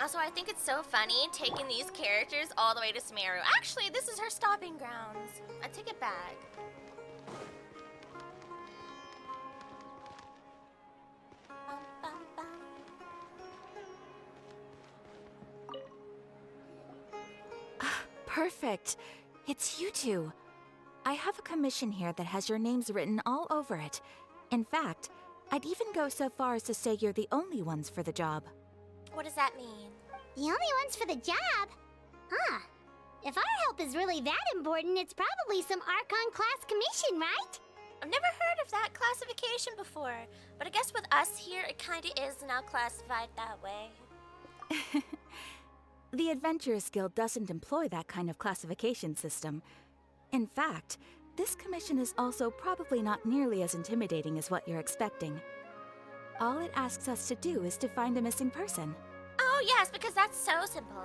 Also, I think it's so funny taking these characters all the way to Sumeru. Actually, this is her stopping grounds. I take it back. Perfect. It's you two. I have a commission here that has your names written all over it. In fact, I'd even go so far as to say you're the only ones for the job. What does that mean? The only ones for the job? Huh. If our help is really that important, it's probably some Archon class commission, right? I've never heard of that classification before, but I guess with us here, it kinda is now classified that way. The Adventurers Guild doesn't employ that kind of classification system. In fact, this commission is also probably not nearly as intimidating as what you're expecting. All it asks us to do is to find a missing person. Oh yes, because that's so simple.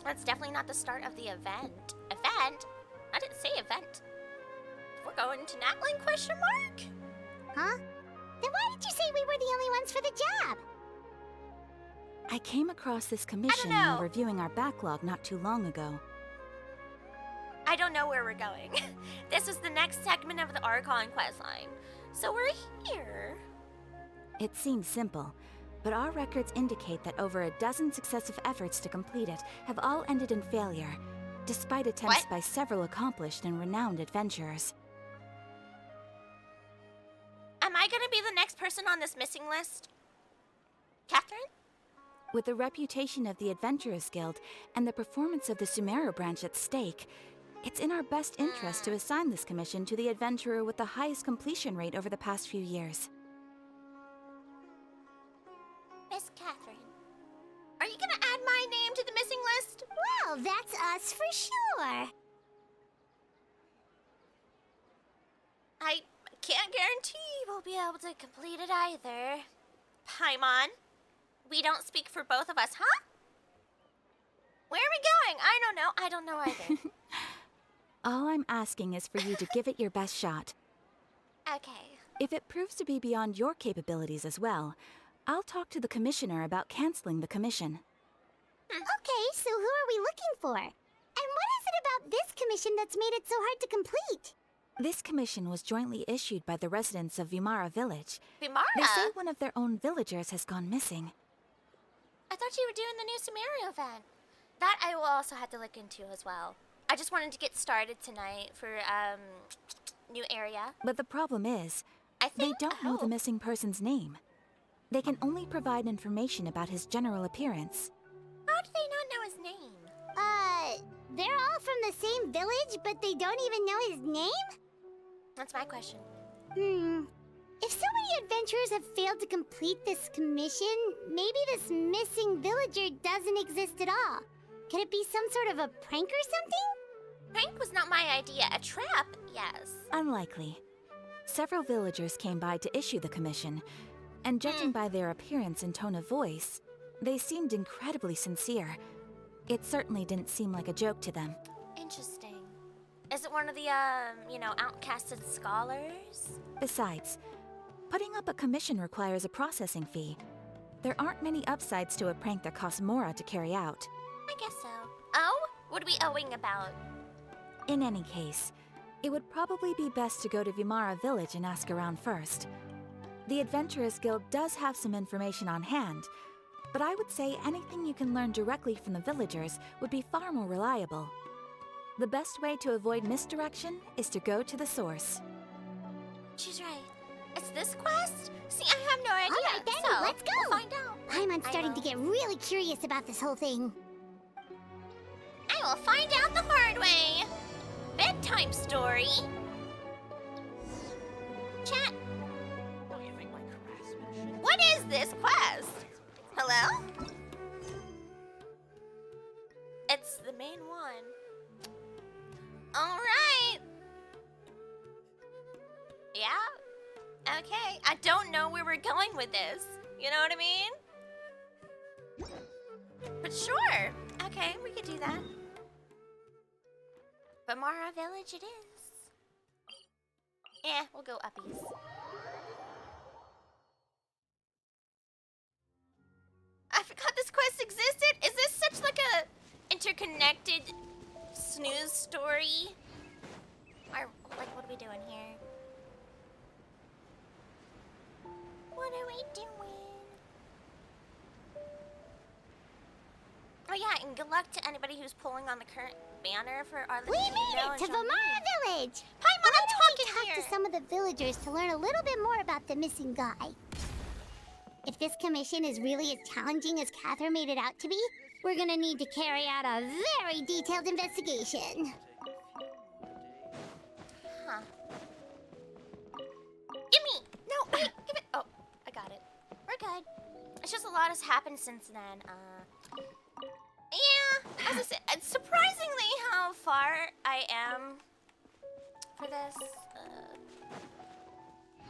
That's definitely not the start of the event. Event? I didn't say event. We're going to Natlan, question mark? Huh? Then why did you say we were the only ones for the job? I came across this commission know. while reviewing our backlog not too long ago. I don't know where we're going. This is the next segment of the Archon questline. So we're here. It seems simple, but our records indicate that over a dozen successive efforts to complete it have all ended in failure, despite attempts What? by several accomplished and renowned adventurers. Am I gonna be the next person on this missing list? Catherine? With the reputation of the Adventurers Guild and the performance of the Sumeru branch at stake, it's in our best interest to assign this commission to the adventurer with the highest completion rate over the past few years. Miss Catherine, are you gonna add my name to the missing list? Well, that's us for sure. I can't guarantee we'll be able to complete it either. Paimon, we don't speak for both of us, huh? Where are we going? I don't know either. All I'm asking is for you to give it your best shot. Okay. If it proves to be beyond your capabilities as well, I'll talk to the commissioner about canceling the commission. Okay, so who are we looking for? And what is it about this commission that's made it so hard to complete? This commission was jointly issued by the residents of Vimara village. Bimara? They say one of their own villagers has gone missing. I thought you were doing the new Sumeru event. That I will also have to look into as well. I just wanted to get started tonight for, new area. But the problem is, I they think... don't know the missing person's name. They can only provide information about his general appearance. How do they not know his name? They're all from the same village, but they don't even know his name? That's my question. If so many adventurers have failed to complete this commission, maybe this missing villager doesn't exist at all. Could it be some sort of a prank or something? Prank was not my idea. A trap, yes. Unlikely. Several villagers came by to issue the commission, and judging by their appearance and tone of voice, they seemed incredibly sincere. It certainly didn't seem like a joke to them. Interesting. Is it one of the, outcasted scholars? Besides, putting up a commission requires a processing fee. There aren't many upsides to a prank that costs Mora to carry out. I guess so. Oh? What are we owing about? In any case, it would probably be best to go to Vimara village and ask around first. The Adventurers Guild does have some information on hand, but I would say anything you can learn directly from the villagers would be far more reliable. The best way to avoid misdirection is to go to the source. She's right. It's this quest? See, I have no idea. All right, then, so let's go. We'll find out. Paimon's starting to get really curious about this whole thing. I will find out the hard way. Bedtime story. Chat. What is this quest? Hello? It's the main one. All right. Yeah. Okay. I don't know where we're going with this. You know what I mean? But sure. Okay, we could do that. Bimara Village it is. Yeah, we'll go uppies. I forgot this existed? Is this such like a interconnected snooze story? Or like, what are we doing here? What are we doing? Oh yeah, and good luck to anybody who's pulling on the current banner for our We made it to Vimara Village! Paimon, I'm talking Talk here! to some of the villagers to learn a little bit more about the missing guy. If this commission is really as challenging as Catherine made it out to be, we're gonna need to carry out a very detailed investigation. Huh. Gimme! No, wait, give it. Oh, I got it. We're good. It's just a lot has happened since then. Yeah, as I said, it's surprisingly how far I am for this.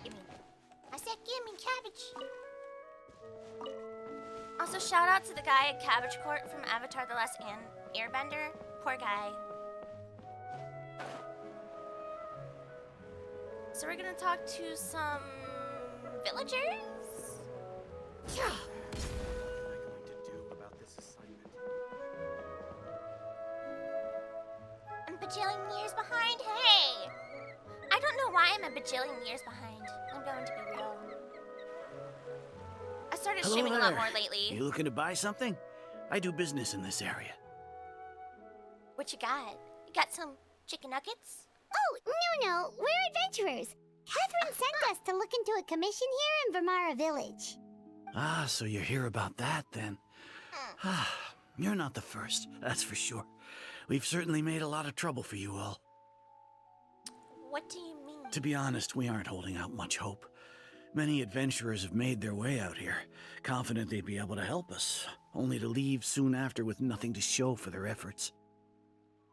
Gimme. I said gimme cabbage. Also, shout out to the guy at Cabbage Court from Avatar: The Last Airbender. Poor guy. So we're gonna talk to some villagers? Yeah. What am I going to do about this assignment? I'm a bajillion years behind. Hey! I don't know why I'm a bajillion years behind. I'm going to be real. I started streaming a lot more lately. You looking to buy something? I do business in this area. What you got? You got some chicken nuggets? Oh, no, we're adventurers. Catherine sent us to look into a commission here in Vimara Village. Ah, so you're here about that then. Ah, you're not the first, that's for sure. We've certainly made a lot of trouble for you all. What do you mean? To be honest, we aren't holding out much hope. Many adventurers have made their way out here, confident they'd be able to help us, only to leave soon after with nothing to show for their efforts.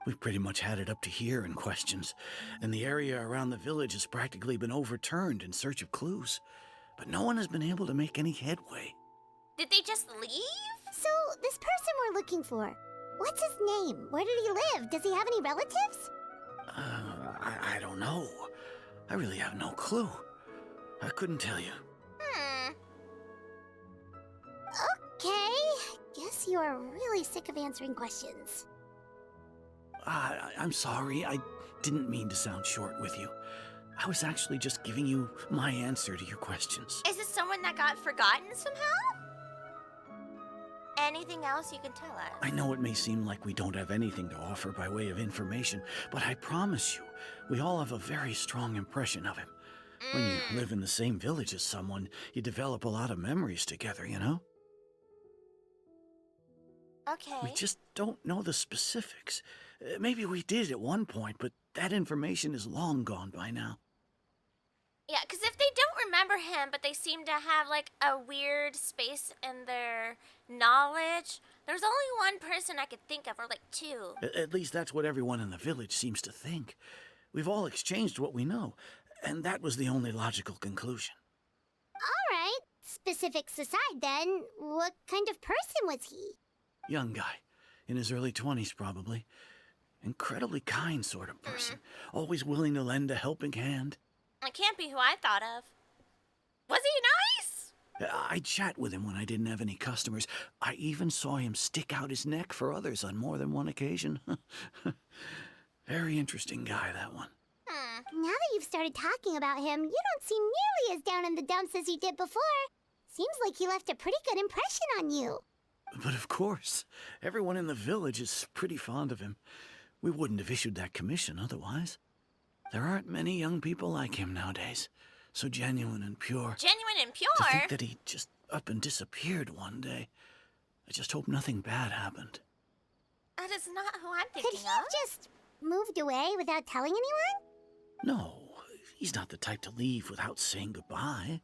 We've pretty much had it up to here in questions, and the area around the village has practically been overturned in search of clues. But no one has been able to make any headway. Did they just leave? So, this person we're looking for, what's his name? Where did he live? Does he have any relatives? I don't know. I really have no clue. I couldn't tell you. Okay, guess you are really sick of answering questions. I'm sorry. I didn't mean to sound short with you. I was actually just giving you my answer to your questions. Is this someone that got forgotten somehow? Anything else you can tell us? I know it may seem like we don't have anything to offer by way of information, but I promise you, we all have a very strong impression of him. When you live in the same village as someone, you develop a lot of memories together, you know? Okay. We just don't know the specifics. Maybe we did at one point, but that information is long gone by now. Yeah, because if they don't remember him, but they seem to have like a weird space in their knowledge, there's only one person I could think of, or like two. At least that's what everyone in the village seems to think. We've all exchanged what we know, and that was the only logical conclusion. All right, specifics aside then, what kind of person was he? Young guy, in his early 20s probably. Incredibly kind sort of person, always willing to lend a helping hand. It can't be who I thought of. Was he nice? I'd chat with him when I didn't have any customers. I even saw him stick out his neck for others on more than one occasion. Very interesting guy, that one. Now that you've started talking about him, you don't seem nearly as down in the dumps as you did before. Seems like he left a pretty good impression on you. But of course, everyone in the village is pretty fond of him. We wouldn't have issued that commission otherwise. There aren't many young people like him nowadays. So genuine and pure. Genuine and To pure? think that he just up and disappeared one day. I just hope nothing bad happened. That is not who I'm Could thinking he of. have just moved away without telling anyone? No, he's not the type to leave without saying goodbye.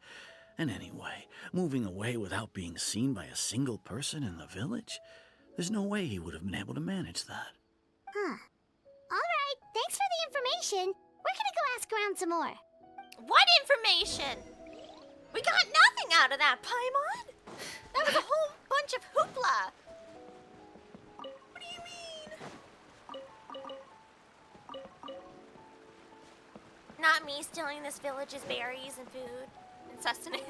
And anyway, moving away without being seen by a single person in the village? There's no way he would have been able to manage that. Huh. All right, thanks for the information. We're gonna go ask around some more. What information? We got nothing out of that, Paimon. That was a whole bunch of hoopla. What do you mean? Not me stealing this village's berries and food and sustenance.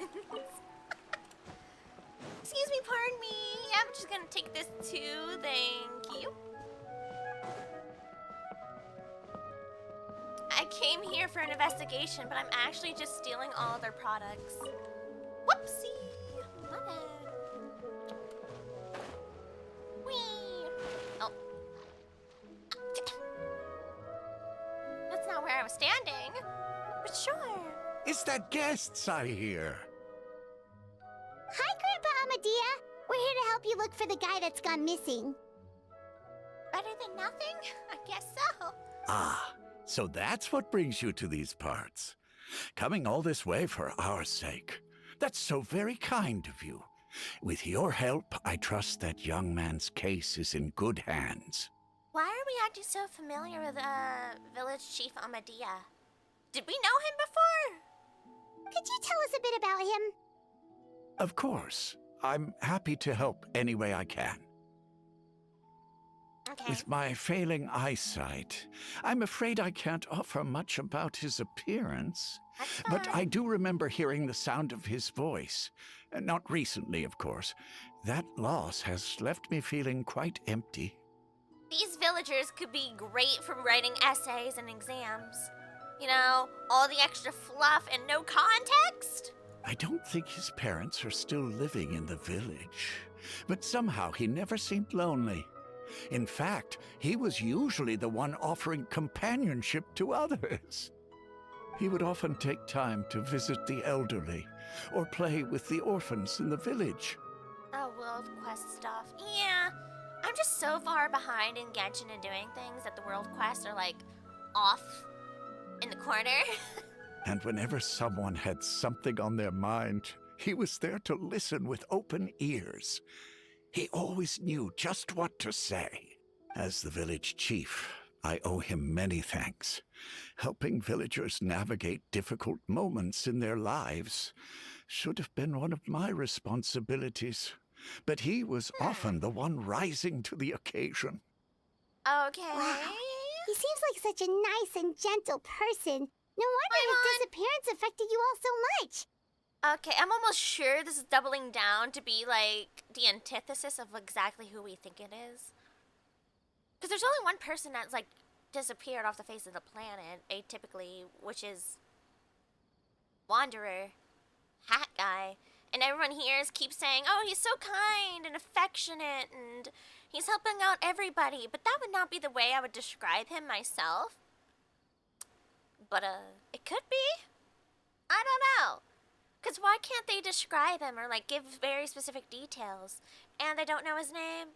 excuse me, pardon me. I'm just gonna take this too, thank you. I came here for an investigation, but I'm actually just stealing all of their products. Whoopsie! My bad. Whee! Oh. That's not where I was standing. But sure. It's the guests I hear. Hi, Grandpa Amadea. We're here to help you look for the guy that's gone missing. Better than nothing? I guess so. Ah, so that's what brings you to these parts. Coming all this way for our sake. That's so very kind of you. With your help, I trust that young man's case is in good hands. Why are we acting so familiar with Village Chief Amadea? Did we know him before? Could you tell us a bit about him? Of course. I'm happy to help any way I can. Okay. With my failing eyesight, I'm afraid I can't offer much about his appearance. That's But fine. I do remember hearing the sound of his voice. Not recently, of course. That loss has left me feeling quite empty. These villagers could be great for writing essays and exams. You know, all the extra fluff and no context. I don't think his parents are still living in the village. But somehow he never seemed lonely. In fact, he was usually the one offering companionship to others. He would often take time to visit the elderly or play with the orphans in the village. Oh, World Quest stuff. Yeah, I'm just so far behind in Genshin and doing things that the World Quests are like off in the corner. And whenever someone had something on their mind, he was there to listen with open ears. He always knew just what to say. As the village chief, I owe him many thanks. Helping villagers navigate difficult moments in their lives should have been one of my responsibilities. But he was often the one rising to the occasion. Okay. Wow. He seems like such a nice and gentle person. No wonder his disappearance affected you all so much. Okay, I'm almost sure this is doubling down to be like the antithesis of exactly who we think it is. Because there's only one person that's like disappeared off the face of the planet, atypically, which is Wanderer, Hat Guy. And everyone here keeps saying, oh, he's so kind and affectionate and he's helping out everybody. But that would not be the way I would describe him myself. But, it could be. I don't know. Because why can't they describe him or, like, give very specific details? And they don't know his name?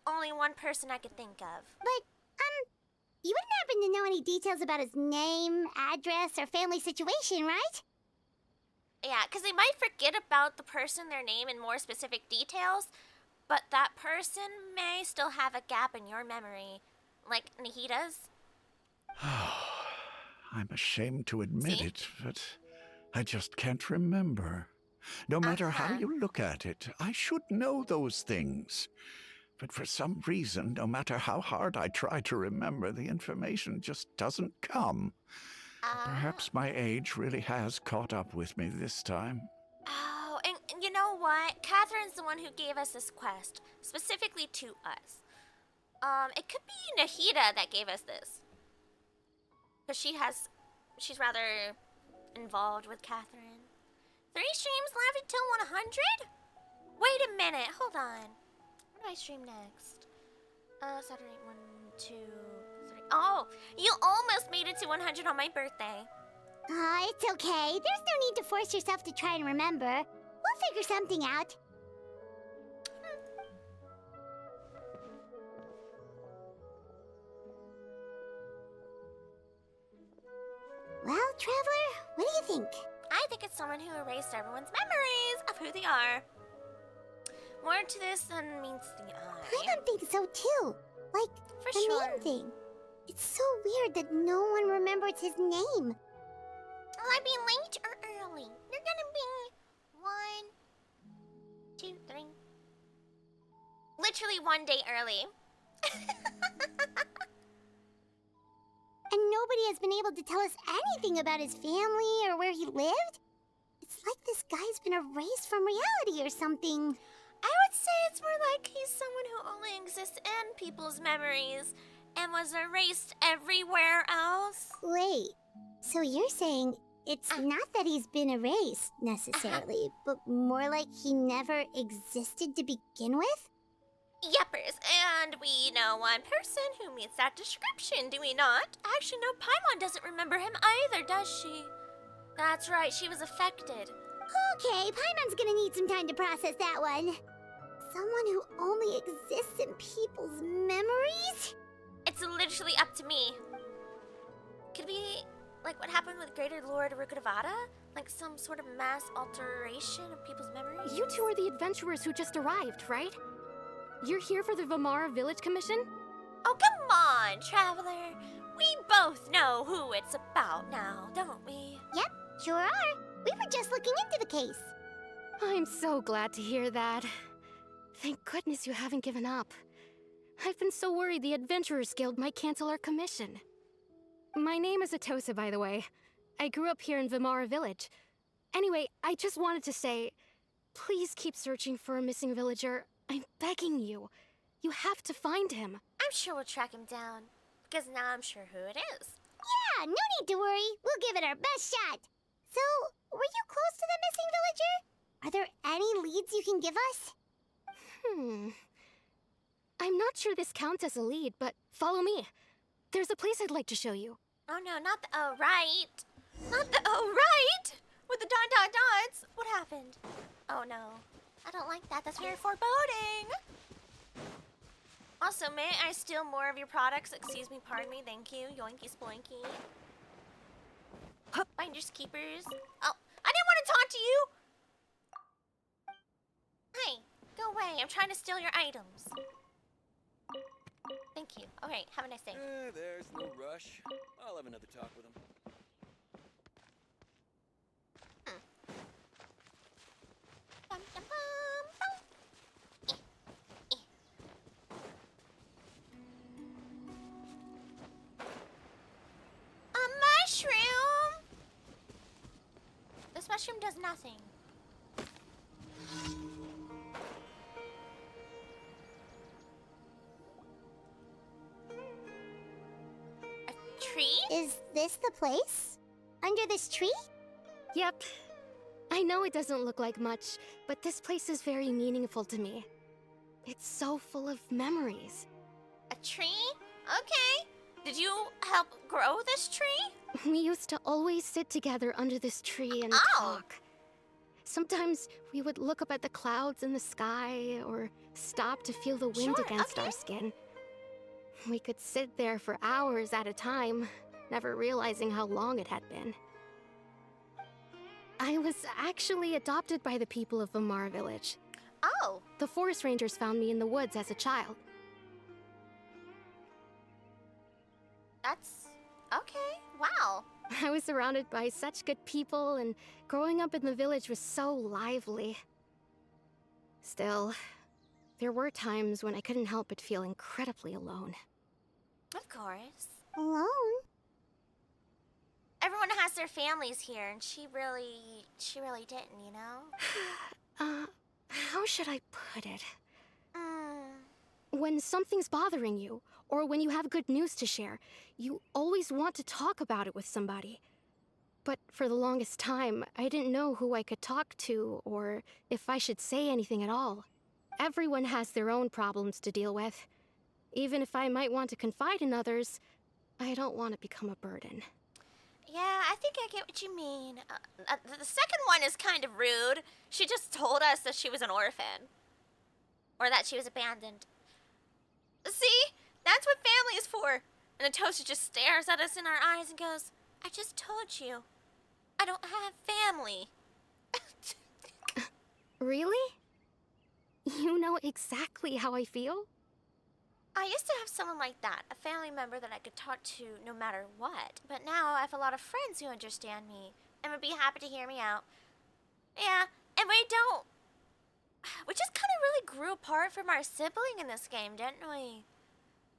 Only one person I could think of. But, you wouldn't happen to know any details about his name, address, or family situation, right? Yeah, because they might forget about the person, their name, and more specific details. But that person may still have a gap in your memory. Like Nahida's. I'm ashamed to admit See? it, but I just can't remember. No matter how you look at it, I should know those things. But for some reason, no matter how hard I try to remember, the information just doesn't come. Perhaps my age really has caught up with me this time. Oh, and you know what? Catherine's the one who gave us this quest, specifically to us. It could be Nahida that gave us this. Because she's rather involved with Catherine. 3 streams left until 100? Wait a minute, hold on. What do I stream next? Saturday, 1, 2, 3. Oh, you almost made it to 100 on my birthday. It's okay. There's no need to force yourself to try and remember. We'll figure something out. Well, Traveler, what do you think? I think it's someone who erased everyone's memories of who they are. More to this than meets the eye. I don't think so, too. Like, For the sure. name thing. It's so weird that no one remembers his name. Will I be late or early? You're gonna be 1, 2, 3. Literally 1 day early. And nobody has been able to tell us anything about his family or where he lived. It's like this guy's been erased from reality or something. I would say it's more like he's someone who only exists in people's memories and was erased everywhere else. Wait, so you're saying it's not that he's been erased necessarily, but more like he never existed to begin with? Yuppers, and we know one person who meets that description, do we not? Actually, no, Paimon doesn't remember him either, does she? That's right, she was affected. Okay, Paimon's gonna need some time to process that one. Someone who only exists in people's memories? It's literally up to me. Could be like what happened with Greater Lord Rukadavada? Like some sort of mass alteration of people's memories? You two are the adventurers who just arrived, right? You're here for the Vimara Village Commission? Oh, come on, Traveler. We both know who it's about now, don't we? Yep, sure are. We were just looking into the case. I'm so glad to hear that. Thank goodness you haven't given up. I've been so worried the Adventurers Guild might cancel our commission. My name is Atosa, by the way. I grew up here in Vimara Village. Anyway, I just wanted to say, please keep searching for a missing villager. I'm begging you. You have to find him. I'm sure we'll track him down, because now I'm sure who it is. Yeah, no need to worry. We'll give it our best shot. So, were you close to the missing villager? Are there any leads you can give us? I'm not sure this counts as a lead, but follow me. There's a place I'd like to show you. Oh no, not the oh right. Not the oh right! With the dots. What happened? Oh no. I don't like that. That's very foreboding. Also, may I steal more of your products? Excuse me, pardon me, thank you. Yoinky sploinky. Finders keepers. Oh, I didn't want to talk to you! Hey, go away. I'm trying to steal your items. Thank you. Alright, have a nice day. There's no rush. I'll have another talk with him. Bum, bum, bum, bum. A mushroom! This mushroom does nothing. A tree? Is this the place? Under this tree? Yep. I know it doesn't look like much, but this place is very meaningful to me. It's so full of memories. A tree? Okay. Did you help grow this tree? We used to always sit together under this tree and talk. Sometimes we would look up at the clouds in the sky or stop to feel the wind against our skin. We could sit there for hours at a time, never realizing how long it had been. I was actually adopted by the people of Vimara Village. Oh. The forest rangers found me in the woods as a child. That's okay. Wow. I was surrounded by such good people, and growing up in the village was so lively. Still, there were times when I couldn't help but feel incredibly alone. Of course. Alone? Everyone has their families here, and she really didn't, you know? How should I put it? Mm. When something's bothering you, or when you have good news to share, you always want to talk about it with somebody. But for the longest time, I didn't know who I could talk to, or if I should say anything at all. Everyone has their own problems to deal with. Even if I might want to confide in others, I don't want to become a burden. Yeah, I think I get what you mean. The second one is kind of rude. She just told us that she was an orphan. Or that she was abandoned. See? That's what family is for. And Atosa just stares at us in our eyes and goes, I just told you. I don't have family. Really? You know exactly how I feel? I used to have someone like that, a family member that I could talk to no matter what. But now I have a lot of friends who understand me and would be happy to hear me out. Yeah, and we don't. We just kind of really grew apart from our sibling in this game, didn't we?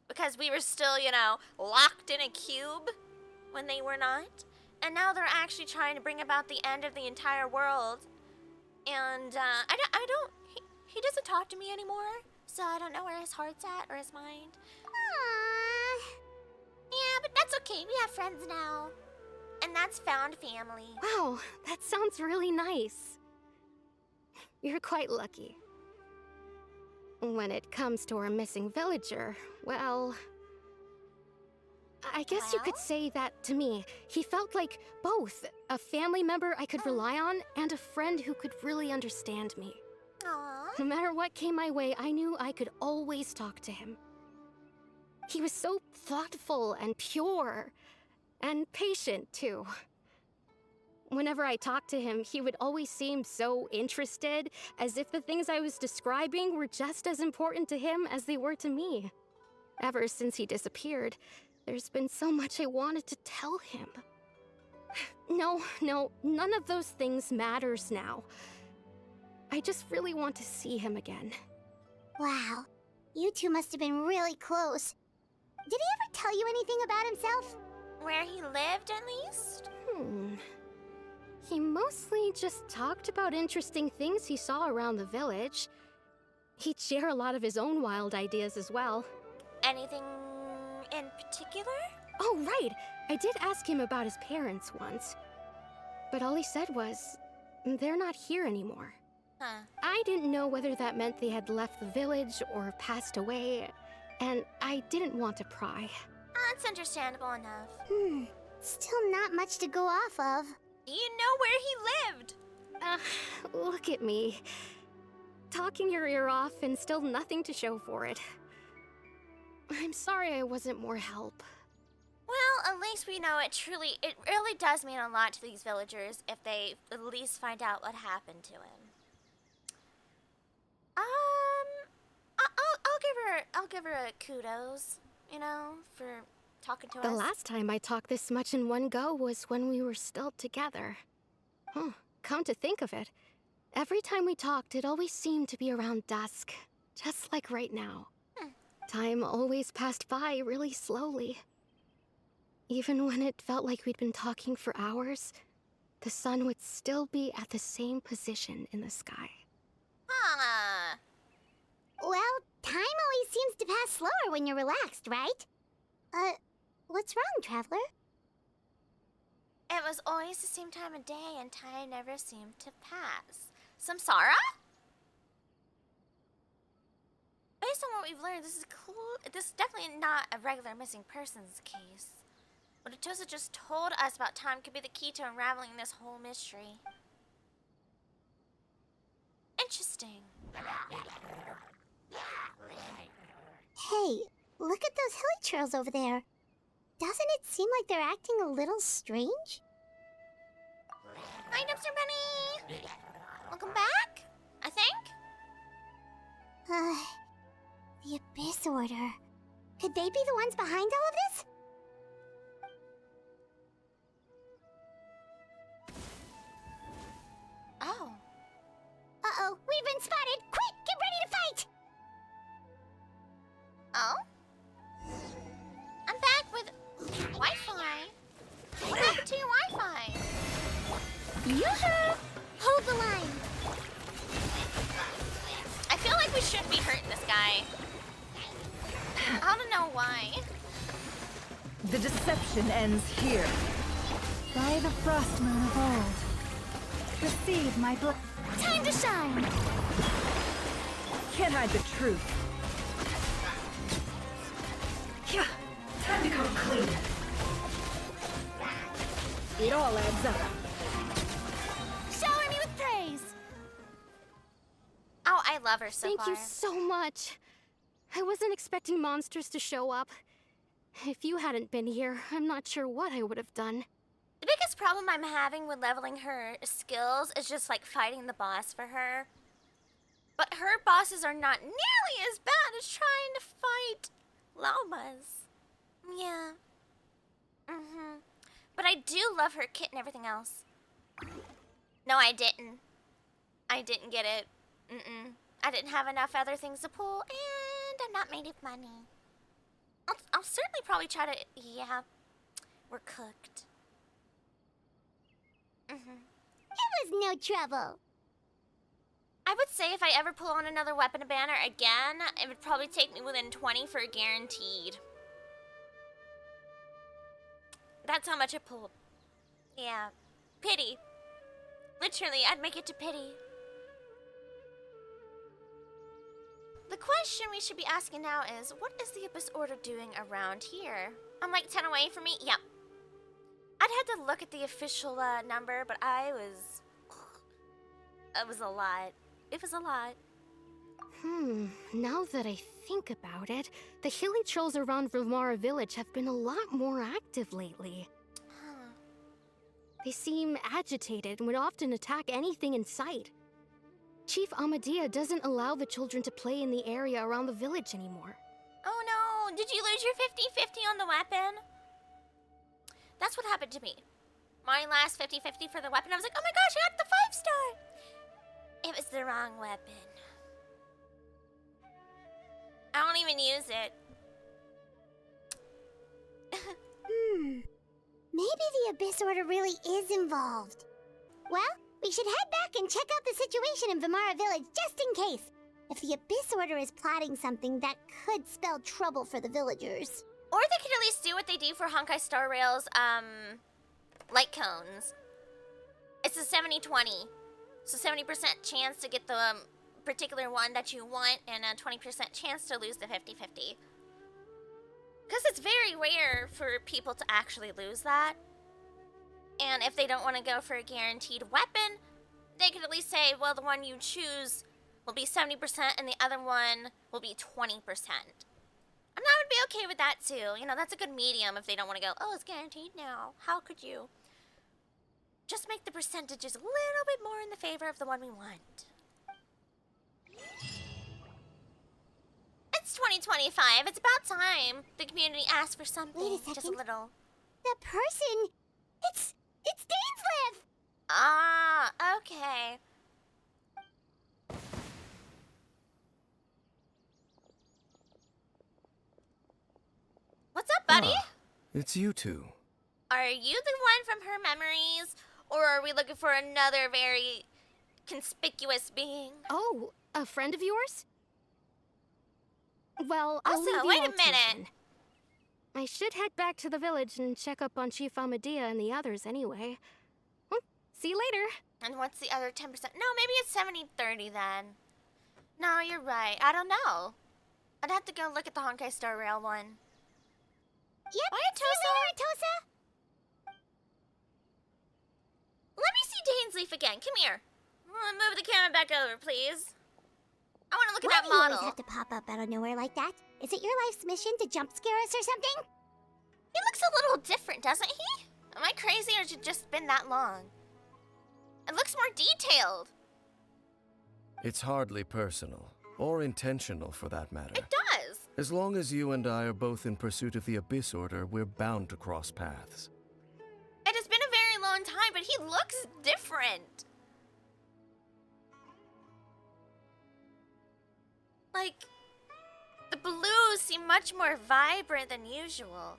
Because we were still, you know, locked in a cube when they were not. And now they're actually trying to bring about the end of the entire world. And I don't. He doesn't talk to me anymore, so I don't know where his heart's at or his mind. Aww. Yeah, but that's okay. We have friends now. And that's found family. Wow, that sounds really nice. You're quite lucky. When it comes to our missing villager, well, I guess you could Well? say that to me. He felt like both a family member I could rely on and a friend who could really understand me. Aww. No matter what came my way, I knew I could always talk to him. He was so thoughtful and pure, and patient too. Whenever I talked to him, he would always seem so interested, as if the things I was describing were just as important to him as they were to me. Ever since he disappeared, there's been so much I wanted to tell him. No, none of those things matters now. I just really want to see him again. Wow. You two must have been really close. Did he ever tell you anything about himself? Where he lived, at least? He mostly just talked about interesting things he saw around the village. He'd share a lot of his own wild ideas as well. Anything in particular? Oh, right! I did ask him about his parents once. But all he said was, they're not here anymore. Huh. I didn't know whether that meant they had left the village or passed away, and I didn't want to pry. That's understandable enough. Still not much to go off of. Do you know where he lived? Look at me. Talking your ear off and still nothing to show for it. I'm sorry I wasn't more help. Well, at least we know it really does mean a lot to these villagers if they at least find out what happened to him. I'll give her a kudos, you know, for talking to us. The last time I talked this much in one go was when we were still together. Come to think of it, every time we talked, it always seemed to be around dusk, just like right now. Time always passed by really slowly. Even when it felt like we'd been talking for hours, the sun would still be at the same position in the sky. Huh. Well, time always seems to pass slower when you're relaxed, right? What's wrong, Traveler? It was always the same time of day and time never seemed to pass. Samsara? Based on what we've learned, this is definitely not a regular missing persons case. What Atosa just told us about time could be the key to unraveling this whole mystery. Interesting. Hey, look at those hilly trails over there. Doesn't it seem like they're acting a little strange? Hi, Dumpster Bunny! Welcome back, I think? The Abyss Order. Could they be the ones behind all of this? Oh. Uh-oh, we've been spotted! Quick, get ready to fight! Oh? I'm back with Wi-Fi. Back to Wi-Fi. Yoo-hoo! Hold the line! I feel like we shouldn't be hurting this guy. I don't know why. The deception ends here. By the frost moon of old, receive my Time to shine! Can't hide the truth. Yeah, time to come clean. It all adds up. Shower me with praise! Oh, I love her so Thank far. you so much. I wasn't expecting monsters to show up. If you hadn't been here, I'm not sure what I would have done. The biggest problem I'm having with leveling her skills is just like fighting the boss for her. But her bosses are not nearly as bad as trying to fight llamas. Yeah. But I do love her kit and everything else. No, I didn't. I didn't get it. I didn't have enough other things to pull, and I'm not made of money. I'll certainly probably try to... Yeah, we're cooked. It was no trouble. I would say if I ever pull on another weapon banner again, it would probably take me within 20 for guaranteed. That's how much I pulled. Yeah. Pity. Literally, I'd make it to pity. The question we should be asking now is, what is the Abyss Order doing around here? I'm like 10 away from me? Yep. I'd had to look at the official number, but it was a lot. It was a lot. Now that I think about it, the hilly trolls around Vimara village have been a lot more active lately. They seem agitated and would often attack anything in sight. Chief Amadea doesn't allow the children to play in the area around the village anymore. Oh no, did you lose your 50-50 on the weapon? That's what happened to me. My last 50-50 for the weapon, I was like, oh my gosh, I got the 5-star! It was the wrong weapon. I don't even use it. Maybe the Abyss Order really is involved. Well, we should head back and check out the situation in Vimara Village just in case. If the Abyss Order is plotting something that could spell trouble for the villagers. Or they could at least do what they do for Honkai Star Rail's, light cones. It's a 70-20. So 70% chance to get the particular one that you want and a 20% chance to lose the 50-50. Because it's very rare for people to actually lose that. And if they don't want to go for a guaranteed weapon, they could at least say, well, the one you choose will be 70% and the other one will be 20%. And I would be okay with that too. You know, that's a good medium if they don't want to go, oh, it's guaranteed now. How could you? Just make the percentages a little bit more in the favor of the one we want. It's 2025. It's about time the community asked for something. Wait a second. Just a little. The person... It's Dainsleif! Ah, okay. What's up, buddy? It's you two. Are you the one from her memories? Or are we looking for another very conspicuous being? Oh, a friend of yours? Well, I'll Also, leave you wait all a to minute. then. I should head back to the village and check up on Chief Amadea and the others anyway. Well, see you later. And what's the other 10%? No, maybe it's 70-30 then. No, you're right. I don't know. I'd have to go look at the Honkai Star Rail one. Yep, Bye, see you later, Atosa! Let me see Dainsleif again. Come here. Move the camera back over, please. I want to look Why at that do you always model. have to pop up out of nowhere like that? Is it your life's mission to jump scare us or something? He looks a little different, doesn't he? Am I crazy or has it just been that long? It looks more detailed. It's hardly personal, or intentional for that matter. It does. As long as you and I are both in pursuit of the Abyss Order, we're bound to cross paths. It has been a very long time, but he looks different. Like, the blues seem much more vibrant than usual.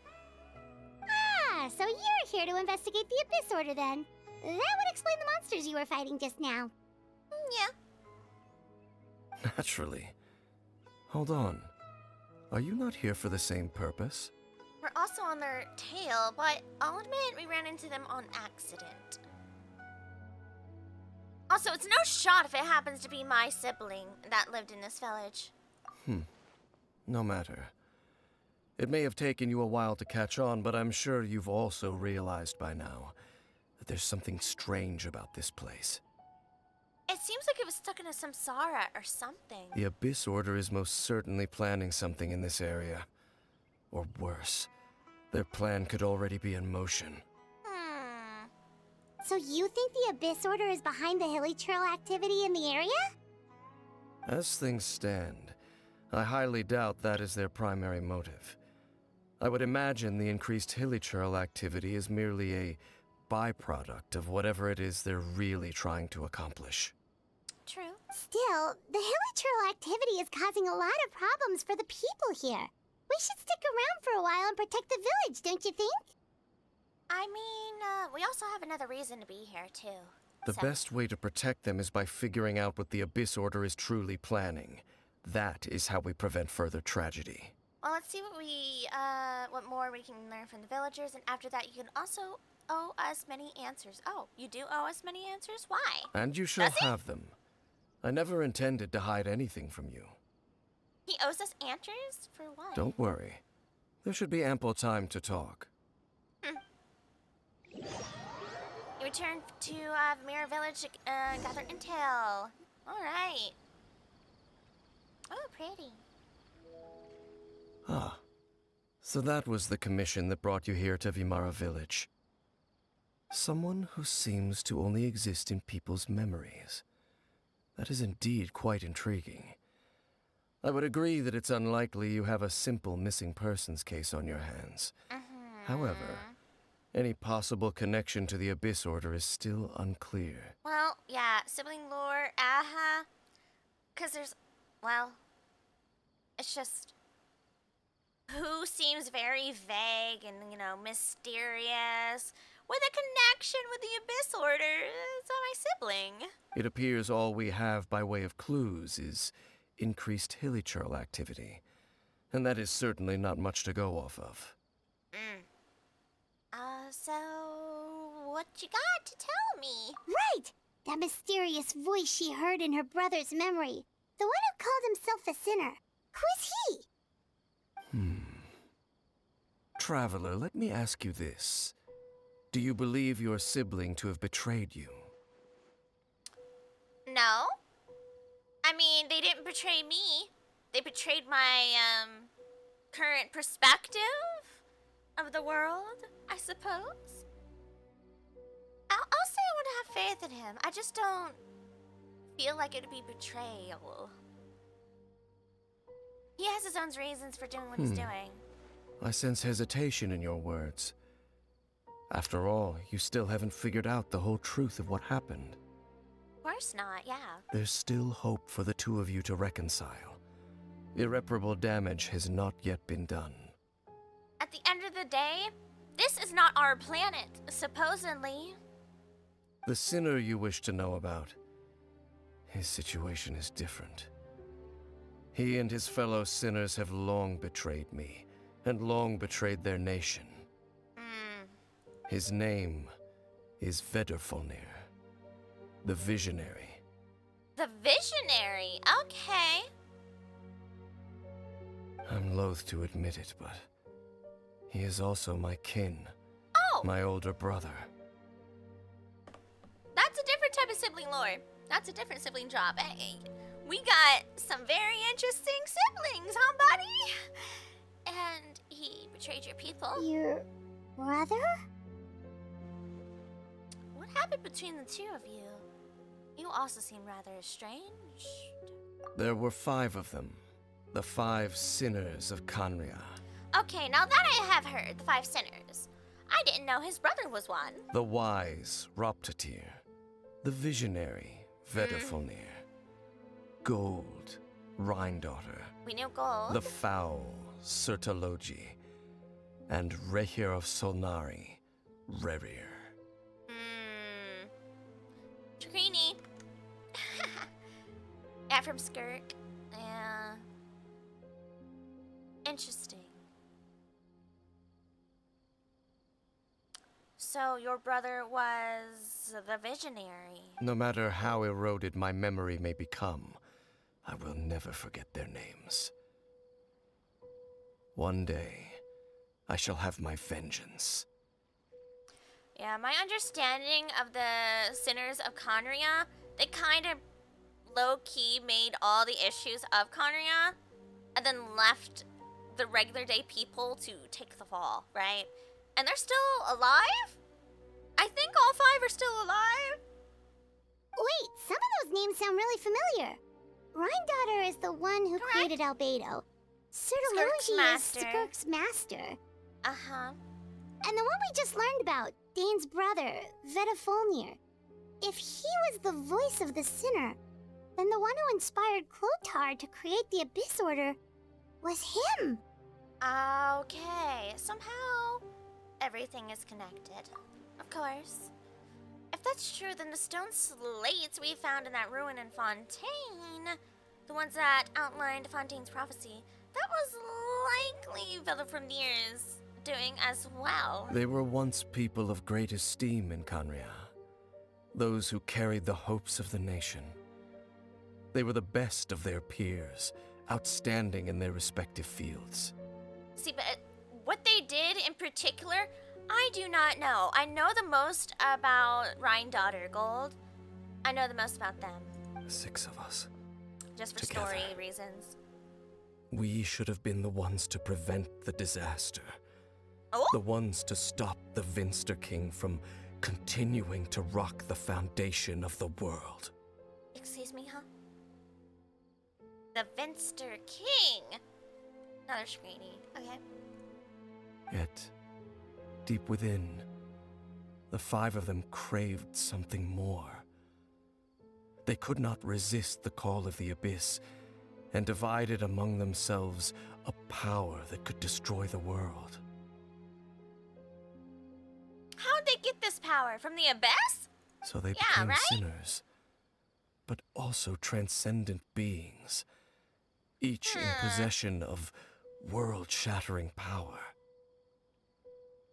Ah, so you're here to investigate the Abyss Order then. That would explain the monsters you were fighting just now. Yeah. Naturally. Hold on. Are you not here for the same purpose? We're also on their tail, but I'll admit we ran into them on accident. Also, it's no shot if it happens to be my sibling that lived in this village. No matter. It may have taken you a while to catch on, but I'm sure you've also realized by now that there's something strange about this place. It seems like it was stuck in a samsara or something. The Abyss Order is most certainly planning something in this area. Or worse, their plan could already be in motion. So you think the Abyss Order is behind the hilly trail activity in the area? As things stand, I highly doubt that is their primary motive. I would imagine the increased hilichurl activity is merely a byproduct of whatever it is they're really trying to accomplish. True. Still, the hilichurl activity is causing a lot of problems for the people here. We should stick around for a while and protect the village, don't you think? I mean, we also have another reason to be here, too. The best way to protect them is by figuring out what the Abyss Order is truly planning. That is how we prevent further tragedy. Well, let's see what more we can learn from the villagers, and after that, you can also owe us many answers. Oh, you do owe us many answers? Why? And you shall have them. I never intended to hide anything from you. He owes us answers? For what? Don't worry. There should be ample time to talk. You return to Vimara Village to gather intel. Alright. Oh, pretty. Ah. So that was the commission that brought you here to Vimara Village. Someone who seems to only exist in people's memories. That is indeed quite intriguing. I would agree that it's unlikely you have a simple missing persons case on your hands. However, any possible connection to the Abyss Order is still unclear. Well, yeah, sibling lore, because there's, well, it's just, who seems very vague and, you know, mysterious, with a connection with the Abyss Order. It's not my sibling. It appears all we have by way of clues is increased hilichurl activity, and that is certainly not much to go off of. So, what you got to tell me? Right! That mysterious voice she heard in her brother's memory. The one who called himself a sinner. Who is he? Traveler, let me ask you this. Do you believe your sibling to have betrayed you? No. I mean, they didn't betray me. They betrayed my, current perspective of the world, I suppose. I'll say I want to have faith in him. I just don't feel like it'd be betrayal. He has his own reasons for doing what he's doing. I sense hesitation in your words. After all, you still haven't figured out the whole truth of what happened. Of course not, yeah. There's still hope for the two of you to reconcile. Irreparable damage has not yet been done. At the end of the day, this is not our planet, supposedly. The sinner you wish to know about, his situation is different. He and his fellow sinners have long betrayed me, and long betrayed their nation. His name is Vedrfolnir, the Visionary. The Visionary? Okay. I'm loath to admit it, but he is also my kin. Oh! My older brother. That's a different type of sibling lore. That's a different sibling drop. Hey, we got some very interesting siblings, huh, buddy? And he betrayed your people. Your brother? What happened between the two of you? You also seem rather estranged. There were 5 of them. The 5 sinners of Khaenri'ah. Okay, now that I have heard, the 5 sinners. I didn't know his brother was one. The wise Roptatir. The visionary Vedrfolnir. Gold Rhine-daughter. We knew gold. The foul Sertologi. And Rehir of Solnari, Rerir. Trini. Yeah, from Skirk. Yeah. Interesting. So your brother was the visionary. No matter how eroded my memory may become, I will never forget their names. One day, I shall have my vengeance. Yeah, my understanding of the sinners of Khaenri'ah, they kind of low-key made all the issues of Khaenri'ah and then left the regular day people to take the fall, right? And they're still alive? I think all 5 are still alive. Wait, some of those names sound really familiar. Rhine-daughter is the one who created Albedo. Skirk's Sertologi is master. Skirk's master. Uh-huh. And the one we just learned about, Dane's brother, Vedrfolnir. If he was the voice of the sinner, then the one who inspired Clothar to create the Abyss Order was him. Okay, somehow everything is connected. Of course. If If that's true, then the stone slates we found in that ruin in Fontaine, the ones that outlined Fontaine's prophecy, that was likely Villafreniere's doing as well. They were once people of great esteem in Canria, those who carried the hopes of the nation. They were the best of their peers, outstanding in their respective fields. See, but what they did in particular, I do not know. I know the most about Rhine Daughter Gold. I know the most about them. 6 of us. Just for Together. story reasons. We should have been the ones to prevent the disaster. Oh? The ones to stop the Vinster King from continuing to rock the foundation of the world. Excuse me, huh? The Vinster King. Another screeny. Okay. Yet, deep within, the 5 of them craved something more. They could not resist the call of the Abyss, and divided among themselves a power that could destroy the world. How'd they get this power? From the Abyss? So they Yeah, became right? sinners, but also transcendent beings, each in possession of world-shattering power.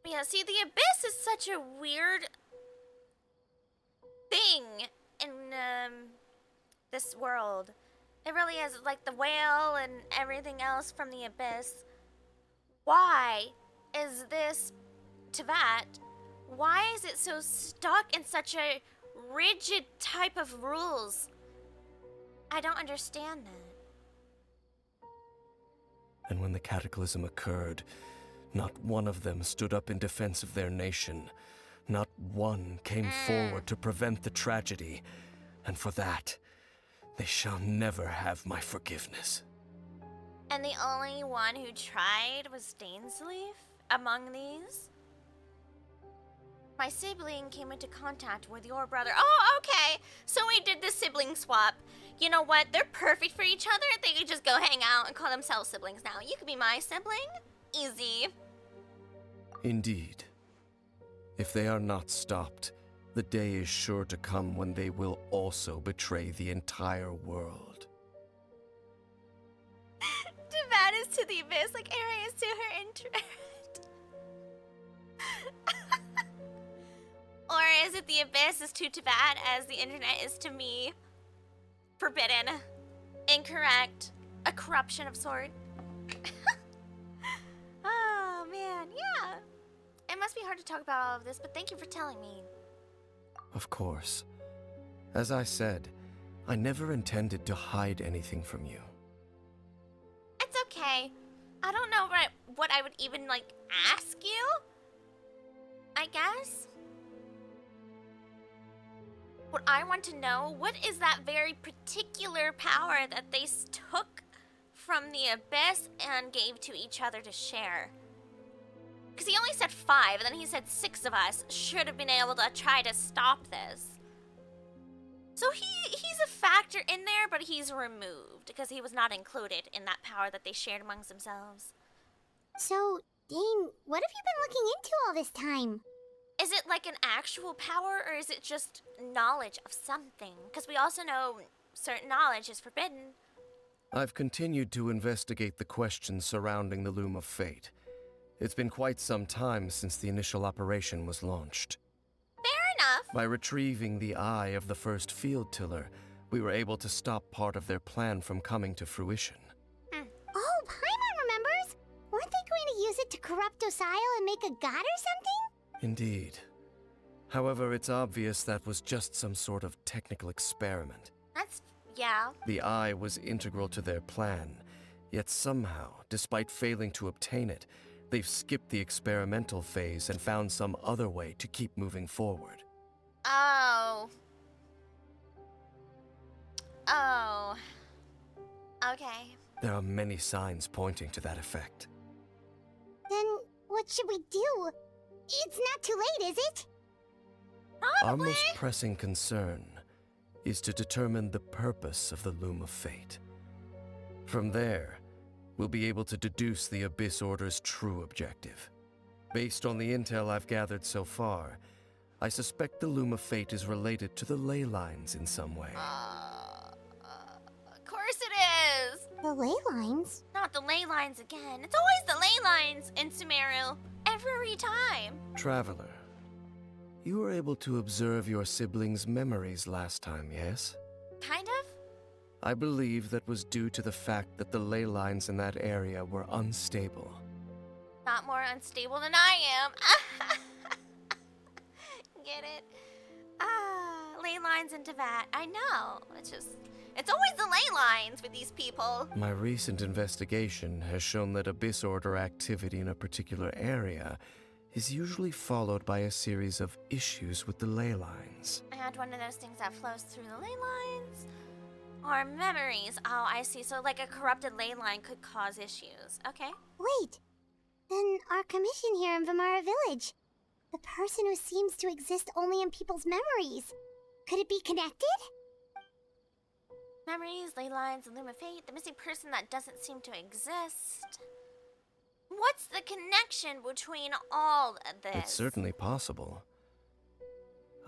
Yeah, see, the Abyss is such a weird thing in this world. It really is, like the whale and everything else from the Abyss. Why is this Teyvat? Why is it so stuck in such a rigid type of rules? I don't understand that. And when the cataclysm occurred, not one of them stood up in defense of their nation. Not one came forward to prevent the tragedy. And for that, they shall never have my forgiveness. And the only one who tried was Dainsleif among these? My sibling came into contact with your brother. Oh, okay. So we did the sibling swap. You know what? They're perfect for each other. They could just go hang out and call themselves siblings now. You could be my sibling. Easy. Indeed. If they are not stopped, the day is sure to come when they will also betray the entire world. Teyvat is to the Abyss like Aerie is to her interest. Or is it the Abyss is to Teyvat as the internet is to me? Forbidden. Incorrect. A corruption of sort. Oh, man, yeah. It must be hard to talk about all of this, but thank you for telling me. Of course. As I said, I never intended to hide anything from you. It's okay. I don't know what I would even, like, ask you. I guess. What I want to know, what is that very particular power that they took from the Abyss and gave to each other to share? Because he only said 5, and then he said 6 of us should have been able to try to stop this. So he's a factor in there, but he's removed because he was not included in that power that they shared amongst themselves. So, Dane, what have you been looking into all this time? Is it like an actual power, or is it just knowledge of something? Because we also know certain knowledge is forbidden. I've continued to investigate the questions surrounding the Loom of Fate. It's been quite some time since the initial operation was launched. Fair enough. By retrieving the eye of the first field tiller, we were able to stop part of their plan from coming to fruition. Oh, Paimon remembers! Weren't they going to use it to corrupt Osial and make a god or something? Indeed. However, it's obvious that was just some sort of technical experiment. Yeah. The eye was integral to their plan, yet somehow, despite failing to obtain it, they've skipped the experimental phase and found some other way to keep moving forward. Oh. Oh. Okay. There are many signs pointing to that effect. Then, what should we do? It's not too late, is it? Our most pressing concern is to determine the purpose of the Loom of Fate. From there, we'll be able to deduce the Abyss Order's true objective. Based on the intel I've gathered so far, I suspect the Loom of Fate is related to the ley lines in some way. Of course it is! The ley lines? Not the ley lines again. It's always the ley lines in Sumeru. Every time. Traveler, you were able to observe your siblings' memories last time, yes? Kind of? I believe that was due to the fact that the ley lines in that area were unstable. Not more unstable than I am. Get it? Ley lines into that. I know. It's always the ley lines with these people. My recent investigation has shown that Abyss Order activity in a particular area is usually followed by a series of issues with the ley lines. I had one of those things that flows through the ley lines. Or memories. Oh, I see. So like a corrupted ley line could cause issues. Okay. Wait. Then our commission here in Vimara Village. The person who seems to exist only in people's memories. Could it be connected? Memories, ley lines, and Loom of Fate. The missing person that doesn't seem to exist. What's the connection between all of this? It's certainly possible.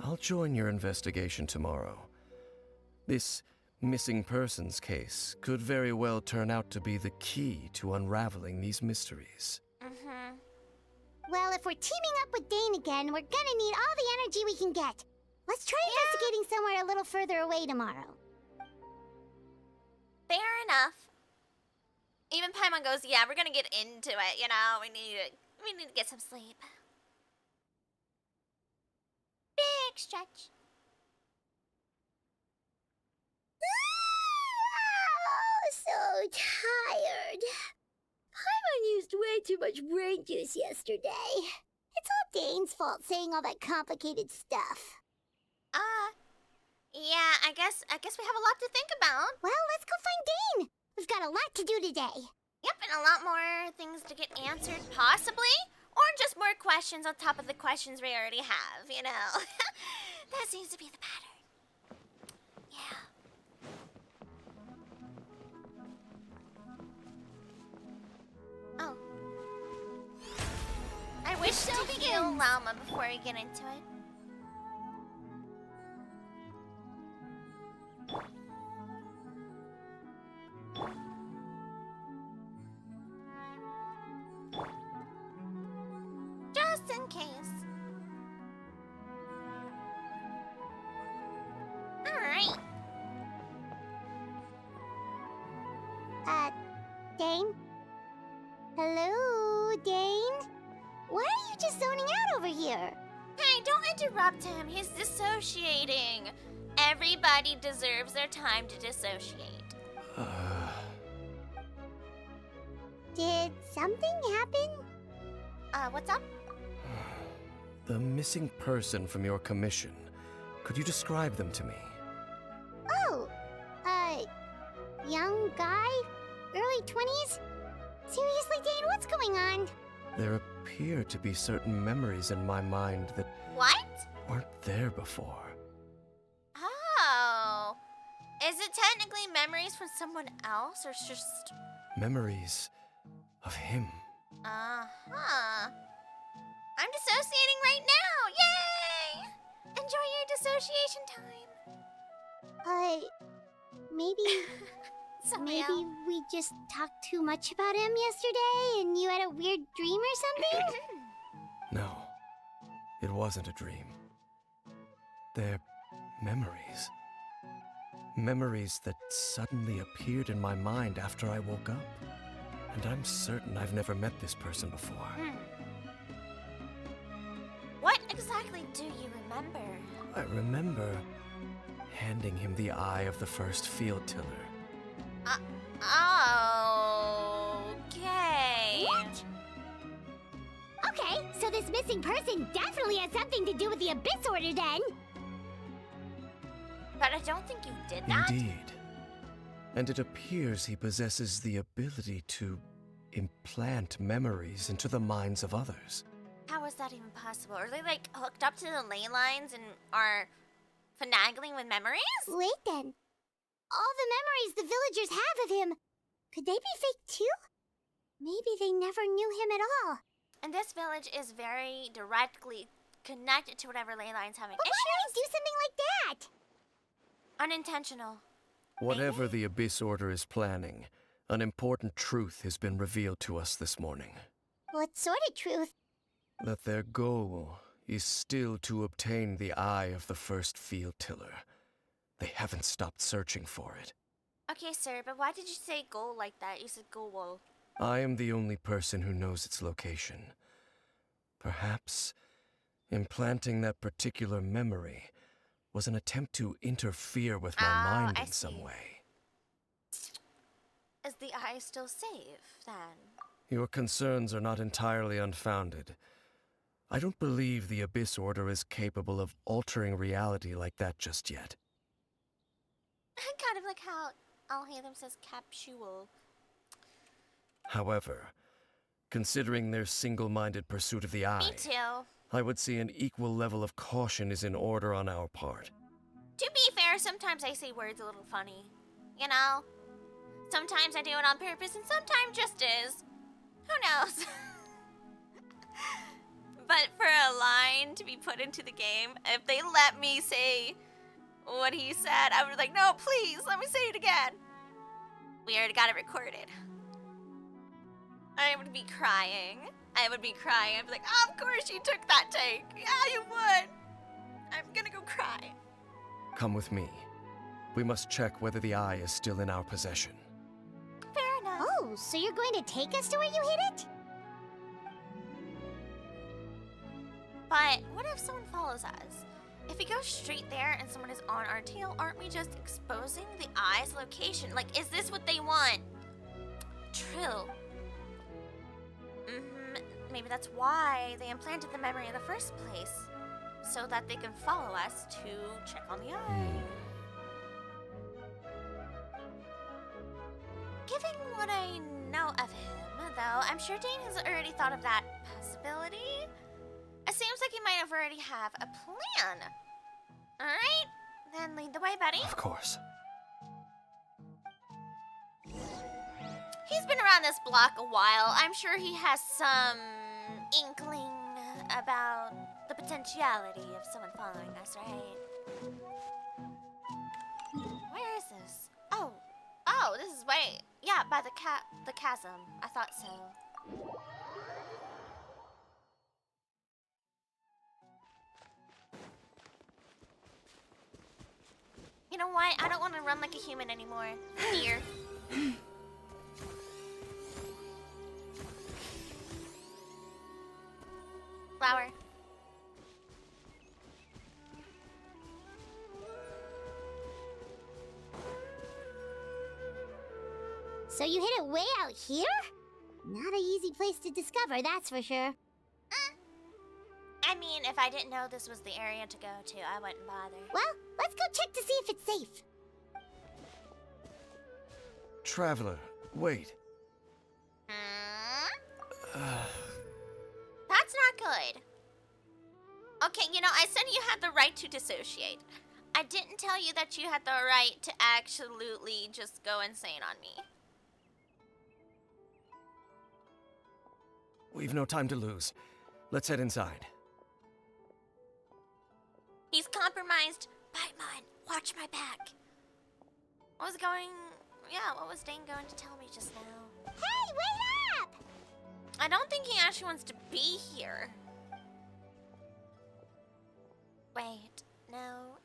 I'll join your investigation tomorrow. This missing persons case could very well turn out to be the key to unraveling these mysteries. Mm-hmm. Well, if we're teaming up with Dane again, we're gonna need all the energy we can get. Let's try investigating somewhere a little further away tomorrow. Fair enough. Even Paimon goes, yeah, we're gonna get into it, you know, we need to get some sleep. Big stretch. So tired. Paimon used way too much brain juice yesterday. It's all Dane's fault saying all that complicated stuff. Yeah, I guess we have a lot to think about. Well, let's go find Dane. We've got a lot to do today. Yep, and a lot more things to get answered, possibly. Or just more questions on top of the questions we already have, you know. That seems to be the pattern. Yeah. Oh. I wish to heal Llama before we get into it. Just in case. Alright. Dane? Hello, Dane? Why are you just zoning out over here? Hey, don't interrupt him. He's dissociating. Everybody deserves their time to dissociate. Did something happen? What's up? The missing person from your commission. Could you describe them to me? Oh, young guy? Early 20s? Seriously, Dane, what's going on? There appear to be certain memories in my mind that What? weren't there before. Oh. Is it technically memories from someone else, or it's just... Memories of him. Uh-huh. I'm dissociating right now! Yay! Enjoy your dissociation time. Maybe... Maybe Maybe we just talked too much about him yesterday and you had a weird dream or something? No, it wasn't a dream. They're memories. Memories that suddenly appeared in my mind after I woke up. And I'm certain I've never met this person before. What exactly do you remember? I remember handing him the eye of the first field tiller. Okay. What? Okay, so this missing person definitely has something to do with the Abyss Order then. But I don't think you did that. Indeed. And it appears he possesses the ability to implant memories into the minds of others. How is that even possible? Are they like hooked up to the ley lines and are finagling with memories? Wait then. All the memories the villagers have of him, could they be fake too? Maybe they never knew him at all. And this village is very directly connected to whatever ley line's having But why would he do something like that? Unintentional. Whatever the Abyss Order is planning, an important truth has been revealed to us this morning. What sort of truth? That their goal is still to obtain the eye of the first field tiller. They haven't stopped searching for it. Okay, sir, but why did you say goal like that? You said goal. I am the only person who knows its location. Perhaps implanting that particular memory was an attempt to interfere with my mind I in some see. way. Is the eye still safe, then? Your concerns are not entirely unfounded. I don't believe the Abyss Order is capable of altering reality like that just yet. Kind of like how Alhaitham says capsule. However, considering their single-minded pursuit of the eye, Me too. I would say an equal level of caution is in order on our part. To be fair, sometimes I say words a little funny. You know? Sometimes I do it on purpose, and sometimes just is. Who knows? But for a line to be put into the game, if they let me say what he said, I would be like, no, please, let me say it again. We already got it recorded. I would be crying. I'd be like, of course you took that take. Yeah, you would. I'm gonna go cry. Come with me. We must check whether the eye is still in our possession. Fair enough. Oh, so you're going to take us to where you hid it? But what if someone follows us? If we go straight there and someone is on our tail, aren't we just exposing the eye's location? Like, is this what they want? True. Maybe that's why they implanted the memory in the first place. So that they can follow us to check on the eye. Given what I know of him, though, I'm sure Dane has already thought of that possibility. It seems like he might have already have a plan. Alright, then lead the way, buddy. Of course. He's been around this block a while. I'm sure he has some inkling about the potentiality of someone following us, right? Where is this? Oh, this is way, yeah, by the chasm. I thought so. You know what? I don't want to run like a human anymore. Here. Flower. So you hid it way out here? Not an easy place to discover, that's for sure. I mean, if I didn't know this was the area to go to, I wouldn't bother. Well, let's go check to see if it's safe. Traveler, wait. That's not good. Okay, you know, I said you had the right to dissociate. I didn't tell you that you had the right to absolutely just go insane on me. We've no time to lose. Let's head inside. He's compromised. Paimon, watch my back. What was Dane going to tell me just now? Hey, wait up! I don't think he actually wants to be here. Wait, no.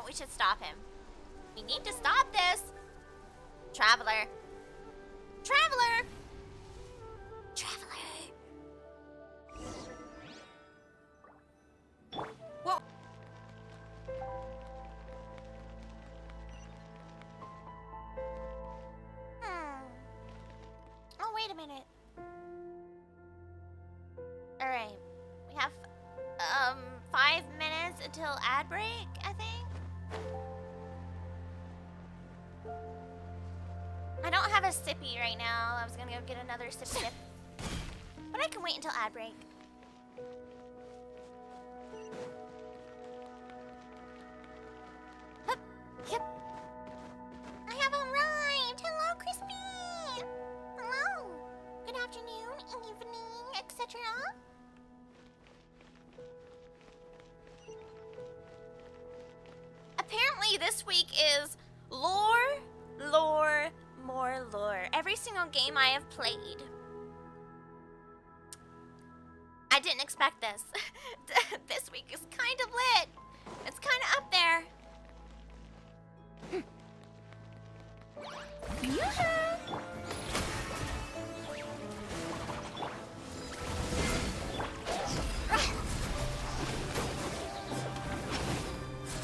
We should stop him. We need to stop this. Traveler. Whoa. Oh, wait a minute. Alright. We have 5 minutes until ad break, I think. I don't have a sippy right now. I was gonna go get another sip. But I can wait until ad break. Hup, yep. I have arrived. Hello, Crispy. Hello. Good afternoon, evening, etc. this week is lore, lore, more lore. Every single game I have played. I didn't expect this. This week is kind of lit. It's kind of up there.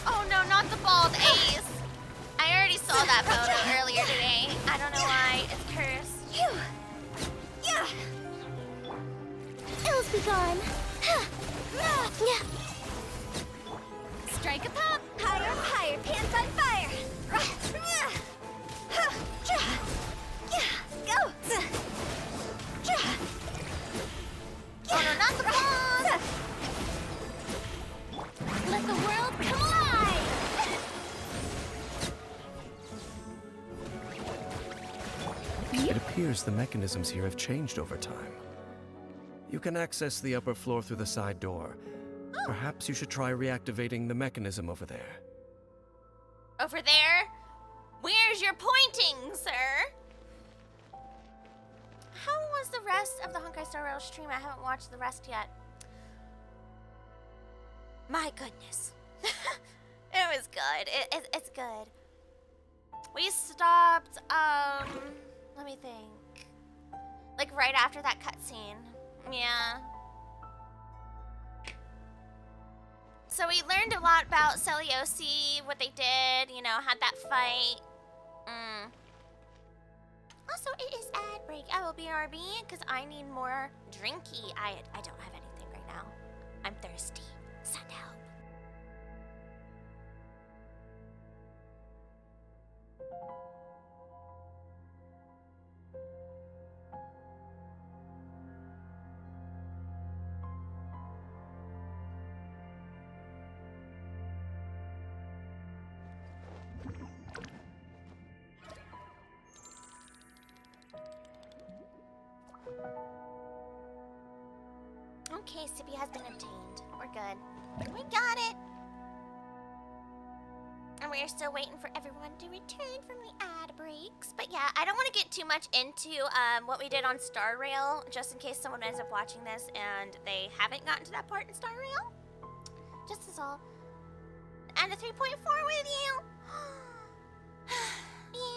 Oh no, not the bald Ace. I already saw that photo earlier today. I don't know why. It's cursed. Yeah. Ills be gone. Strike a pop. Higher, higher. Pants on fire. Go. Oh no, not the bald. Let the world come alive. It appears the mechanisms here have changed over time. You can access the upper floor through the side door. Perhaps you should try reactivating the mechanism over there. Over there? Where's your pointing, sir? How was the rest of the Honkai Star Rail stream? I haven't watched the rest yet. My goodness. It was good. It's good. We stopped, let me think. Like right after that cutscene. Yeah. So we learned a lot about Celiosi, what they did, you know, had that fight. Also, it is ad break. I will BRB because I need more drinky. I don't have anything right now. I'm thirsty. Send help. Okay, Sippy has been obtained. We're good. We got it! And we are still waiting for everyone to return from the ad breaks. But yeah, I don't want to get too much into what we did on Star Rail, just in case someone ends up watching this and they haven't gotten to that part in Star Rail. Just as all. And a 3.4 with you!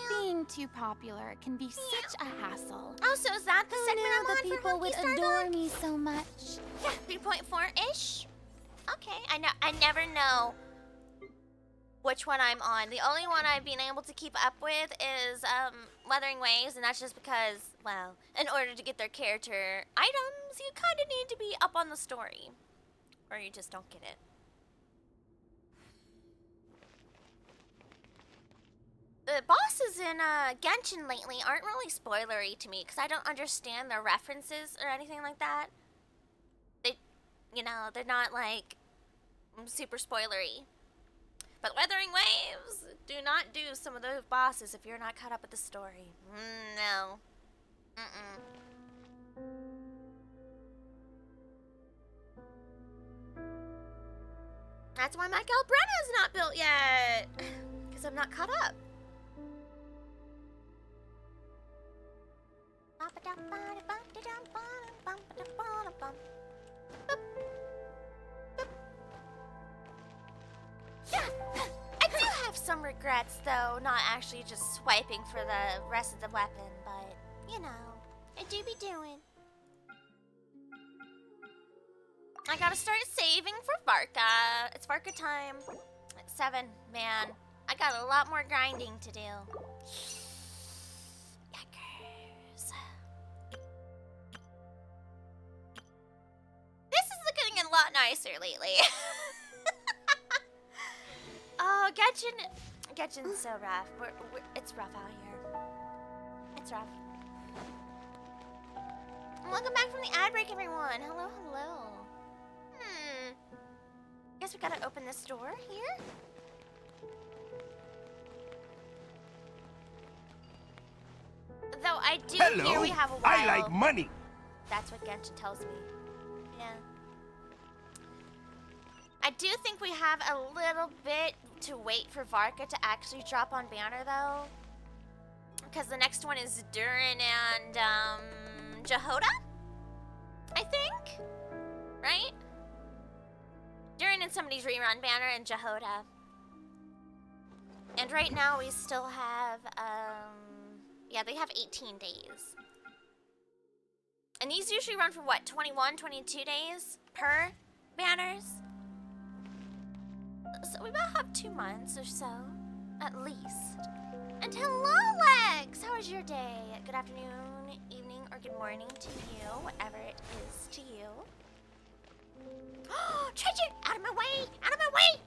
Being too popular can be such a hassle. Oh, so is that the segment I'm on the for people would Honky Star adore Dog? me so much. Yeah, 3.4-ish. Okay, I never know which one I'm on. The only one I've been able to keep up with is Wuthering Waves, and that's just because, well, in order to get their character items, you kind of need to be up on the story, or you just don't get it. The bosses in Genshin lately aren't really spoilery to me because I don't understand their references or anything like that. They, you know, they're not like super spoilery. But Wuthering Waves, do not do some of those bosses if you're not caught up with the story. No. That's why my Galbrenna's not built yet. Because I'm not caught up. I do have some regrets, though, not actually just swiping for the rest of the weapon, but, you know, I do be doing. I gotta start saving for Varka. It's Varka time. It's 7, man. I got a lot more grinding to do. Yuckers. This is looking a lot nicer lately. Oh, Genshin's so rough. It's rough out here. It's rough. Welcome back from the ad break, everyone. Hello, hello. Guess we gotta open this door here. Though I do hear we have a while. I like money. That's what Genshin tells me. Yeah. I do think we have a little bit to wait for Varka to actually drop on banner, though. Because the next one is Durin and, Jehoda? I think? Right? Durin and somebody's rerun banner and Jehoda. And right now we still have, yeah, they have 18 days. And these usually run for what, 21, 22 days per banners? So we about have 2 months or so, at least. And hello, Lex! How was your day? Good afternoon, evening, or good morning to you, whatever it is to you. Oh, treasure! Out of my way! Out of my way!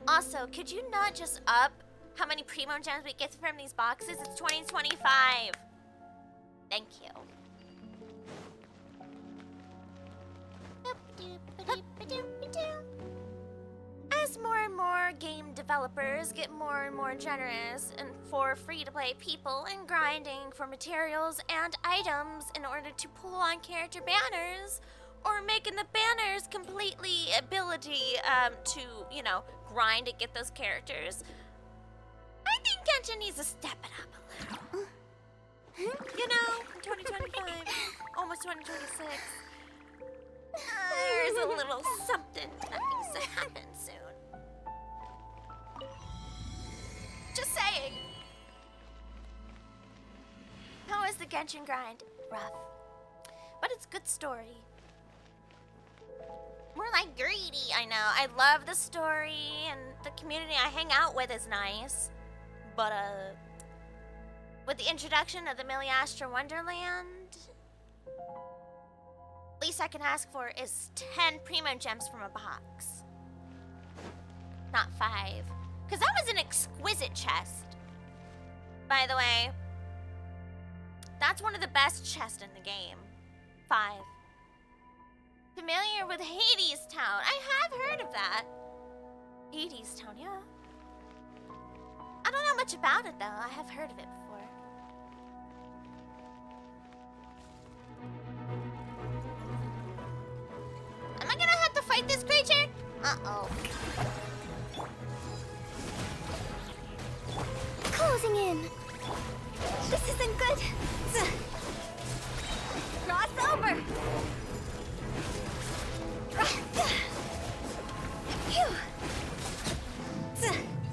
Also, could you not just up how many primo gems we get from these boxes? It's 2025. Thank you. As more and more game developers get more and more generous and for free-to-play people and grinding for materials and items in order to pull on character banners, or making the banners completely ability to, you know, grind to get those characters, I think Genshin needs to step it up a little. You know, 2025, almost 2026. There's a little something that needs to happen soon. Just saying. How is the Genshin grind? Rough. But it's good story. More like greedy, I know. I love the story and the community I hang out with is nice. But, with the introduction of the Miliastra Wonderland, least I can ask for is 10 primo gems from a box. Not 5. Because that was an exquisite chest. By the way, that's one of the best chests in the game. 5. Familiar with Hades Town? I have heard of that. Hades Town, yeah. I don't know much about it though. I have heard of it before. Am I gonna have to fight this creature? Uh-oh. Closing in. This isn't good. Cross over. Phew.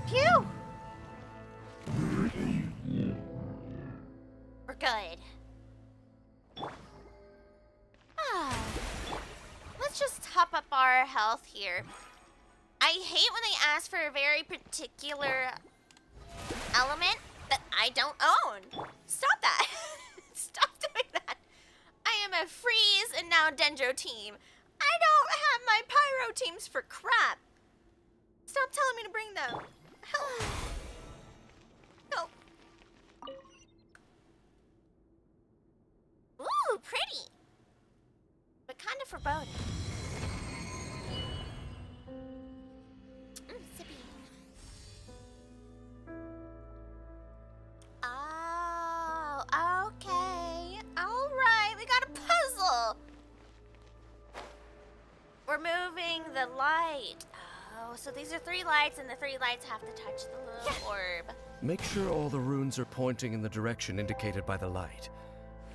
Phew. We're good. Let's just top up our health here. I hate when they ask for a very particular element that I don't own. Stop that. Stop doing that. I am a freeze and now Dendro team. I don't have my pyro teams for crap. Stop telling me to bring them. Help. Help. Ooh, pretty. But kind of foreboding. Sippy. Oh, okay. Alright, we got a puzzle. We're moving the light. Oh, so these are 3 lights, and the 3 lights have to touch the little orb. Make sure all the runes are pointing in the direction indicated by the light.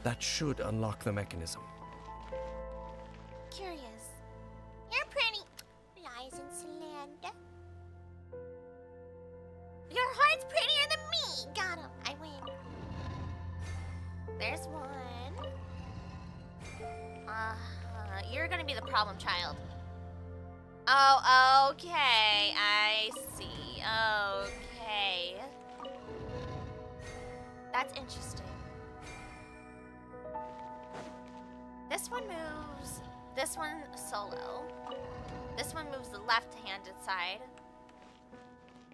That should unlock the mechanism. Curious. You're pretty. Lies and slander. Your heart's prettier than me. Got him. I win. There's one. You're gonna be the problem child. Oh, okay. I see. Okay. That's interesting. This one moves. This one solo. This one moves the left-handed side.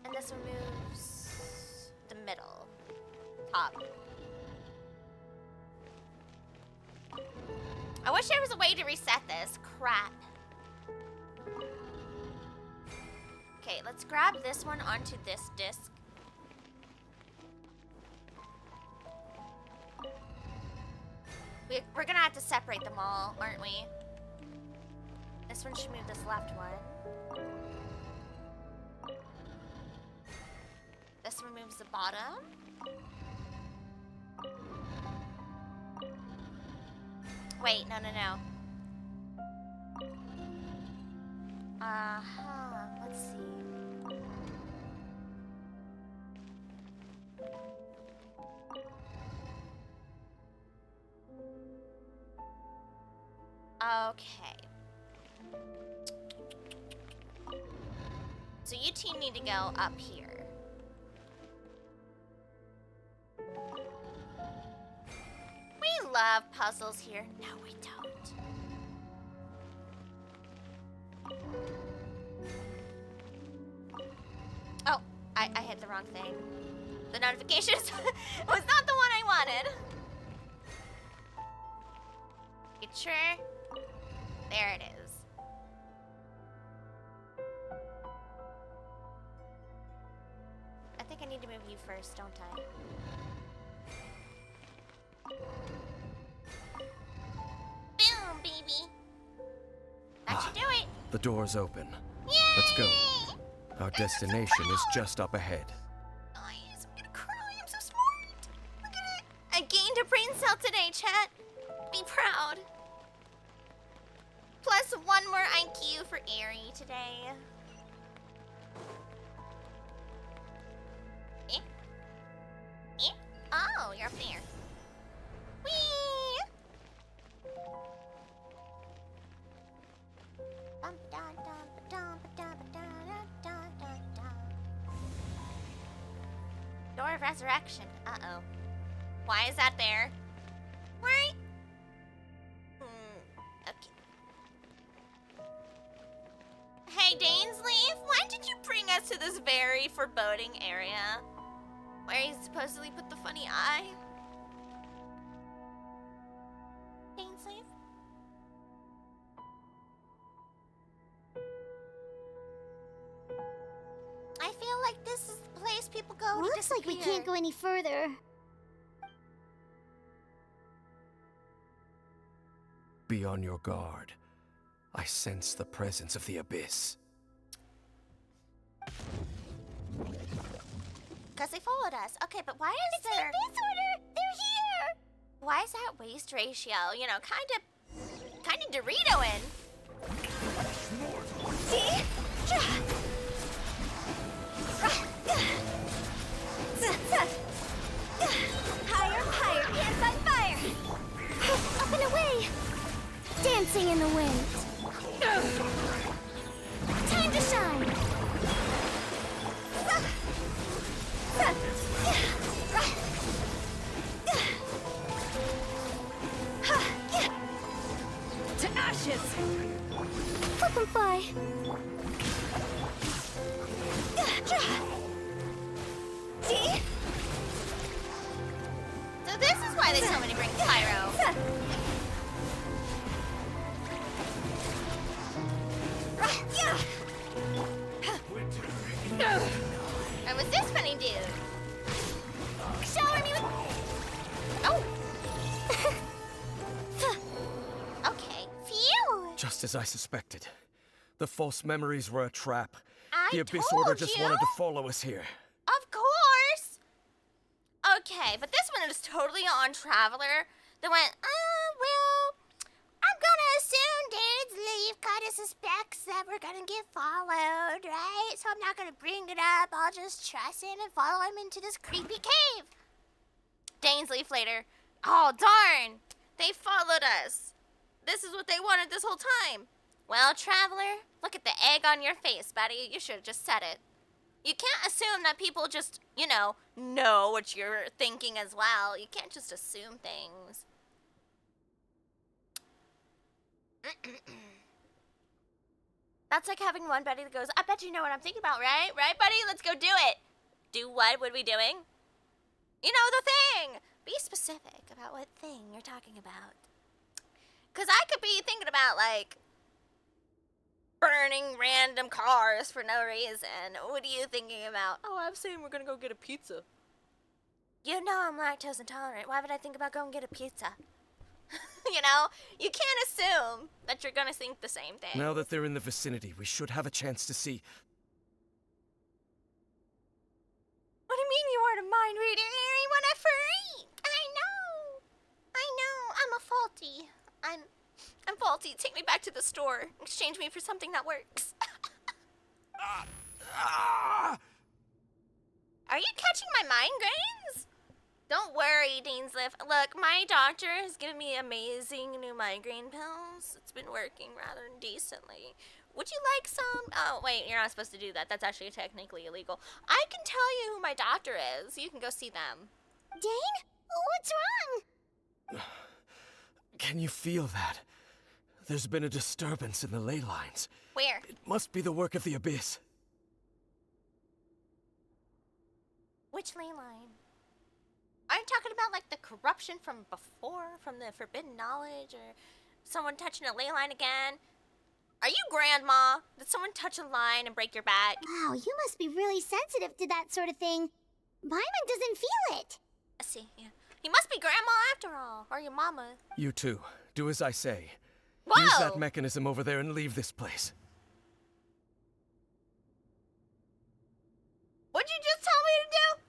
And this one moves the middle. Top. I wish there was a way to reset this. Crap. Okay, let's grab this one onto this disc. We're gonna have to separate them all, aren't we? This one should move this left one. This one moves the bottom. Wait, no. Let's see. Okay. So you two need to go up here. We love puzzles here. No, we don't. Oh, I hit the wrong thing. The notifications was not the one I wanted. You sure? There it is. I think I need to move you first, don't I? Boom, baby. That should do it. The door's open. Yay! Let's go. Our destination is just up ahead. Nice. I'm gonna cry. I'm so smart. Look at it. I gained a brain cell today, chat. Be proud. Plus 1 more IQ for Aerie today. Oh, you're up there. Whee! Bum, dun, dun, ba-dum, ba-dum, ba-dum, dun, dun, dun. Door of Resurrection. Uh-oh. Why is that there? Why? Okay. Hey, Dainsleif, why did you bring us to this very foreboding area? Where you supposedly put the funny eye? Dainsleif? I feel like this is the place people go to Looks like we can't go any further. Be on your guard. I sense the presence of the abyss. Because they followed us. Okay, but why is It's the there... Abyss Order! They're here! Why is that waist ratio, you know, kind of Dorito-in? See? Higher, hands on fire! Up and away! Dancing in the wind. Time to shine! To ashes! Flip and fly! See? So this is why they told me to bring pyro. And what's this funny dude? Shower me with... Oh! Okay, phew! Just as I suspected. The false memories were a trap. I The Abyss told Order just you. wanted to follow us here. Of course! Okay, but this one is totally on Traveler. They went, well, I'm gonna assume Dainsleif kind of suspects that we're gonna get followed, right? So I'm not gonna bring it up. I'll just trust him and follow him into this creepy cave. Dainsleif later, oh darn, they followed us. This is what they wanted this whole time. Well, Traveler, look at the egg on your face, buddy. You should have just said it. You can't assume that people just, you know what you're thinking as well. You can't just assume things. That's like having one buddy that goes, I bet you know what I'm thinking about, right? Right, buddy? Let's go do it. Do what would we doing? You know, the thing. Be specific about what thing you're talking about. Because I could be thinking about, like, burning random cars for no reason. What are you thinking about? Oh, I'm saying we're going to go get a pizza. You know I'm lactose intolerant. Why would I think about going get a pizza? know? You can't assume that you're gonna think the same thing. Now that they're in the vicinity, we should have a chance to see. What do you mean you aren't a mind reader? You wanna free? I know. I'm a faulty. I'm faulty. Take me back to the store. Exchange me for something that works. Are you catching my migraines? Don't worry, Dainsliff. Look, my doctor has given me amazing new migraine pills. It's been working rather decently. Would you like some? Oh, wait, you're not supposed to do that. That's actually technically illegal. I can tell you who my doctor is. You can go see them. Dane? What's wrong? Can you feel that? There's been a disturbance in the ley lines. Where? It must be the work of the Abyss. Which ley line? Are you talking about like the corruption from before, from the forbidden knowledge, or someone touching a ley line again? Are you Grandma? Did someone touch a line and break your back? Wow, you must be really sensitive to that sort of thing. Paimon doesn't feel it. I see, yeah. You must be Grandma after all, or your mama. You too. Do as I say. Whoa! Use that mechanism over there and leave this place. What'd you just tell me to do?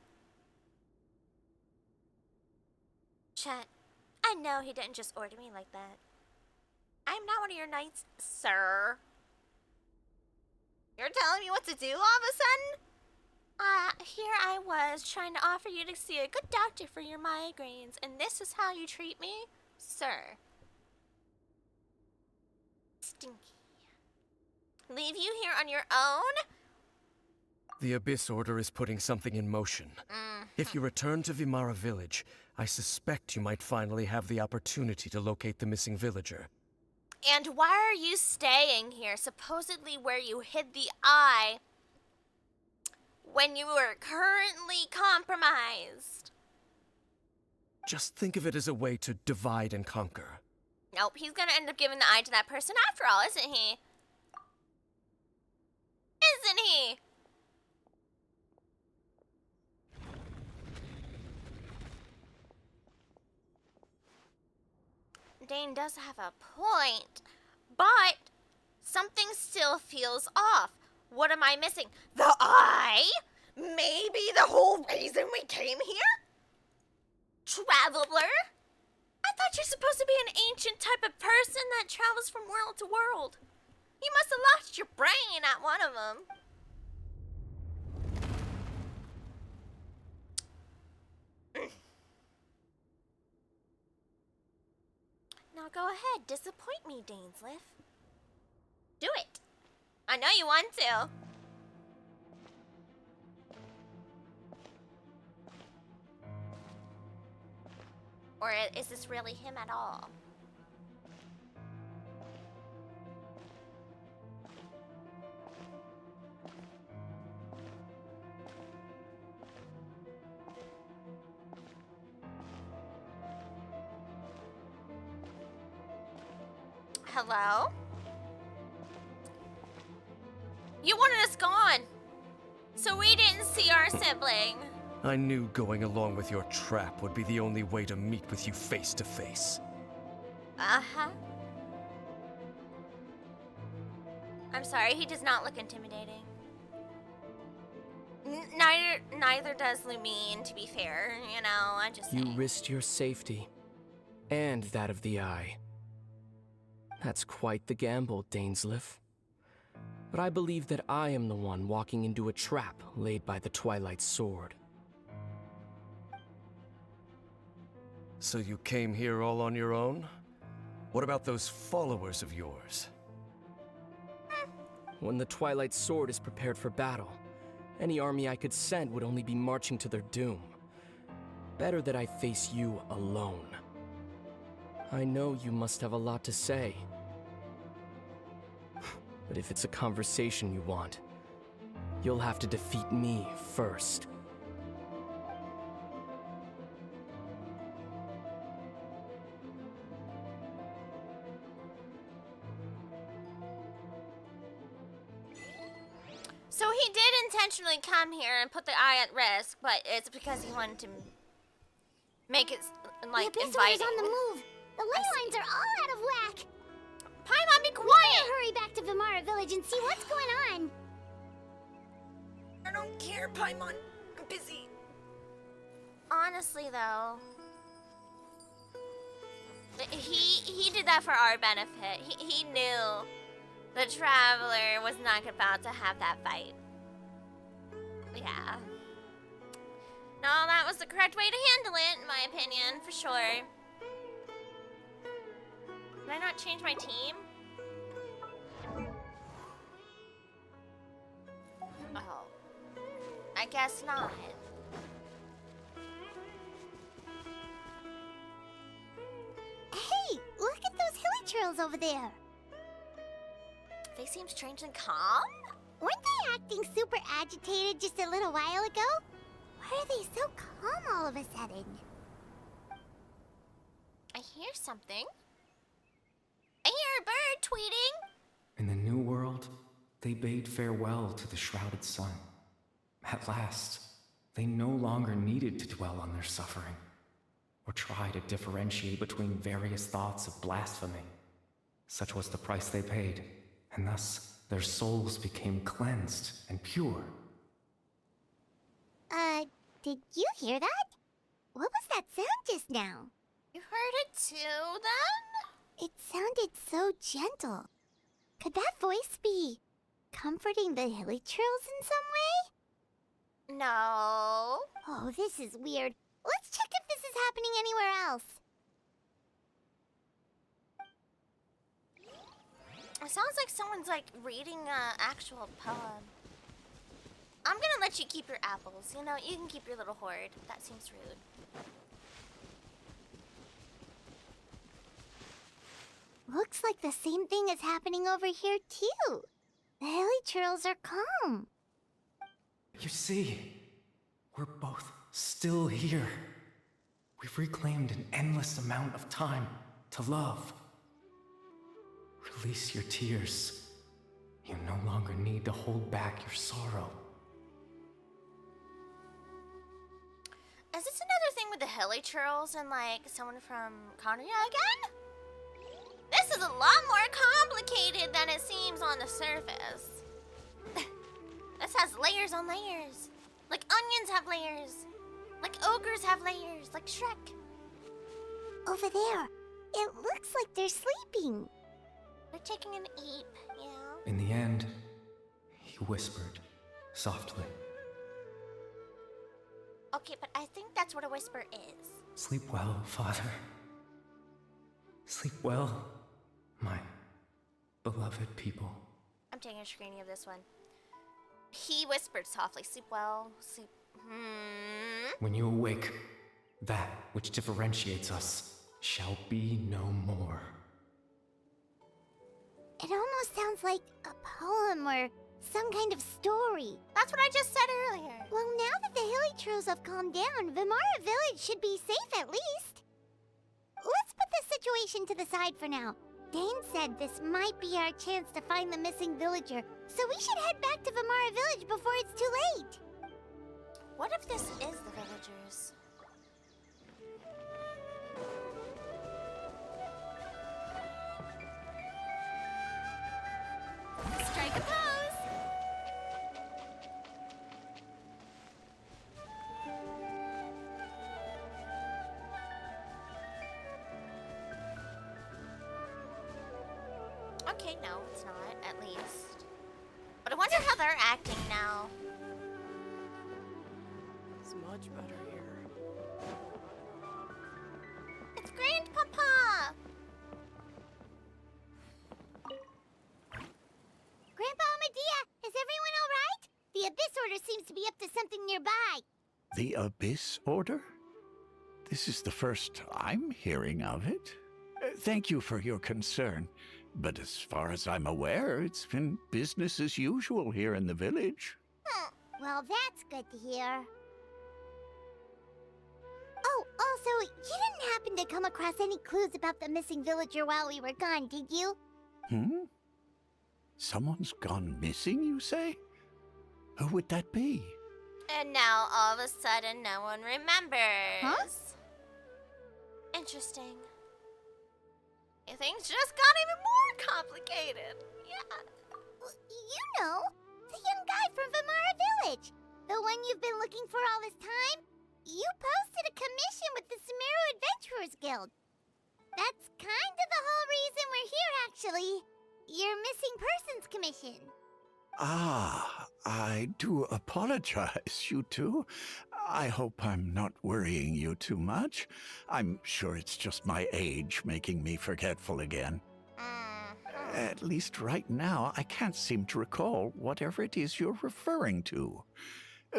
Chet, I know he didn't just order me like that. I'm not one of your knights, sir. You're telling me what to do all of a sudden? Here I was trying to offer you to see a good doctor for your migraines, and this is how you treat me? Sir. Stinky. Leave you here on your own? The Abyss Order is putting something in motion. If you return to Vimara Village, I suspect you might finally have the opportunity to locate the missing villager. And why are you staying here, supposedly where you hid the eye, when you were currently compromised? Just think of it as a way to divide and conquer. Nope, he's gonna end up giving the eye to that person after all, isn't he? Isn't he? Dane does have a point, but something still feels off. What am I missing? The eye? Maybe the whole reason we came here? Traveler? I thought you're supposed to be an ancient type of person that travels from world to world. You must have lost your brain at one of them. Now go ahead, disappoint me, Dainsliff. Do it. I know you want to. Or is this really him at all? Hello? You wanted us gone, so we didn't see our sibling. I knew going along with your trap would be the only way to meet with you face to face. Uh-huh. I'm sorry, he does not look intimidating. Neither does Lumine, to be fair, you know, I just You saying. risked your safety, and that of the eye. That's quite the gamble, Dainsliff. But I believe that I am the one walking into a trap laid by the Twilight Sword. So you came here all on your own? What about those followers of yours? When the Twilight Sword is prepared for battle, any army I could send would only be marching to their doom. Better that I face you alone. I know you must have a lot to say. But if it's a conversation you want, you'll have to defeat me first. So he did intentionally come here and put the eye at risk, but it's because he wanted to make it, like, The Abyss inviting. Order's on the move. The ley lines are all Vimara village and see what's going on. I don't care, Paimon. I'm busy. Honestly, though, he did that for our benefit. He knew the Traveler was not about to have that fight. Yeah. No, that was the correct way to handle it, in my opinion, for sure. Did I not change my team? Oh. I guess not. Hey, look at those hilly trails over there. They seem strange and calm? Weren't they acting super agitated just a little while ago? Why are they so calm all of a sudden? I hear something. I hear a bird tweeting. In the new world, they bade farewell to the shrouded sun. At last, they no longer needed to dwell on their suffering, or try to differentiate between various thoughts of blasphemy. Such was the price they paid, and thus their souls became cleansed and pure. Did you hear that? What was that sound just now? You heard it too, then? It sounded so gentle. Could that voice be comforting the hilly trails in some way? No. Oh, this is weird. Let's check if this is happening anywhere else. It sounds like someone's like reading an actual poem. I'm gonna let you keep your apples. You know, you can keep your little hoard. That seems rude. Looks like the same thing is happening over here too. The hilly trails are calm. You see, we're both still here. We've reclaimed an endless amount of time to love. Release your tears. You no longer need to hold back your sorrow. Is this another thing with the hilly churls and like someone from Konoha again? This is a lot more complicated than it seems on the surface. This has layers on layers. Like onions have layers. Like ogres have layers. Like Shrek. Over there, it looks like they're sleeping. They're taking an eep, yeah. In the end, he whispered softly. Okay, but I think that's what a whisper is. Sleep well, Father. Sleep well, my beloved people. I'm taking a screening of this one. He whispered softly, sleep well, sleep... When you awake, that which differentiates us shall be no more. It almost sounds like a poem or some kind of story. That's what I just said earlier. Well, now that the hilly trails have calmed down, Vimara village should be safe at least. Let's put this situation to the side for now. Dane said this might be our chance to find the missing villager, so we should head back to Vimara village before it's too late. What if this is the villagers? Strike a pose! Okay, no, it's not, at least. But I wonder how they're acting now. It's much better here. It's Grandpapa! Grandpa Medea, is everyone alright? The Abyss Order seems to be up to something nearby. The Abyss Order? This is the first I'm hearing of it. Thank you for your concern, but as far as I'm aware, it's been business as usual here in the village. Well, that's good to hear. Oh, also, you didn't happen to come across any clues about the missing villager while we were gone, did you? Someone's gone missing, you say? Who would that be? And now, all of a sudden, no one remembers. Huh? Interesting. Things just got even more complicated. Yeah. You know, the young guy from Vimara Village. The one you've been looking for all this time. You posted a commission with the Sumeru Adventurers Guild. That's kind of the whole reason we're here, actually. Your missing persons commission. Ah, I do apologize, you two. I hope I'm not worrying you too much. I'm sure it's just my age making me forgetful again. At least right now, I can't seem to recall whatever it is you're referring to.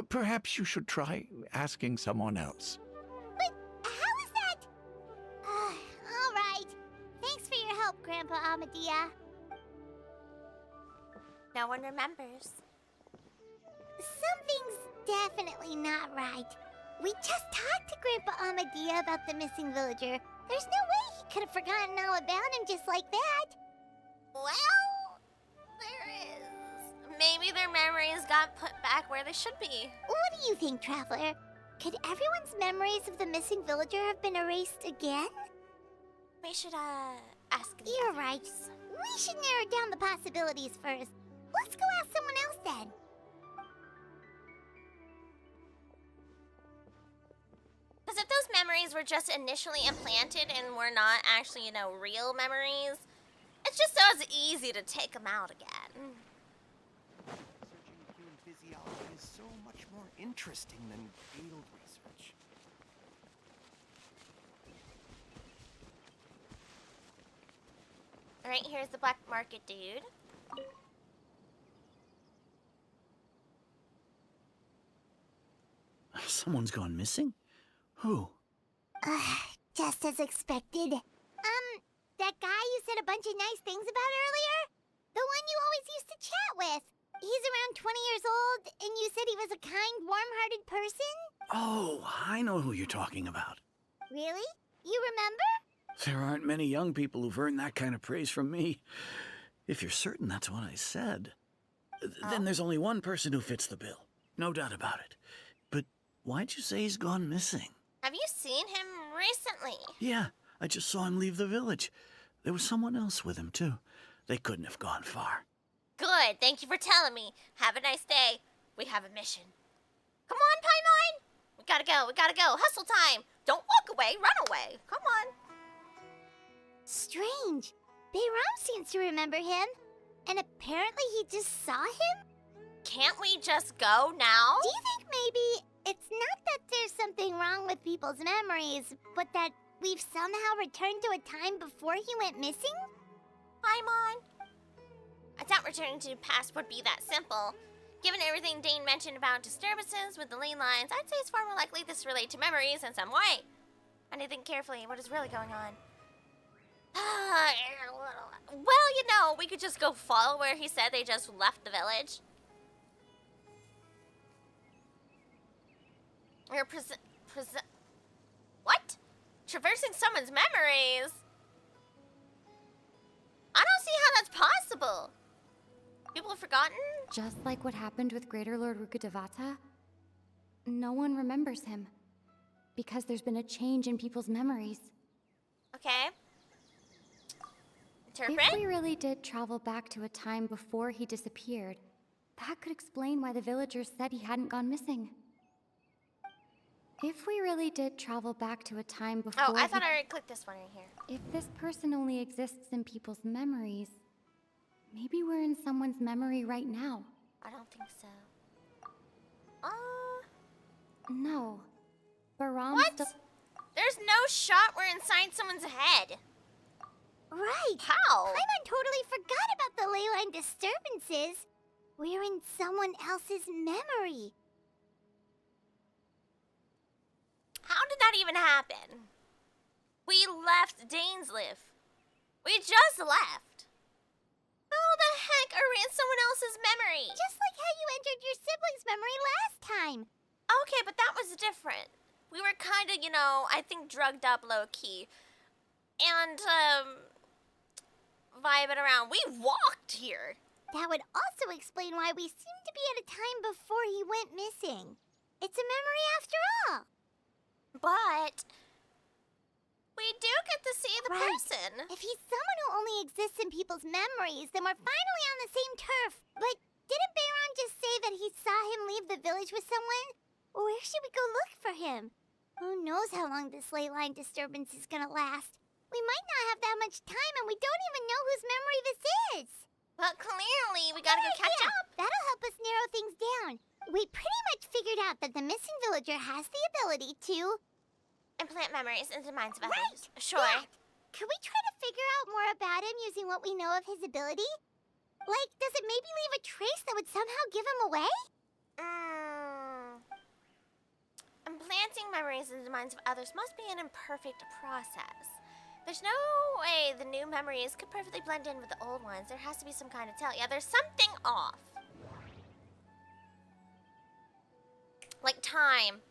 Perhaps you should try asking someone else. But how is that? All right. Thanks for your help, Grandpa Amadia. No one remembers. Something's definitely not right. We just talked to Grandpa Amadia about the missing villager. There's no way he could have forgotten all about him just like that. Well, there is. Maybe their memories got put back where they should be. What do you think, Traveler? Could everyone's memories of the missing villager have been erased again? We should, ask the You're others. right. We should narrow down the possibilities first. Let's go ask someone else then. Because if those memories were just initially implanted and were not actually, real memories, it's just so it's easy to take them out again. Researching human physiology is so much more interesting than field research. Alright, here's the black market dude. Someone's gone missing? Who? Just as expected. That guy you said a bunch of nice things about earlier? The one you always used to chat with. He's around 20 years old, and you said he was a kind, warm-hearted person? Oh, I know who you're talking about. Really? You remember? There aren't many young people who've earned that kind of praise from me. If you're certain that's what I said, then there's only one person who fits the bill. No doubt about it. But why'd you say he's gone missing? Have you seen him recently? Yeah, I just saw him leave the village. There was someone else with him, too. They couldn't have gone far. Good, thank you for telling me. Have a nice day. We have a mission. Come on, Paimon! We gotta go. Hustle time! Don't walk away, run away. Come on. Strange. Bayram seems to remember him. And apparently he just saw him? Can't we just go now? Do you think maybe it's not that there's something wrong with people's memories, but that we've somehow returned to a time before he went missing? Paimon. I doubt returning to the past would be that simple. Given everything Dane mentioned about disturbances with the ley lines, I'd say it's far more likely this relate to memories in some way. I need to think carefully what is really going on. Well, we could just go follow where he said they just left the village. Or what? Traversing someone's memories? I don't see how that's possible. People have forgotten? Just like what happened with Greater Lord Rukkhadevata, no one remembers him. Because there's been a change in people's memories. Okay. Interpret? If we really did travel back to a time before he disappeared, that could explain why the villagers said he hadn't gone missing. If we really did travel back to a time before Oh, I thought I already clicked this one right here. If this person only exists in people's memories, maybe we're in someone's memory right now. I don't think so. No. Baram What? There's no shot we're inside someone's head. Right. How? Paimon totally forgot about the ley line disturbances. We're in someone else's memory. How did that even happen? We left Dainsliff. We just left. How the heck are we in someone else's memory? Just like how you entered your sibling's memory last time. Okay, but that was different. We were kind of, I think drugged up low-key. And, vibing around. We walked here. That would also explain why we seem to be at a time before he went missing. It's a memory after all. But we do get to see the person. If he's someone who only exists in people's memories, then we're finally on the same turf. But didn't Bayron just say that he saw him leave the village with someone? Where should we go look for him? Who knows how long this ley line disturbance is gonna last? We might not have that much time, and we don't even know whose memory this is. Well, clearly, we gotta go catch up. That'll help us narrow things down. We pretty much figured out that the missing villager has the ability to... implant memories into the minds of Right! others. Sure. Yeah. Could we try to figure out more about him using what we know of his ability? Like, does it maybe leave a trace that would somehow give him away? Implanting memories into the minds of others must be an imperfect process. There's no way the new memories could perfectly blend in with the old ones. There has to be some kind of tell. Yeah, there's something off. Like time.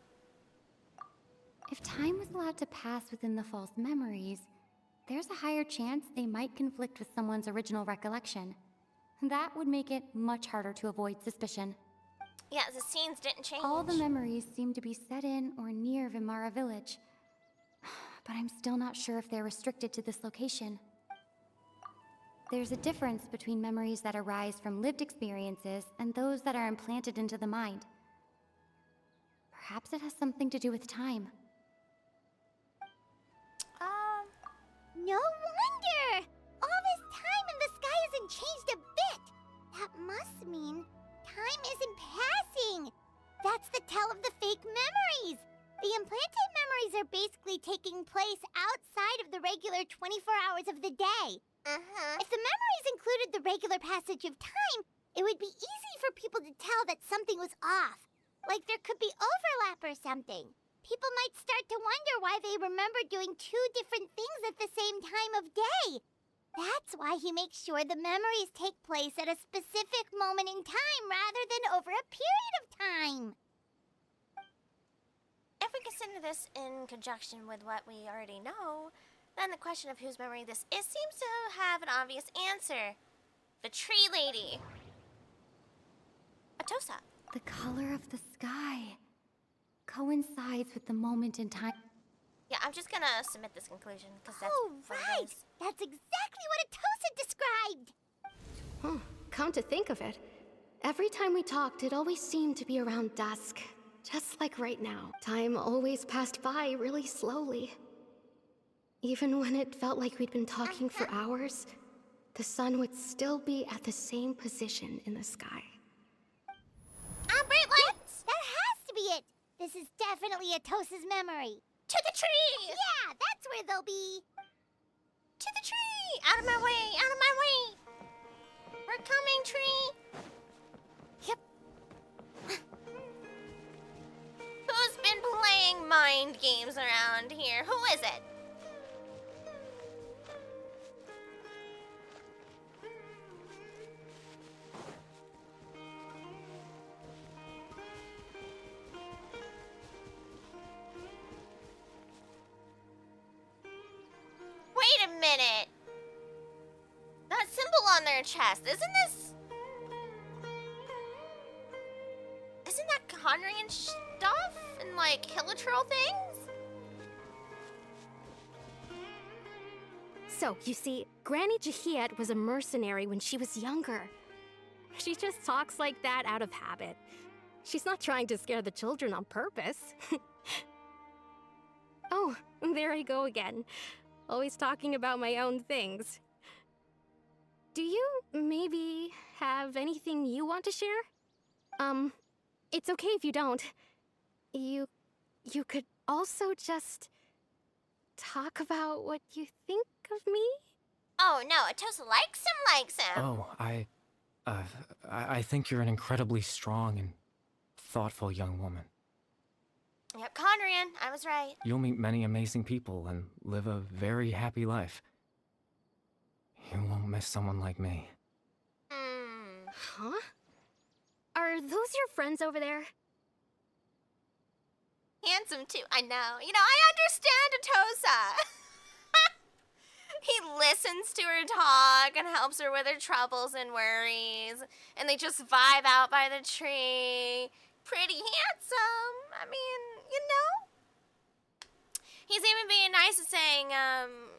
If time was allowed to pass within the false memories, there's a higher chance they might conflict with someone's original recollection. That would make it much harder to avoid suspicion. Yeah, the scenes didn't change. All the memories seem to be set in or near Vimara village. But I'm still not sure if they're restricted to this location. There's a difference between memories that arise from lived experiences and those that are implanted into the mind. Perhaps it has something to do with time. No wonder! All this time and the sky hasn't changed a bit! That must mean time isn't passing! That's the tell of the fake memories! The implanted memories are basically taking place outside of the regular 24 hours of the day. If the memories included the regular passage of time, it would be easy for people to tell that something was off. Like there could be overlap or something. People might start to wonder why they remember doing two different things at the same time of day. That's why he makes sure the memories take place at a specific moment in time rather than over a period of time. If we consider this in conjunction with what we already know, then the question of whose memory this is seems to have an obvious answer. The tree lady. Atosa. The color of the sky coincides with the moment in time. Yeah, I'm just gonna submit this conclusion, because that's what it is. That's exactly what Atosa described! Huh. Come to think of it, every time we talked, it always seemed to be around dusk. Just like right now. Time always passed by really slowly. Even when it felt like we'd been talking for hours, the sun would still be at the same position in the sky. Bright lights! That has to be it! This is definitely Atosa's memory. To the tree! Yeah, that's where they'll be. To the tree! Out of my way! Out of my way! We're coming, tree! Yep. Who's been playing mind games around here? Who is it? Wait a minute. That symbol on their chest, isn't that Conrian stuff and like hilichurl things? So, you see, Granny Jahiet was a mercenary when she was younger. She just talks like that out of habit. She's not trying to scare the children on purpose. Oh, there I go again. Always talking about my own things. Do you maybe have anything you want to share? It's okay if you don't. You could also just talk about what you think of me? Oh no, Atosa likes him. Oh, I think you're an incredibly strong and thoughtful young woman. Yep, Conrian, I was right. You'll meet many amazing people and live a very happy life. You won't miss someone like me. Huh? Are those your friends over there? Handsome too, I know. You know, I understand Atosa. He listens to her talk and helps her with her troubles and worries. And they just vibe out by the tree. Pretty handsome. I mean, you know. He's even being nice and saying,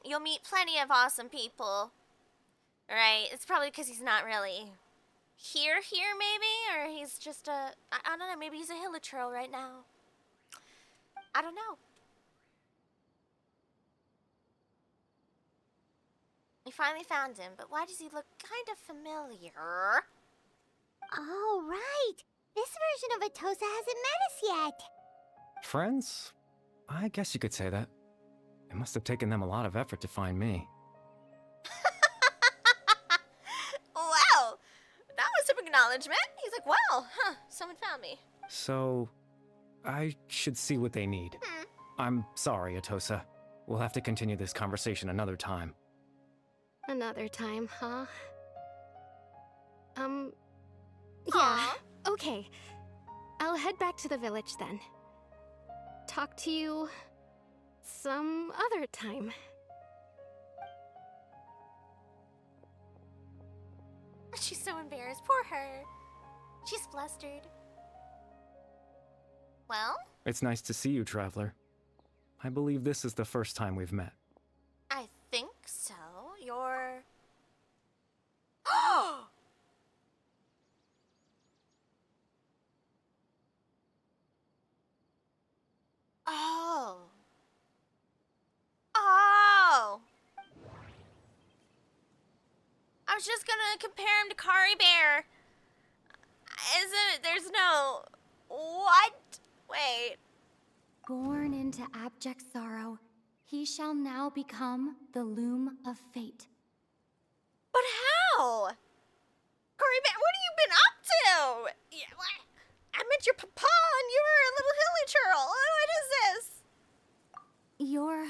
you'll meet plenty of awesome people. Right, it's probably because he's not really here, maybe? Or he's just I don't know, maybe he's a hilichurl right now. I don't know. We finally found him, but why does he look kind of familiar? Oh, right. This version of Atosa hasn't met us yet. Friends? I guess you could say that. It must have taken them a lot of effort to find me. Wow! That was some acknowledgement. He's like, well, someone found me. So, I should see what they need. I'm sorry, Atosa. We'll have to continue this conversation another time. Another time, huh? Yeah, Aw. okay. I'll head back to the village then. Talk to you some other time. She's so embarrassed. Poor her. She's flustered. Well, It's nice to see you, Traveler. I believe this is the first time we've met. I think so. You're... Oh! Oh. Oh! I was just gonna compare him to Kari Bear. There's no... What? Wait. Born into abject sorrow, he shall now become the loom of fate. But how? Kari Bear, what have you been up to? Yeah, what? I met your papa and you were a little hilichurl. What is this? You're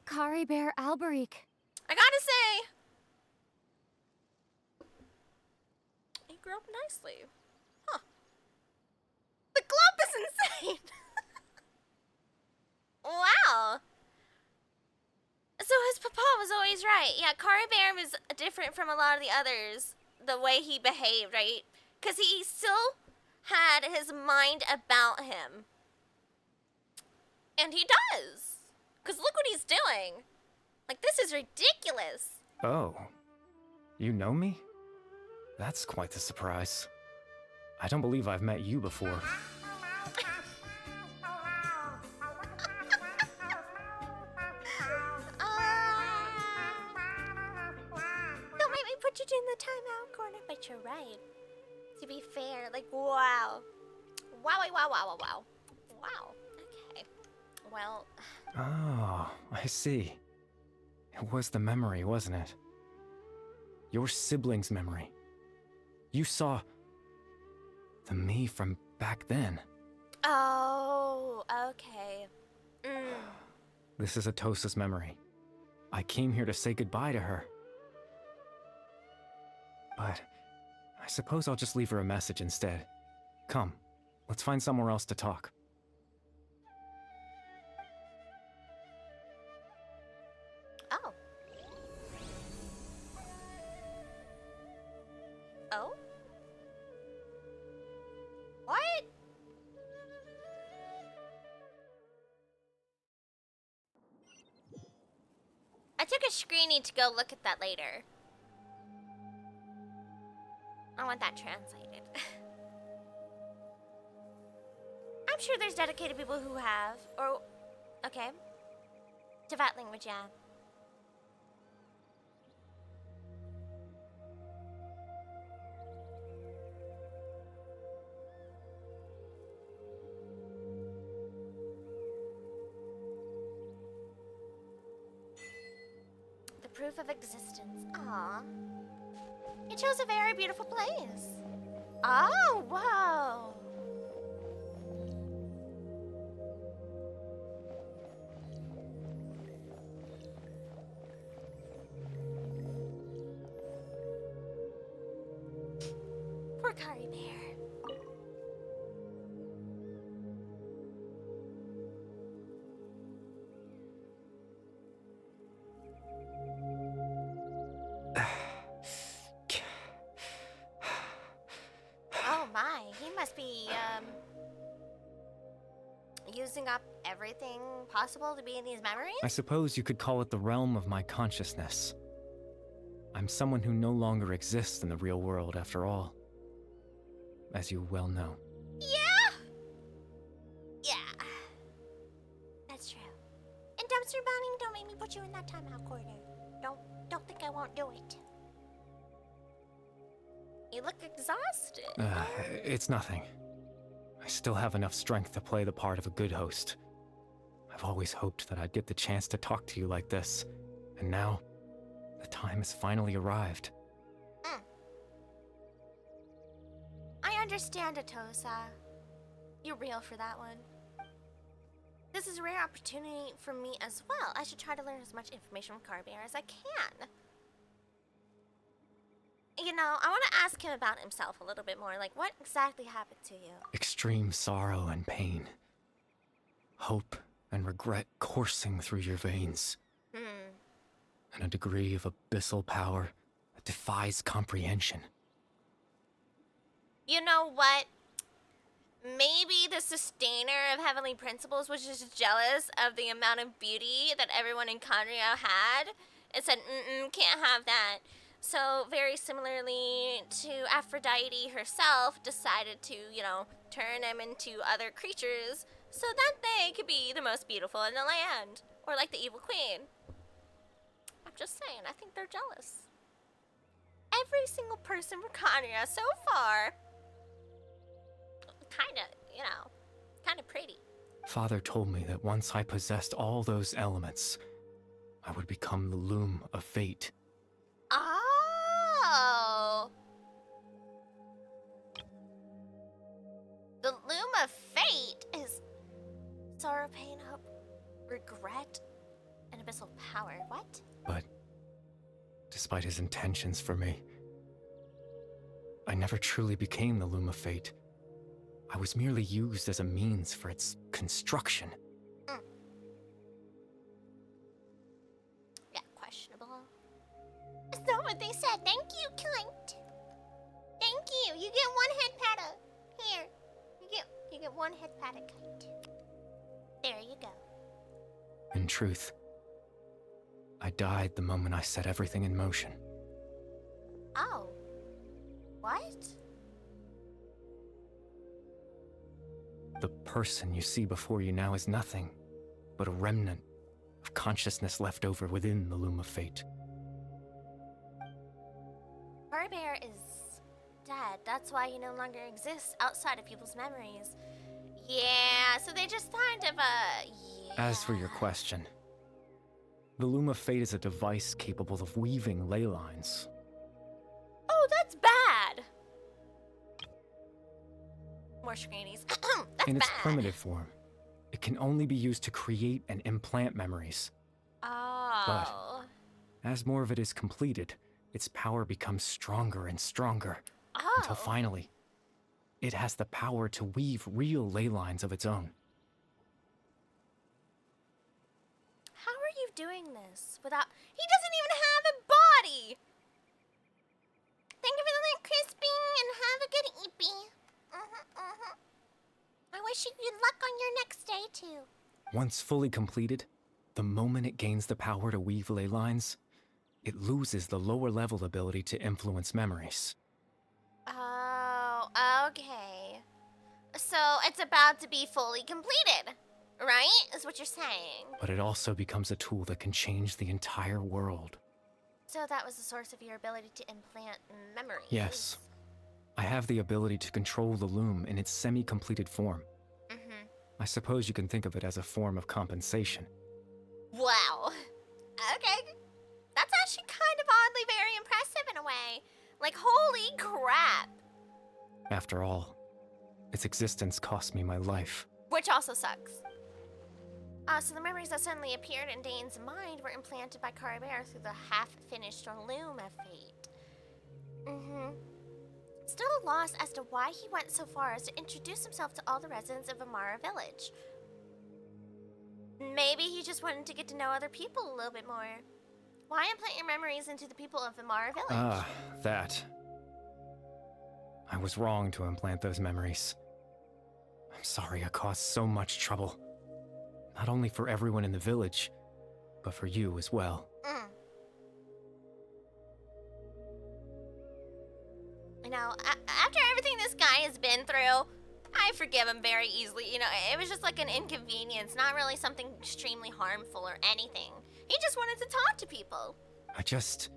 Kari Bear Alberic. I gotta say, he grew up nicely. Huh. The glump is insane. Wow. So his papa was always right. Yeah, Kari Bear was different from a lot of the others, the way he behaved, right? Because he still had his mind about him. And he does. Because look what he's doing. Like, this is ridiculous. Oh. You know me? That's quite the surprise. I don't believe I've met you before. Don't make me put you in the timeout corner, but you're right. To be fair, like, wow. Wowie, wow, wow, wow, wow. Wow. Okay. Well, Oh, I see. It was the memory, wasn't it? Your sibling's memory. You saw the me from back then. oh, okay. This is Atosa's memory. I came here to say goodbye to her. But I suppose I'll just leave her a message instead. Come, let's find somewhere else to talk. Oh. Oh? What? I took a screening to go look at that later. I want that translated. I'm sure there's dedicated people who have, or, okay. Devat language, yeah. The proof of existence. Aw. You chose a very beautiful place. Oh, wow. Poor Kari Bear. Oh my, he must be, using up everything possible to be in these memories? I suppose you could call it the realm of my consciousness. I I'm someone who no longer exists in the real world after all. As you well know. Yeah? Yeah. That's true. And dumpster bounding, don't make me put you in that timeout corner. Don't think I won't do it. You look exhausted. It's nothing. I still have enough strength to play the part of a good host. I've always hoped that I'd get the chance to talk to you like this, and now, the time has finally arrived. I understand, Atosa. You're real for that one. This is a rare opportunity for me as well. I should try to learn as much information from Carbear as I can. You know, I want to ask him about himself a little bit more. Like, what exactly happened to you? Extreme sorrow and pain. Hope and regret coursing through your veins. And a degree of abyssal power that defies comprehension. You know what? Maybe the sustainer of heavenly principles was just jealous of the amount of beauty that everyone in Conrio had and said, can't have that. So very similarly to Aphrodite herself decided to, turn them into other creatures so that they could be the most beautiful in the land. Or like the evil queen. I'm just saying, I think they're jealous. Every single person from Conrio so far, kind of pretty. Father told me that once I possessed all those elements, I would become the loom of fate. Oh! The loom of fate is sorrow, pain, hope, regret, and abyssal power. What? But, despite his intentions for me, I never truly became the loom of fate. I was merely used as a means for its construction. Yeah, questionable. That's not what they said. Thank you, cunt. Thank you. You get one head pat of here. You get one head pat of kite. There you go. In truth, I died the moment I set everything in motion. Oh. What? The person you see before you now is nothing but a remnant of consciousness left over within the loom of fate. Barbear is dead. That's why he no longer exists outside of people's memories. Yeah, so they just kind of, yeah. As for your question, the loom of fate is a device capable of weaving ley lines. Oh, that's bad! More screenies. That's in its bad. primitive form, it can only be used to create and implant memories. Oh. But as more of it is completed, its power becomes stronger and stronger. Until finally, it has the power to weave real ley lines of its own. How are you doing this without... He doesn't even have a body! Thank you for the link, Crispy, and have a good eepy. I wish you good luck on your next day, too. Once fully completed, the moment it gains the power to weave ley lines, it loses the lower level ability to influence memories. Oh, okay. So it's about to be fully completed, right? Is what you're saying. But it also becomes a tool that can change the entire world. So that was the source of your ability to implant memories? Yes. I have the ability to control the loom in its semi-completed form. I suppose you can think of it as a form of compensation. Wow. Okay. That's actually kind of oddly very impressive in a way. Like, holy crap. After all, its existence cost me my life. Which also sucks. So the memories that suddenly appeared in Dane's mind were implanted by Carabere through the half-finished loom of fate. Still lost as to why he went so far as to introduce himself to all the residents of Vimara village. Maybe he just wanted to get to know other people a little bit more. Why implant your memories into the people of Vimara village? Ah, that. I was wrong to implant those memories. I'm sorry I caused so much trouble. Not only for everyone in the village, but for you as well. know, after everything this guy has been through, I forgive him very easily. You know, it was just like an inconvenience, not really something extremely harmful or anything. He just wanted to talk to people. I just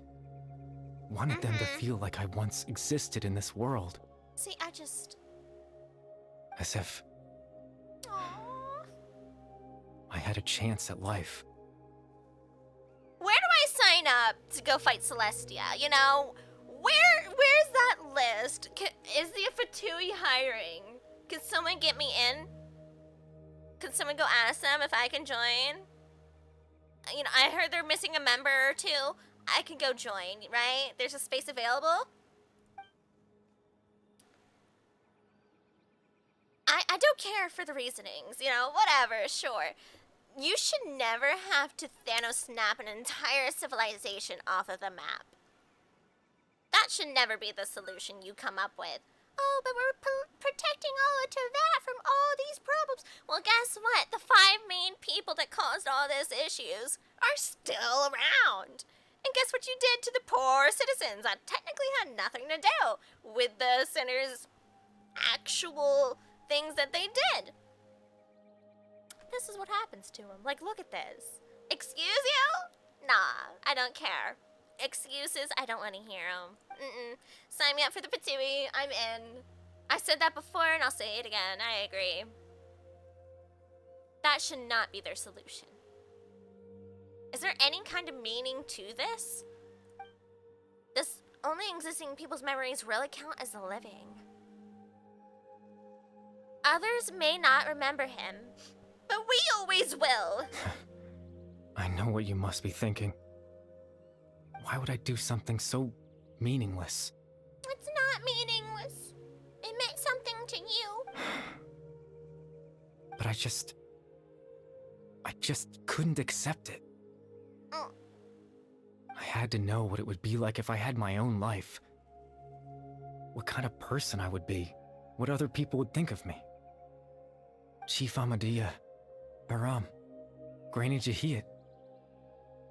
wanted them to feel like I once existed in this world. See, I just... As if Aww. I had a chance at life. Where do I sign up to go fight Celestia? You know, where's that list? Is the Fatui hiring? Can someone get me in? Can someone go ask them if I can join? You know, I heard they're missing a member or two. I can go join, right? There's a space available. I don't care for the reasonings, you know, whatever, sure. You should never have to Thanos snap an entire civilization off of the map. That should never be the solution you come up with. Oh, but we're protecting all of Teyvat from all these problems. Well, guess what? The 5 main people that caused all these issues are still around. And guess what you did to the poor citizens that technically had nothing to do with the center's actual things that they did. This is what happens to them. Like, look at this. Excuse you? Nah, I don't care. Excuses, I don't want to hear them. Sign me up for the Patui. I'm in. I said that before and I'll say it again. I agree. That should not be their solution. Is there any kind of meaning to this? Does only existing people's memories really count as the living? Others may not remember him, but we always will. I know what you must be thinking. Why would I do something so meaningless? It's not meaningless. It meant something to you. But I just couldn't accept it. I had to know what it would be like if I had my own life. What kind of person I would be. What other people would think of me. Chief Ahmadiyya, Baram, Granny Jahiyat,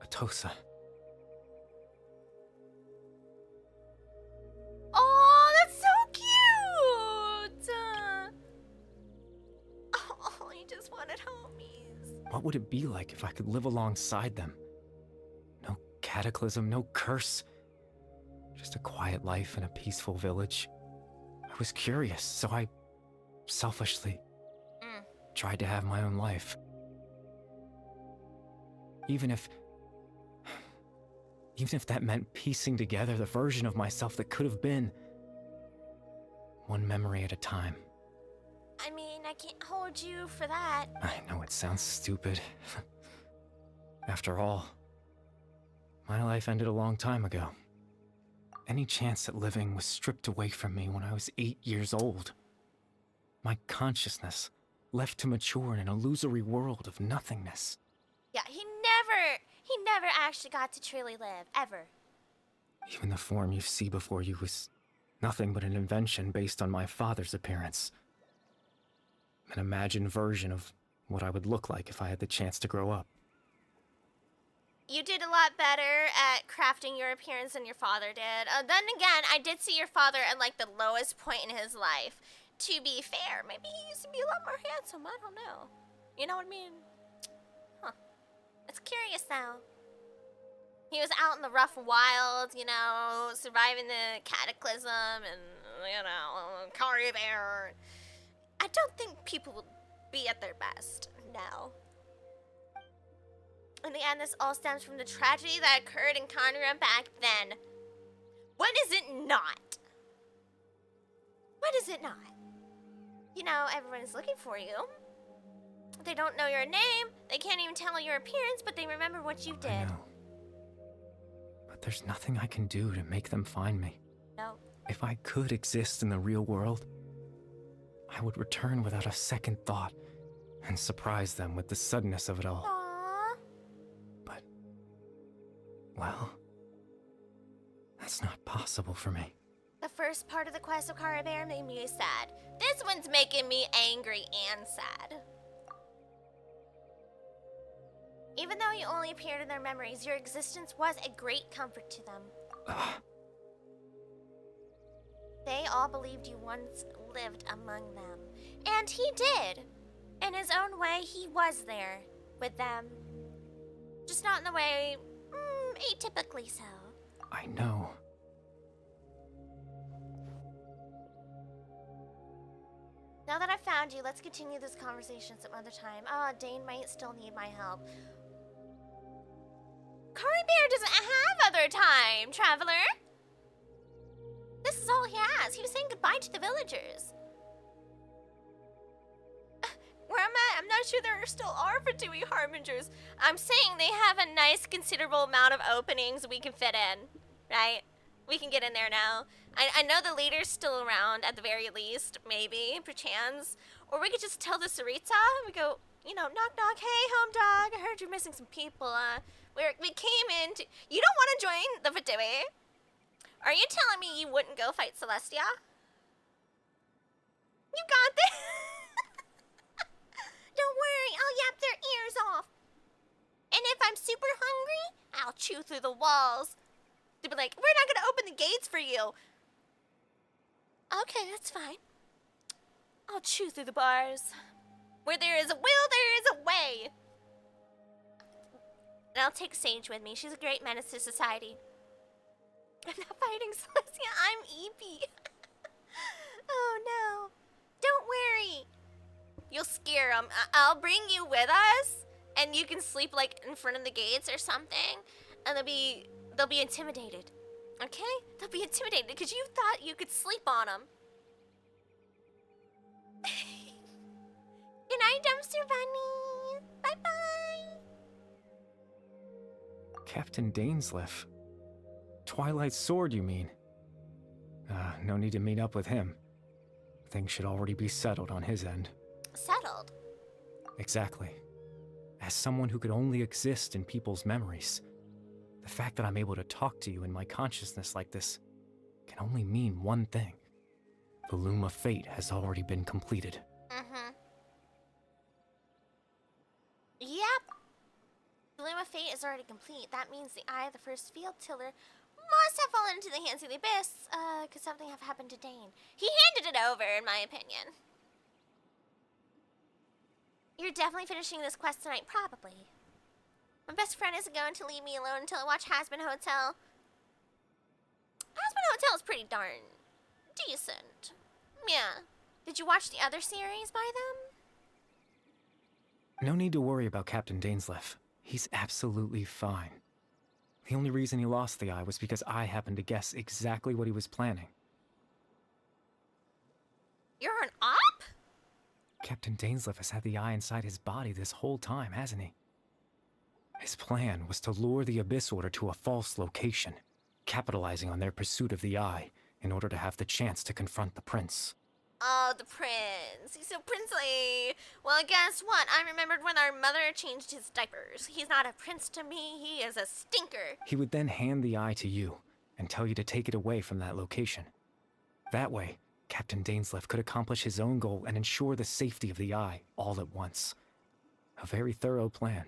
Atosa. Oh, that's so cute! Oh, you just wanted homies. What would it be like if I could live alongside them? No cataclysm, no curse. Just a quiet life in a peaceful village. I was curious, so I selfishly tried to have my own life. Even if that meant piecing together the version of myself that could have been. One memory at a time. I mean, I can't hold you for that. I know it sounds stupid. After all, my life ended a long time ago. Any chance at living was stripped away from me when I was 8 years old. My consciousness left to mature in an illusory world of nothingness. Yeah, he never actually got to truly live, ever. Even the form you see before you was nothing but an invention based on my father's appearance. An imagined version of what I would look like if I had the chance to grow up. You did a lot better at crafting your appearance than your father did. Then again, I did see your father at like the lowest point in his life. To be fair, maybe he used to be a lot more handsome. I don't know. You know what I mean? Huh. It's curious though. He was out in the rough wild, you know, surviving the cataclysm and, you know, Kari Bear. I don't think people will be at their best, no. In the end, this all stems from the tragedy that occurred in Conra back then. When is it not? When is it not? You know, everyone is looking for you. They don't know your name, they can't even tell your appearance, but they remember what you did. I know. But there's nothing I can do to make them find me. No. If I could exist in the real world, I would return without a second thought and surprise them with the suddenness of it all. Aww. But, well, that's not possible for me. The first part of the quest of Kara Bear made me sad. This one's making me angry and sad. Even though you only appeared in their memories, your existence was a great comfort to them. They all believed you once lived among them. And he did. In his own way, he was there with them. Just not in the way atypically so. I know. Now that I've found you, let's continue this conversation some other time. Dane might still need my help. Curry Bear doesn't have other time, traveler. This is all he has. He was saying goodbye to the villagers. Where I'm at, I'm not sure there still are Fatui Harbingers. I'm saying they have a nice, considerable amount of openings we can fit in, right? We can get in there now. I know the leader's still around, at the very least, maybe, perchance. Or we could just tell the Saritsa, we go, you know, knock knock, hey, home dog, I heard you're missing some people, we came in to... You don't want to join the Fatui? Are you telling me you wouldn't go fight Celestia? You got this! Don't worry, I'll yap their ears off. And if I'm super hungry, I'll chew through the walls. They'll be like, we're not gonna open the gates for you. Okay, that's fine. I'll chew through the bars. Where there is a will, there is a way. And I'll take Sage with me. She's a great menace to society. I'm not fighting Celestia, I'm Eepy. Oh no. Don't worry. You'll scare them. I'll bring you with us, and you can sleep like in front of the gates or something, and they'll be intimidated. Okay? They'll be intimidated because you thought you could sleep on them. Good night, Dumpster Bunny. Bye-bye. Captain Dainsleif. Twilight Sword, you mean? No need to meet up with him. Things should already be settled on his end. Settled? Exactly. As someone who could only exist in people's memories, the fact that I'm able to talk to you in my consciousness like this can only mean one thing. The Loom of Fate has already been completed. Mm-hmm. Yep. The Loom of Fate is already complete. That means the Eye of the First Field Tiller must have fallen into the hands of the Abyss, could something have happened to Dane? He handed it over, in my opinion. You're definitely finishing this quest tonight, probably. My best friend isn't going to leave me alone until I watch Hazbin Hotel. Hazbin Hotel is pretty darn decent. Yeah. Did you watch the other series by them? No need to worry about Captain Dainsleif. He's absolutely fine. The only reason he lost the eye was because I happened to guess exactly what he was planning. You're an op? Captain Dainsleif has had the eye inside his body this whole time, hasn't he? His plan was to lure the Abyss Order to a false location, capitalizing on their pursuit of the eye in order to have the chance to confront the prince. Oh, the prince. He's so princely. Well, guess what? I remembered when our mother changed his diapers. He's not a prince to me. He is a stinker. He would then hand the eye to you and tell you to take it away from that location. That way, Captain Dainsleif could accomplish his own goal and ensure the safety of the eye all at once. A very thorough plan.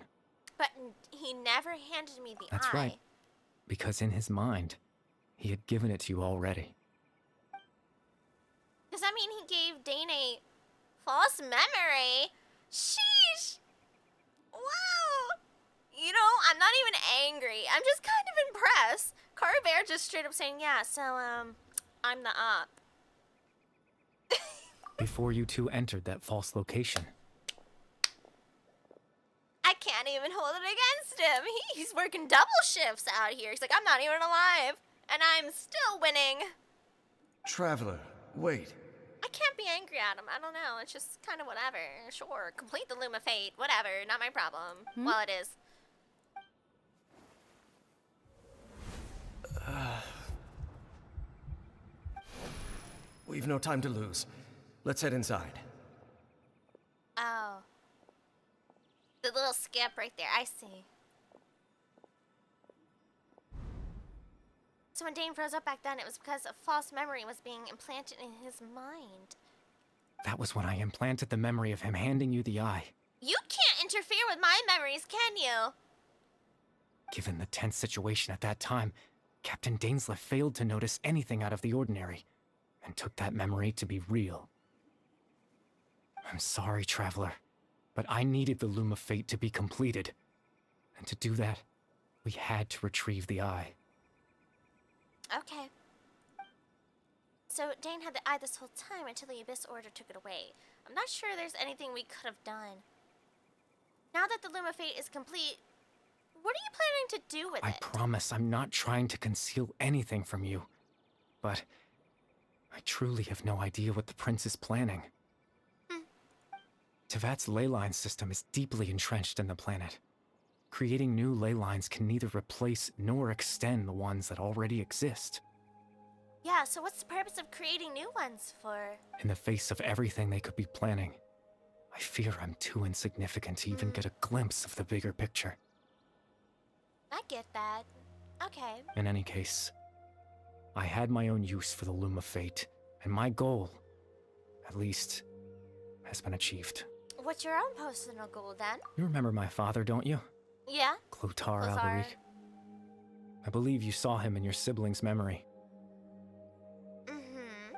But he never handed me the eye. That's right. Because in his mind, he had given it to you already. Does that mean he gave Dane a false memory? Sheesh! Wow! You know, I'm not even angry. I'm just kind of impressed. Cara Bear just straight up saying, yeah, so, I'm the op. Before you two entered that false location. I can't even hold it against him. He's working double shifts out here. He's like, I'm not even alive. And I'm still winning. Traveler, wait. I can't be angry at him. I don't know. It's just kind of whatever. Sure, complete the Loom of Fate. Whatever. Not my problem. Well, it is. We've no time to lose. Let's head inside. Oh. The little skip right there. I see. So when Dane froze up back then, it was because a false memory was being implanted in his mind. That was when I implanted the memory of him handing you the eye. You can't interfere with my memories, can you? Given the tense situation at that time, Captain Dainsleif failed to notice anything out of the ordinary. and took that memory to be real. I'm sorry, Traveler, but I needed the Loom of Fate to be completed. And to do that, we had to retrieve the eye. Okay. So Dane had the eye this whole time until the Abyss Order took it away. I'm not sure there's anything we could have done. Now that the Loom of Fate is complete, what are you planning to do with it? I promise I'm not trying to conceal anything from you. But I truly have no idea what the Prince is planning. Tevat's ley line system is deeply entrenched in the planet. Creating new ley lines can neither replace nor extend the ones that already exist. Yeah, so what's the purpose of creating new ones for? In the face of everything they could be planning, I fear I'm too insignificant to even get a glimpse of the bigger picture. I get that. Okay. In any case, I had my own use for the Loom of Fate, and my goal, at least, has been achieved. What's your own personal goal then? You remember my father, don't you? Yeah? Clothar Alberic. I believe you saw him in your sibling's memory.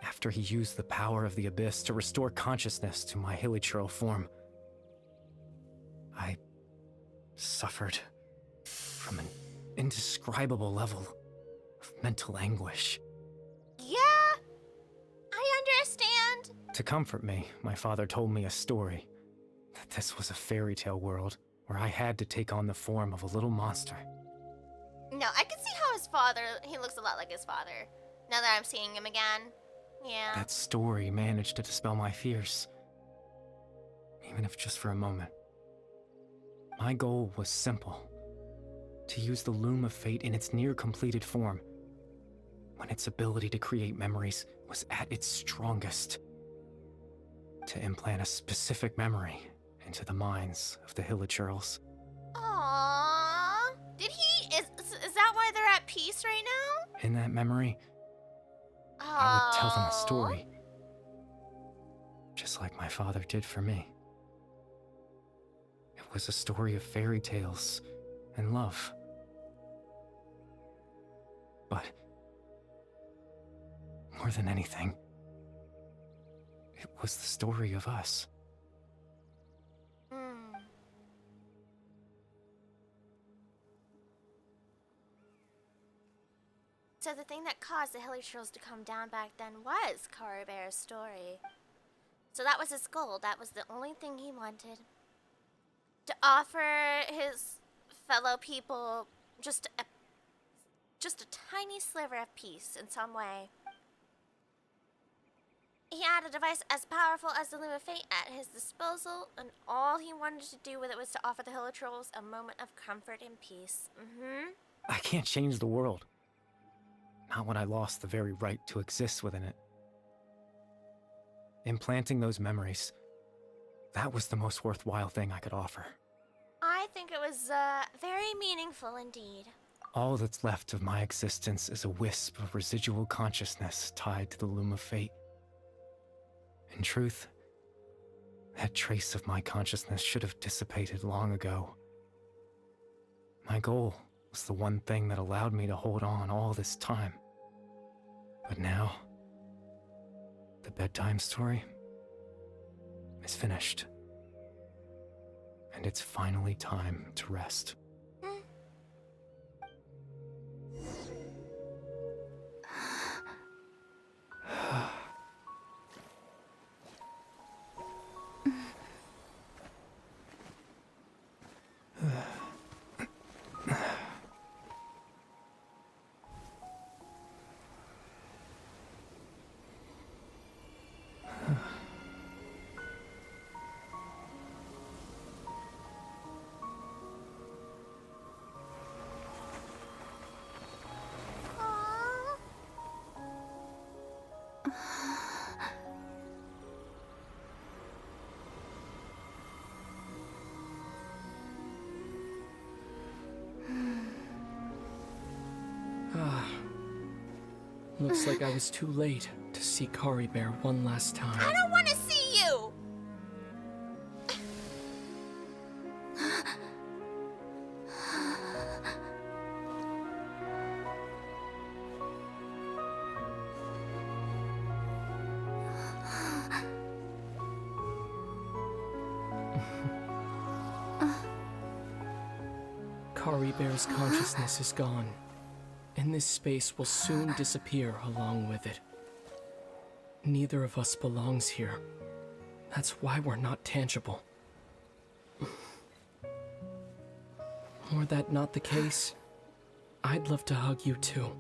After he used the power of the Abyss to restore consciousness to my hilichurl form, I suffered from an indescribable level of mental anguish. Yeah, I understand. To comfort me, my father told me a story, that this was a fairy tale world where I had to take on the form of a little monster. No, I can see how his father, he looks a lot like his father. Now that I'm seeing him again. Yeah. That story managed to dispel my fears, even if just for a moment. My goal was simple: to use the Loom of Fate in its near-completed form, when its ability to create memories was at its strongest, to implant a specific memory into the minds of the hilichurls. Aww. Did he? Is that why they're at peace right now? In that memory, I would tell them a story, just like my father did for me. It was a story of fairy tales and love. But more than anything, it was the story of us. So the thing that caused the hilichurls to come down back then was Carabear's story. So that was his goal. That was the only thing he wanted. To offer his fellow people just a tiny sliver of peace in some way. He had a device as powerful as the Loom of Fate at his disposal, and all he wanted to do with it was to offer the hilichurls a moment of comfort and peace. I can't change the world. Not when I lost the very right to exist within it. Implanting those memories, that was the most worthwhile thing I could offer. I think it was, very meaningful indeed. All that's left of my existence is a wisp of residual consciousness tied to the Loom of Fate. In truth, that trace of my consciousness should have dissipated long ago. My goal was the one thing that allowed me to hold on all this time. But now, the bedtime story is finished. And it's finally time to rest. Looks like I was too late to see Carabear one last time. I don't want to see you! Kari Bear's consciousness is gone, and this space will soon disappear along with it. Neither of us belongs here. That's why we're not tangible. Were that not the case, I'd love to hug you too.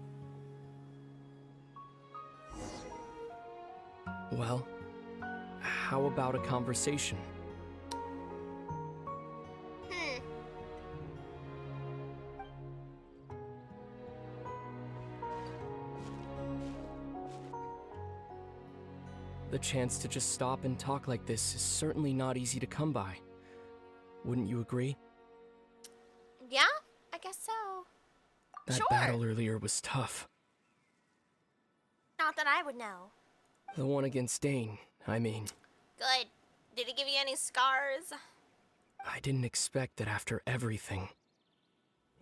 Well, how about a conversation? The chance to just stop and talk like this is certainly not easy to come by. Wouldn't you agree? Yeah, I guess so. That Sure. battle earlier was tough. Not that I would know. The one against Dane, I mean. Good. Did he give you any scars? I didn't expect that after everything,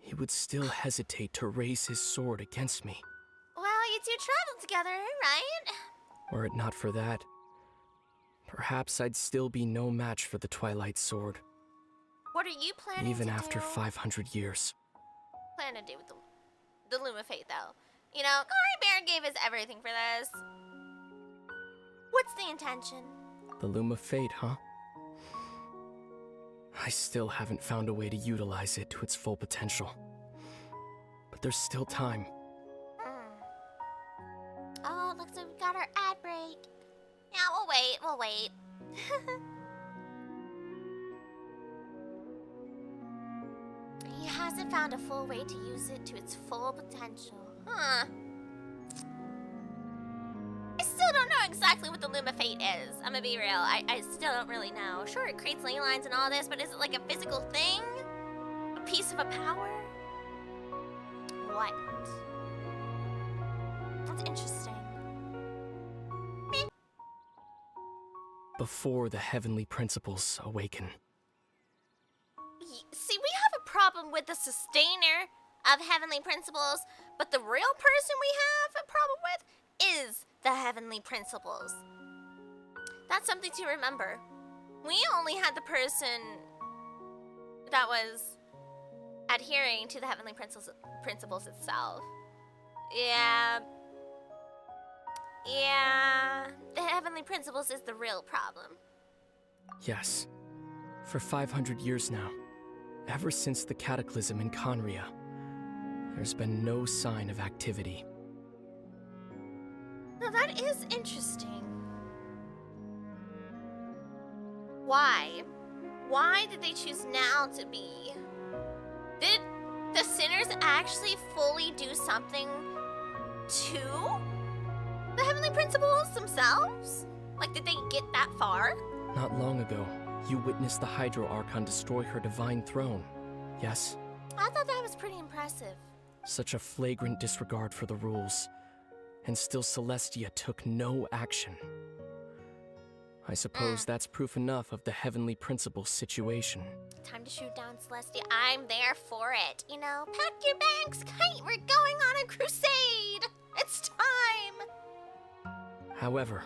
he would still hesitate to raise his sword against me. Well, you two traveled together, right? Were it not for that, perhaps I'd still be no match for the Twilight Sword. What are you planning Even to after do? 500 years. Plan to do with the Loom of Fate, though. You know, Kari Bear gave us everything for this. What's the intention? The Loom of Fate, huh? I still haven't found a way to utilize it to its full potential. But there's still time. Oh, looks like we got our ad break. Yeah, we'll wait. He hasn't found a full way to use it to its full potential. Huh. I still don't know exactly what the Loom of Fate is. I'm gonna be real. I still don't really know. Sure, it creates ley lines and all this, but is it like a physical thing? A piece of a power? What? That's interesting. Before the heavenly principles awaken. See, we have a problem with the sustainer of heavenly principles, but the real person we have a problem with is the heavenly principles. That's something to remember. We only had the person that was adhering to the heavenly principles itself. Yeah, the heavenly principles is the real problem. Yes. For 500 years now, ever since the cataclysm in Conria, there's been no sign of activity. Now that is interesting. Why? Why did they choose now to be? Did the sinners actually fully do something to the heavenly principles themselves? Like, did they get that far? Not long ago, you witnessed the Hydro Archon destroy her divine throne, yes? I thought that was pretty impressive. Such a flagrant disregard for the rules, and still Celestia took no action. I suppose that's proof enough of the heavenly principles situation. Time to shoot down Celestia. I'm there for it. You know, pack your bags, Kite. We're going on a crusade. It's time. However,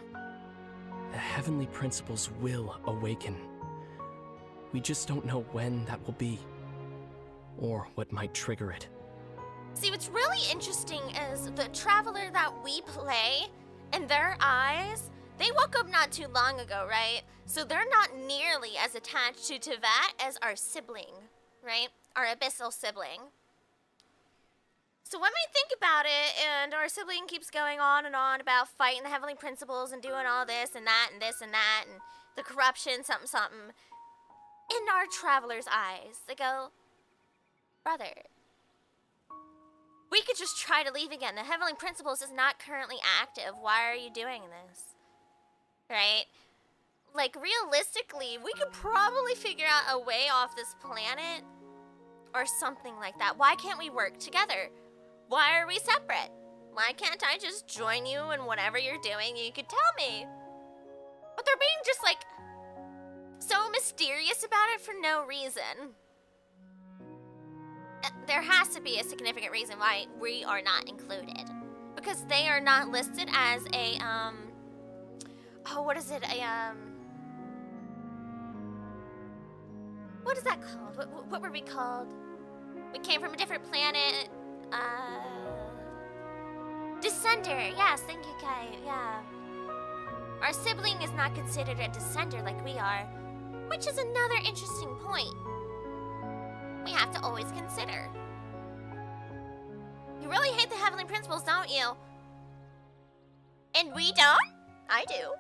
the heavenly principles will awaken. We just don't know when that will be, or what might trigger it. See, what's really interesting is the traveler that we play, in their eyes, they woke up not too long ago, right? So they're not nearly as attached to Tevat as our sibling, right? Our abyssal sibling. So when we think about it, and our sibling keeps going on and on about fighting the heavenly principles and doing all this and that and this and that and the corruption, something, something, in our traveler's eyes, they go, brother, we could just try to leave again. The heavenly principles is not currently active. Why are you doing this? Right? Like, realistically, we could probably figure out a way off this planet or something like that. Why can't we work together? Why are we separate? Why can't I just join you in whatever you're doing? You could tell me. But they're being just, like, so mysterious about it for no reason. There has to be a significant reason why we are not included. Because they are not listed as a, oh, what is it? What is that called? What were we called? We came from a different planet. Descender. Yes, thank you, Kai. Yeah. Our sibling is not considered a descender like we are, which is another interesting point we have to always consider. You really hate the Heavenly Principles, don't you? And we don't? I do.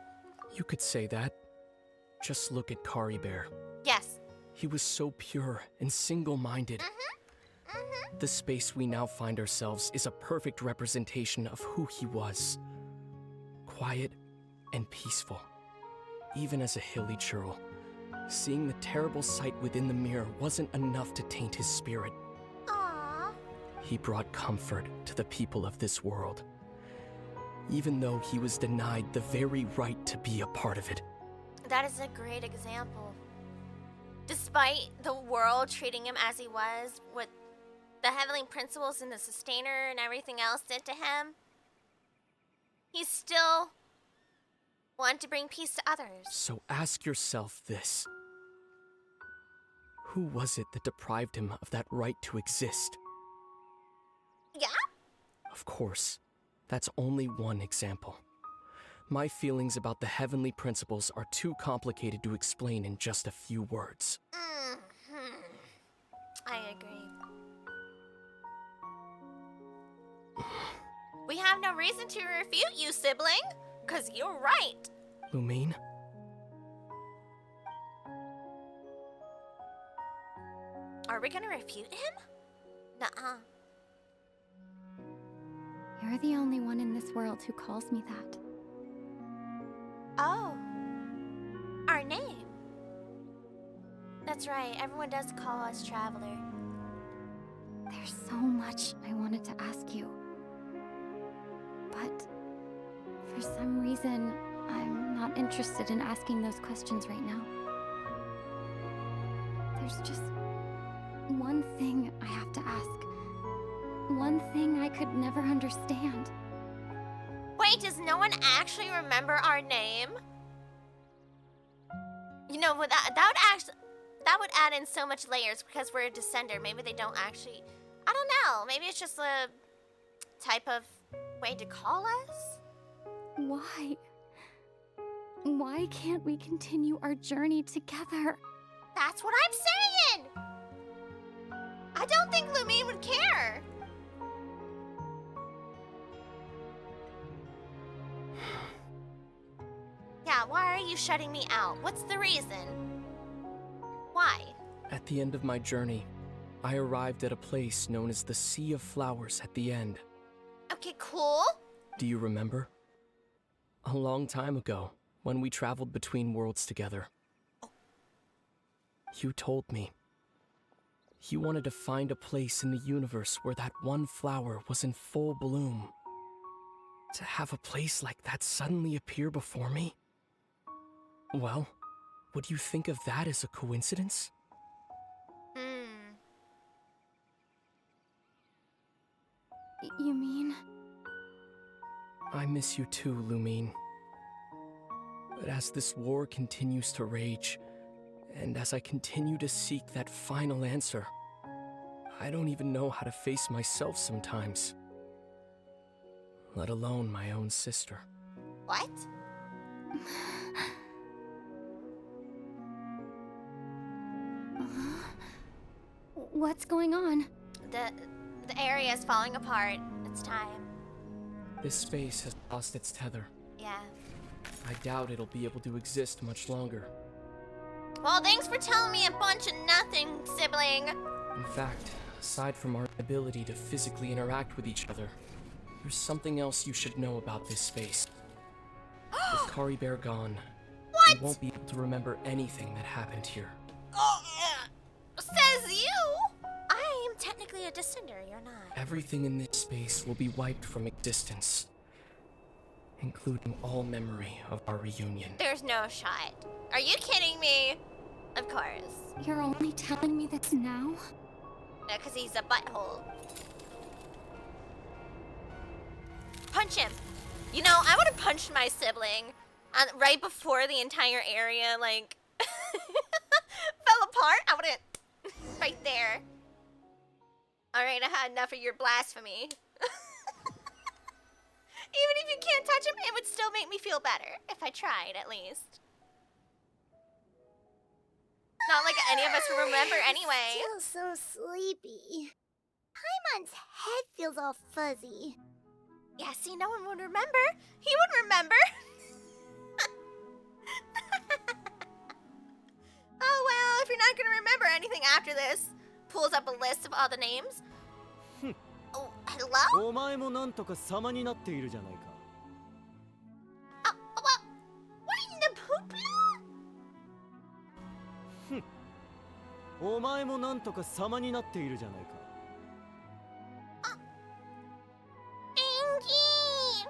You could say that. Just look at Kari Bear. Yes. He was so pure and single-minded. The space we now find ourselves is a perfect representation of who he was. Quiet and peaceful. Even as a hilly churl, seeing the terrible sight within the mirror wasn't enough to taint his spirit. Aww. He brought comfort to the people of this world, even though he was denied the very right to be a part of it. That is a great example. Despite the world treating him as he was, what the Heavenly Principles and the Sustainer and everything else did to him, he still wanted to bring peace to others. So ask yourself this. Who was it that deprived him of that right to exist? Yeah? Of course, that's only one example. My feelings about the Heavenly Principles are too complicated to explain in just a few words. I agree. We have no reason to refute you, sibling, because you're right. Lumine? Are we gonna refute him? Nuh-uh. You're the only one in this world who calls me that. Oh. Our name. That's right, everyone does call us Traveler. There's so much I wanted to ask you. But for some reason, I'm not interested in asking those questions right now. There's just one thing I have to ask. One thing I could never understand. Wait, does no one actually remember our name? You know, that would add in so much layers because we're a descender. Maybe they don't actually. I don't know. Maybe it's just a type of way to call us. Why? Why can't we continue our journey together? That's what I'm saying. I don't think Lumine would care. Yeah, why are you shutting me out? What's the reason? Why? At the end of my journey, I arrived at a place known as the Sea of Flowers at the end. Okay, cool. Do you remember? A long time ago, when we traveled between worlds together. You told me. You wanted to find a place in the universe where that one flower was in full bloom. To have a place like that suddenly appear before me? Well, would you think of that as a coincidence? You mean? I miss you too, Lumine. But as this war continues to rage, and as I continue to seek that final answer, I don't even know how to face myself sometimes. Let alone my own sister. What? What's going on? The area is falling apart. It's time. This space has lost its tether. Yeah. I doubt it'll be able to exist much longer. Well, thanks for telling me a bunch of nothing, sibling. In fact, aside from our ability to physically interact with each other, there's something else you should know about this space. With Kari Bear gone, What? you won't be able to remember anything that happened here. Oh, says you. I am technically a descender. You're not. Everything in this space will be wiped from existence, including all memory of our reunion. There's no shot. Are you kidding me? Of course. You're only telling me this now? No, because he's a butthole. Punch him. You know, I would have punched my sibling right before the entire area, like, fell apart. I would have, right there. Alright, I had enough of your blasphemy. Even if you can't touch him, it would still make me feel better. If I tried, at least. Not like any of us will remember anyway. I feel so sleepy. Paimon's head feels all fuzzy. Yeah, see, no one would remember. He would remember. Oh, well, if you're not gonna remember anything after this, pulls up a list of all the names. Oh, hello? お前もなんとか様になっているじゃないか。Oh, well, what in the poopla? お前もなんとか様になっているじゃないか。Angie!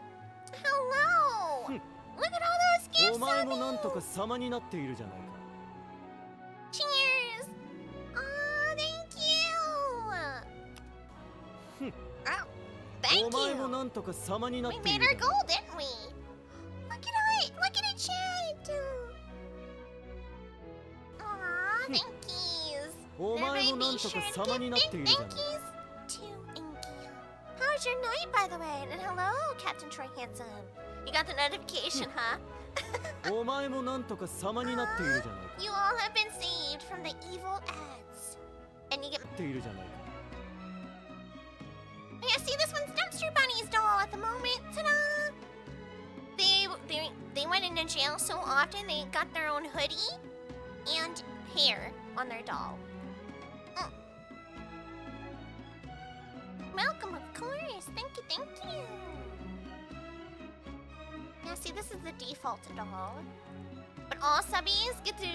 Hello! Look at all those gifts お前もなんとか様になっているじゃないか。 Cheers! Oh, thank you! Oh, お thank 前も you! なんとか様になっ We てい made る our じゃない goal, didn't we? Look at it, chat! Aw, thank yous! お前もなんとか様になっているじゃないか。 To Inky. How's your night, by the way? And hello, Captain Troy Handsome. You got the notification, huh? お前もなんとか様になっているじゃないか。 You all have been saved from the evil ads. And you get... っているじゃないか。 Yeah, see, this one's Dumpster Bunny's doll at the moment. Ta-da! They went into jail so often they got their own hoodie and hair on their doll. Welcome, of course. Thank you. Yeah, see, this is the default doll. But all subbies get to,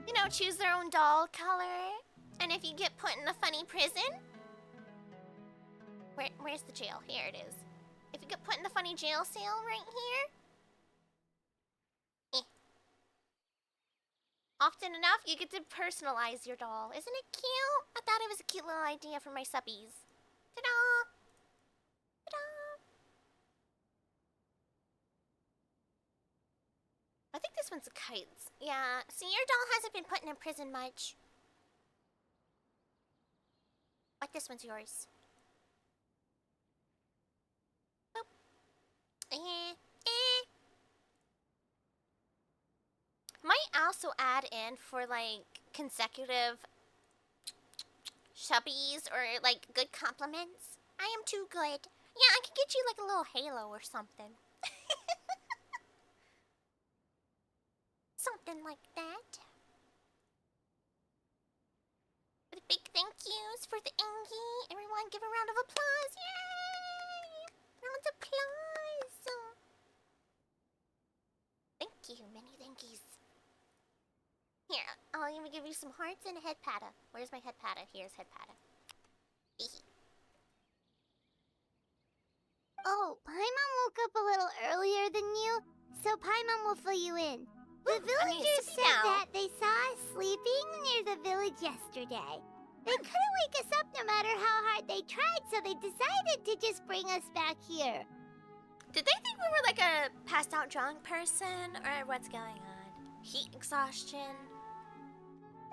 you know, choose their own doll color. And if you get put in a funny prison... Where's the jail? Here it is. If you get put in the funny jail cell right here... Often enough, you get to personalize your doll. Isn't it cute? I thought it was a cute little idea for my subbies. Ta-da! Ta-da! I think this one's a kites. Yeah, see, your doll hasn't been put in prison much. But this one's yours. Boop. Might also add in for like consecutive shubbies or like good compliments. I am too good. Yeah, I could get you like a little halo or something. Something like that. With big thank yous for the Angie. Everyone give a round of applause. Yay! Round of applause. Thank you. Many thank yous. Here, I'll even give you some hearts and a head patta. Where's my head patta? Here's head patta. Oh, Paimon woke up a little earlier than you, so Paimon will fill you in. The villagers said that they saw us sleeping near the village yesterday. They couldn't wake us up no matter how hard they tried, so they decided to just bring us back here. Did they think we were like a passed out drunk person, or what's going on? Heat exhaustion?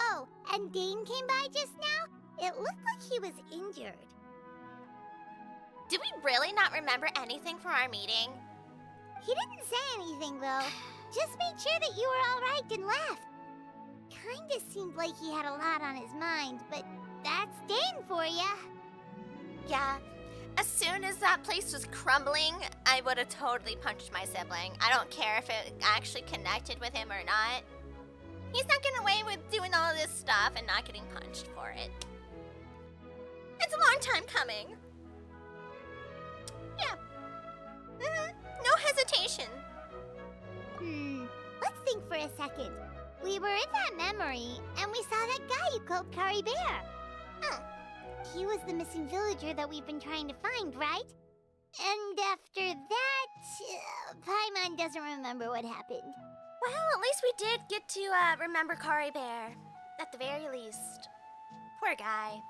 Oh, and Dane came by just now? It looked like he was injured. Did we really not remember anything from our meeting? He didn't say anything, though. Just made sure that you were all right and left. Kinda seemed like he had a lot on his mind, but that's Dane for ya. Yeah. As soon as that place was crumbling, I would have totally punched my sibling. I don't care if it actually connected with him or not. He's not getting away with doing all this stuff and not getting punched for it. It's a long time coming. Yeah. No hesitation. Let's think for a second. We were in that memory, and we saw that guy you called Kari Bear. He was the missing villager that we've been trying to find, right? And after that, Paimon doesn't remember what happened. Well, at least we did get to remember Kari Bear. At the very least. Poor guy.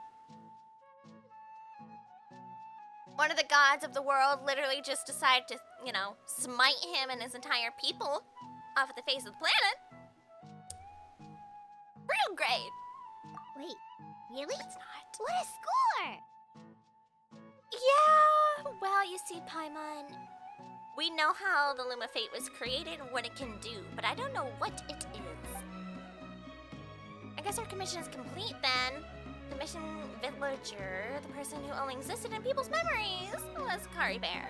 One of the gods of the world literally just decided to, you know, smite him and his entire people off of the face of the planet. Real great. Wait, Really? It's not. What a score! Yeah, well, you see, Paimon, we know how the Luma Fate was created and what it can do, but I don't know what it is. I guess our commission is complete then. The mission villager, the person who only existed in people's memories, was Kari Bear.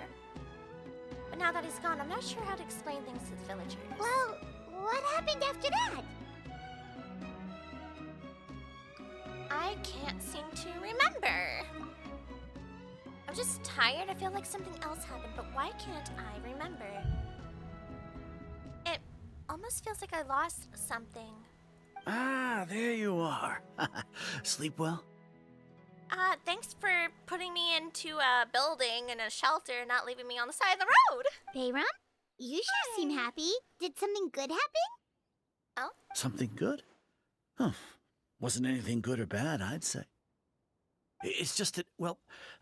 But now that he's gone, I'm not sure how to explain things to the villagers. Well, what happened after that? I can't seem to remember. I'm just tired. I feel like something else happened, but why can't I remember? It almost feels like I lost something. Ah, there you are. Sleep well? Thanks for putting me into a building and a shelter and not leaving me on the side of the road. Bayram? You sure seem happy. Did something good happen? Oh? Something good? Huh. Wasn't anything good or bad, I'd say. It's just that, well,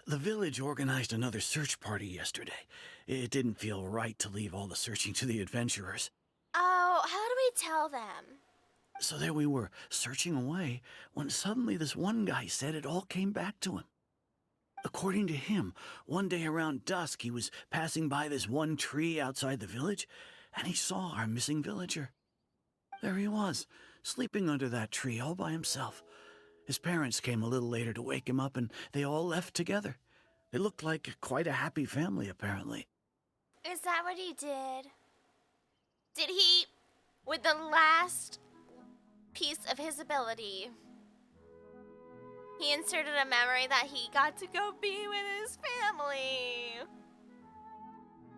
the village organized another search party yesterday. It didn't feel right to leave all the searching to the adventurers. Oh, how do we tell them? So there we were, searching away, when suddenly this one guy said it all came back to him. According to him, one day around dusk, he was passing by this one tree outside the village, and he saw our missing villager. There he was, sleeping under that tree all by himself. His parents came a little later to wake him up, and they all left together. They looked like quite a happy family, apparently. Is that what he did? Did he, with the last piece of his ability, he inserted a memory that he got to go be with his family?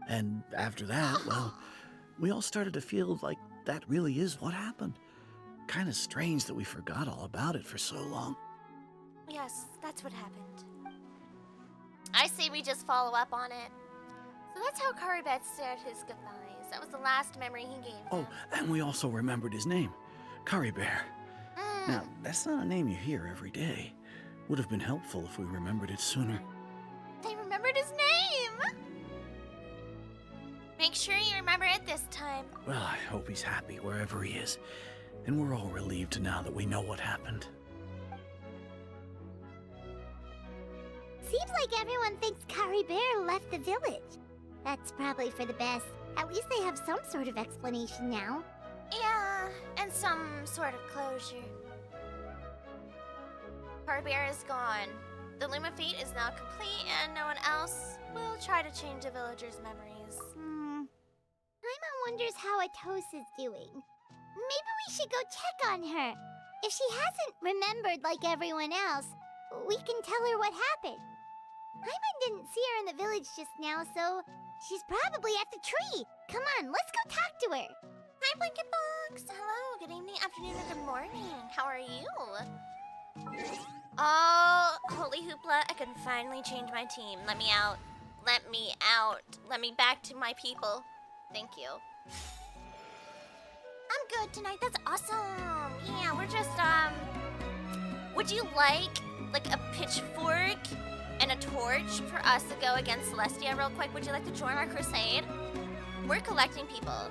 And after that, well, we all started to feel like that really is what happened. Kind of strange that we forgot all about it for so long. Yes, that's what happened. I say we just follow up on it. So that's how Karibet said his goodbyes. That was the last memory he gave them. Oh, and we also remembered his name, Kari Bear. Now, that's not a name you hear every day. Would have been helpful if we remembered it sooner. They remembered his name! Make sure you remember it this time. Well, I hope he's happy wherever he is. And we're all relieved now that we know what happened. Seems like everyone thinks Kari Bear left the village. That's probably for the best. At least they have some sort of explanation now. Yeah, and some sort of closure. Carbear is gone. The Luma Fate is now complete, and no one else will try to change the villagers' memories. Paimon wonders how Atos is doing. Maybe we should go check on her. If she hasn't remembered like everyone else, we can tell her what happened. Paimon didn't see her in the village just now, so she's probably at the tree. Come on, let's go talk to her. Hi, Blanket Box! Hello, good evening, afternoon, or good morning. How are you? Oh, holy hoopla, I can finally change my team. Let me out. Let me out. Let me back to my people. Thank you. I'm good tonight. That's awesome. Yeah, we're just, would you like a pitchfork and a torch for us to go against Celestia real quick? Would you like to join our crusade? We're collecting people.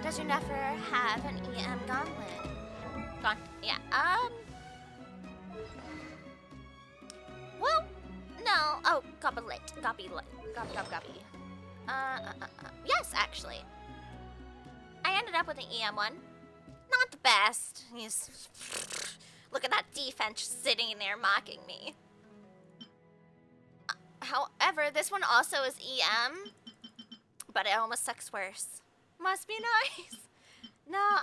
Does your Nefer have an EM gauntlet? Yeah, well, no. Oh, goblet. Gobby. Yes, actually. I ended up with an EM one. Not the best. He's... Look at that defense sitting there mocking me. However, this one also is EM, but it almost sucks worse. Must be nice. No,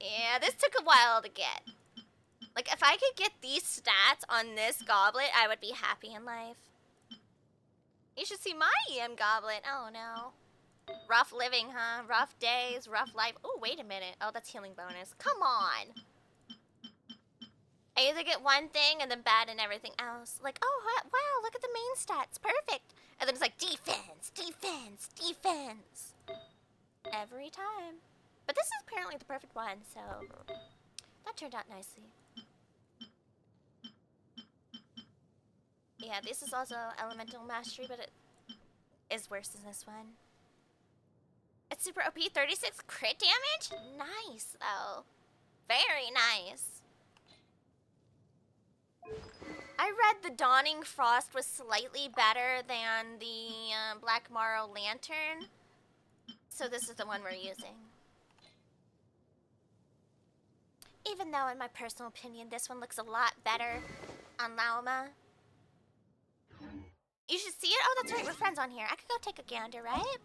yeah, this took a while to get. Like, if I could get these stats on this goblet, I would be happy in life. You should see my EM goblet. Oh, no. Rough living, huh? Rough days, rough life. Oh, wait a minute. Oh, that's healing bonus. Come on. I either get one thing and then bad and everything else. Like, oh, wow, look at the main stats. Perfect. And then it's like defense, defense, defense. Every time. But this is apparently the perfect one, so that turned out nicely. Yeah, this is also elemental mastery, but it is worse than this one. It's super OP, 36 crit damage? Nice, though. Very nice. I read the Dawning Frost was slightly better than the Black Morrow Lantern. So this is the one we're using. Even though, in my personal opinion, this one looks a lot better on Lauma. You should see it. Oh, that's right. We're friends on here. I could go take a gander, right?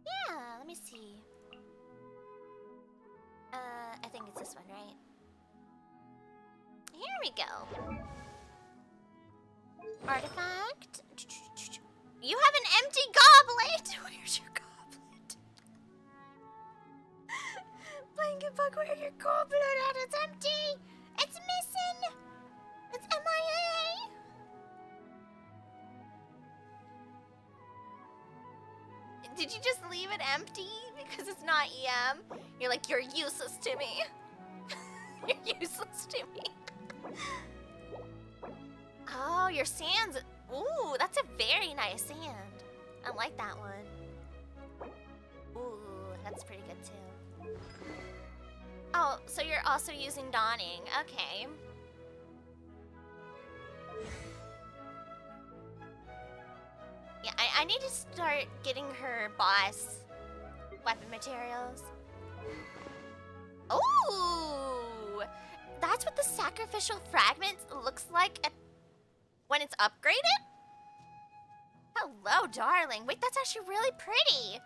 Yeah, let me see. I think it's this one, right? Here we go. Artifact. You have an empty goblet! Where's your goblet? Blanket bug, where's your goblet? It's empty! It's missing! It's MIA! Did you just leave it empty? Because it's not EM? You're like, you're useless to me. You're useless to me. Oh, your sand's... Ooh, that's a very nice sand. I like that one. Ooh, that's pretty good too. Oh, so you're also using Dawning. Okay. Yeah, I need to start getting her boss weapon materials. Ooh! That's what the sacrificial fragment looks like when it's upgraded? Hello, darling. Wait, that's actually really pretty.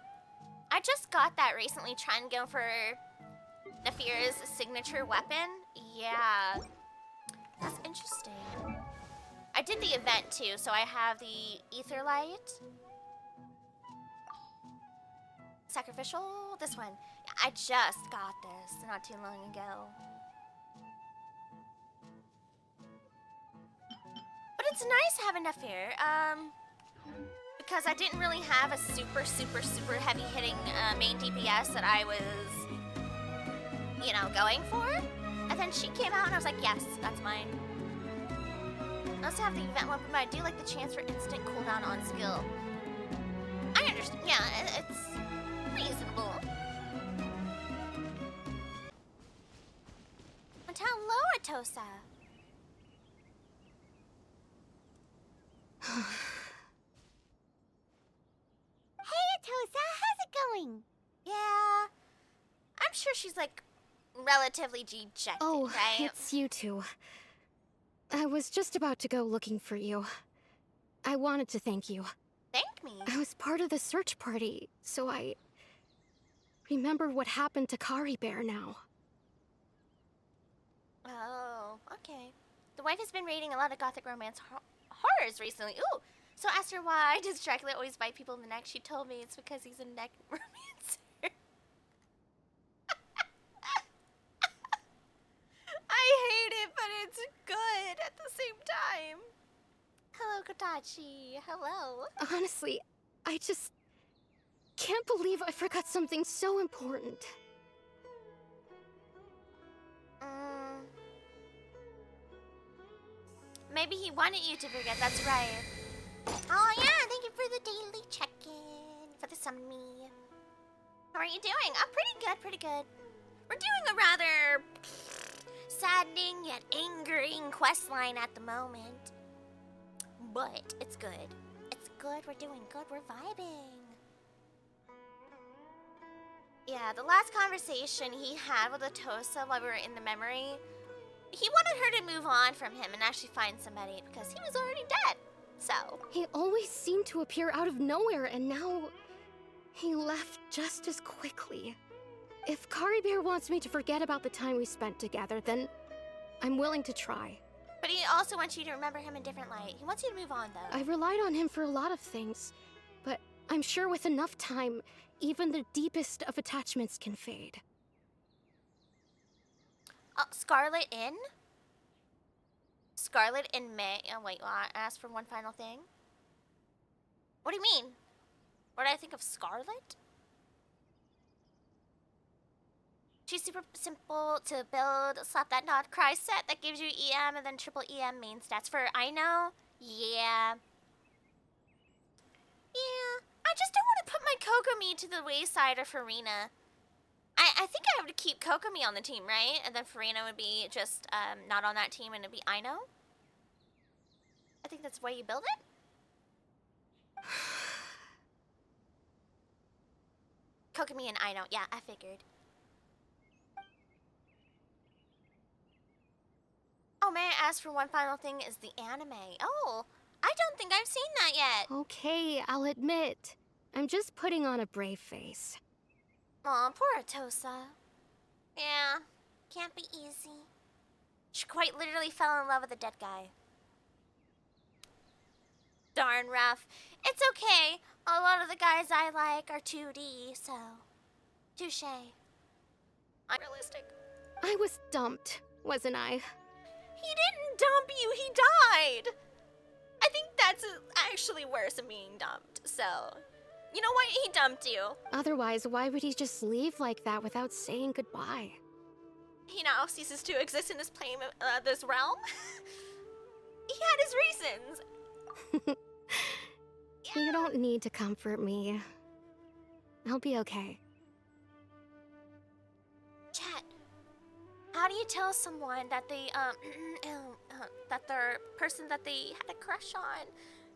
I just got that recently trying to go for Nafir's signature weapon. Yeah. That's interesting. I did the event too, so I have the Ether Light. Sacrificial? This one. I just got this not too long ago. But it's nice having Nafir, because I didn't really have a super heavy hitting main DPS that I was, you know, going for. And then she came out and I was like, yes, that's mine. I also have the event weapon, but I do like the chance for instant cooldown on skill. I understand, yeah, it's reasonable. And hello, Atosa. Hey, Atosa, how's it going? Yeah, I'm sure she's like relatively dejected, Oh, right? it's you two. I was just about to go looking for you. I wanted to thank you. Thank me? I was part of the search party, so I remember what happened to Kari Bear now. Oh, okay. The wife has been reading a lot of gothic romance horrors recently. Ooh, so I asked her why does Dracula always bite people in the neck. She told me it's because he's a neck romancer. I hate it, but it's good at the same time. Hello, Kotachi. Hello. Honestly, I just can't believe I forgot something so important. Maybe he wanted you to forget, that's right. Oh yeah, thank you for the daily check-in, for the summon me. How are you doing? I'm pretty good, pretty good. We're doing a rather saddening yet angering quest line at the moment. But it's good. It's good, we're doing good, we're vibing. Yeah, the last conversation he had with Atosa while we were in the memory, he wanted her to move on from him and actually find somebody because he was already dead. So He always seemed to appear out of nowhere, and now he left just as quickly. If Kari Bear wants me to forget about the time we spent together, then I'm willing to try. But he also wants you to remember him in different light. He wants you to move on, though. I relied on him for a lot of things, but I'm sure with enough time, even the deepest of attachments can fade. Scarlet Inn? Scarlet in May. Oh, wait, well, I asked for one final thing. What do you mean? What did I think of Scarlet? She's super simple to build. Slap that not cry set that gives you EM and then triple EM main stats for I know. Yeah. Yeah. I just don't want to put my Kokomi to the wayside of Farina. I I think I have to keep Kokomi on the team, right? And then Farina would be just not on that team and it'd be Aino. I think that's the way you build it. Kokomi and Aino. Yeah, I figured. Oh, may I ask for one final thing? Is the anime? Oh, I don't think I've seen that yet. Okay, I'll admit. I'm just putting on a brave face. Aw, poor Atosa. Yeah, can't be easy. She quite literally fell in love with a dead guy. Darn rough. It's okay. A lot of the guys I like are 2D, so... touche. I'm realistic. I was dumped, wasn't I? He didn't dump you, he died! I think that's actually worse than being dumped, so... You know what? He dumped you. Otherwise, why would he just leave like that without saying goodbye? He now ceases to exist in this plane, this realm. He had his reasons. You don't need to comfort me. I'll be okay. Chat. How do you tell someone that they that their person that they had a crush on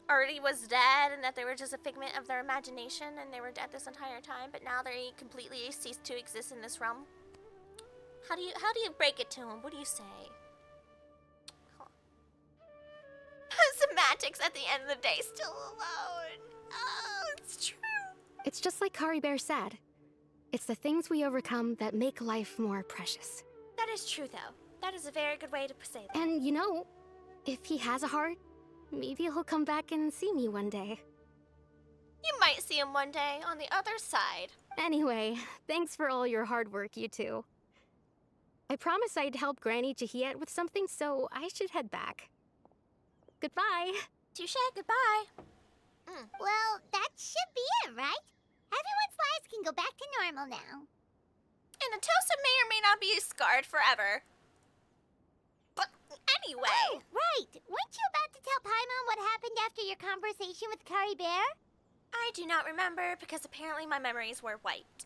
already was dead and that they were just a figment of their imagination and they were dead this entire time, but now they completely cease to exist in this realm? How do you break it to them? What do you say? Huh. Semantics at the end of the day, still alone. Oh, it's true. It's just like Kari Bear said. It's the things we overcome that make life more precious. That is true, though. That is a very good way to say that. And you know, if he has a heart, maybe he'll come back and see me one day. You might see him one day on the other side. Anyway, thanks for all your hard work, you two. I promised I'd help Granny Jahiet with something, so I should head back. Goodbye. Touche, goodbye. Well, that should be it, right? Everyone's lives can go back to normal now. And Atosa may or may not be scarred forever. But anyway... Oh, right! Weren't you about to tell Paimon what happened after your conversation with Kari Bear? I do not remember, because apparently my memories were wiped.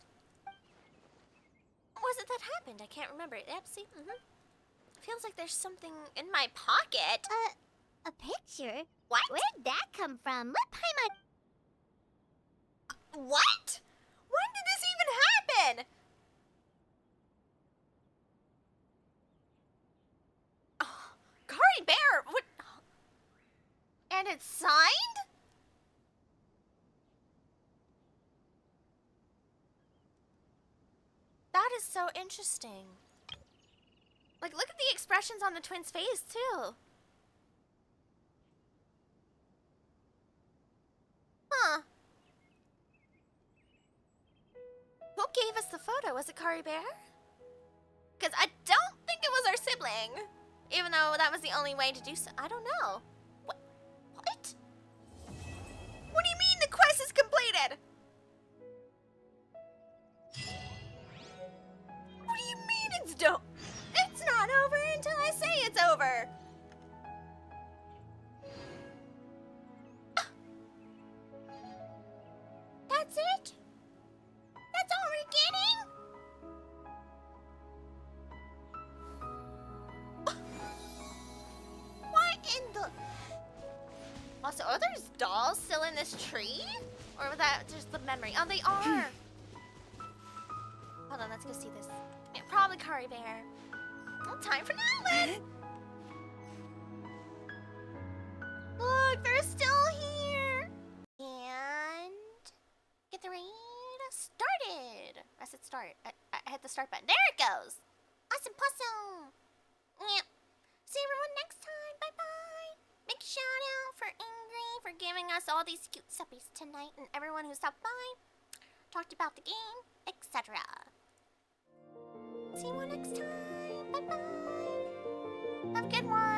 What was it that happened? I can't remember it. Yep, see? Feels like there's something in my pocket. A picture? What? Where'd that come from? Let Paimon... What? When did this even happen? Oh, Kari Bear, what? And it's signed? That is so interesting. Like, look at the expressions on the twins' face, too. Huh. Who gave us the photo? Was it Kari Bear? Because I don't think it was our sibling. Even though that was the only way to do so. I don't know. What? What? What do you mean the quest is completed? What do you mean it's It's not over until I say it's over. That's it? That's all we're getting? What in the... Also, are there dolls still in this tree? Or was that just the memory? Oh, they are! Hold on, let's go see this. Yeah, probably Kari Bear. Well, time for Nowlin! Look, they're still here! And... get the raid started! I said start. I hit the start button. There it goes! Awesome possum! Yep. See everyone next time. Bye-bye! Big shout out for Ingrid for giving us all these cute suppies tonight and everyone who stopped by, talked about the game, etc. See you all next time. Bye-bye! Have a good one!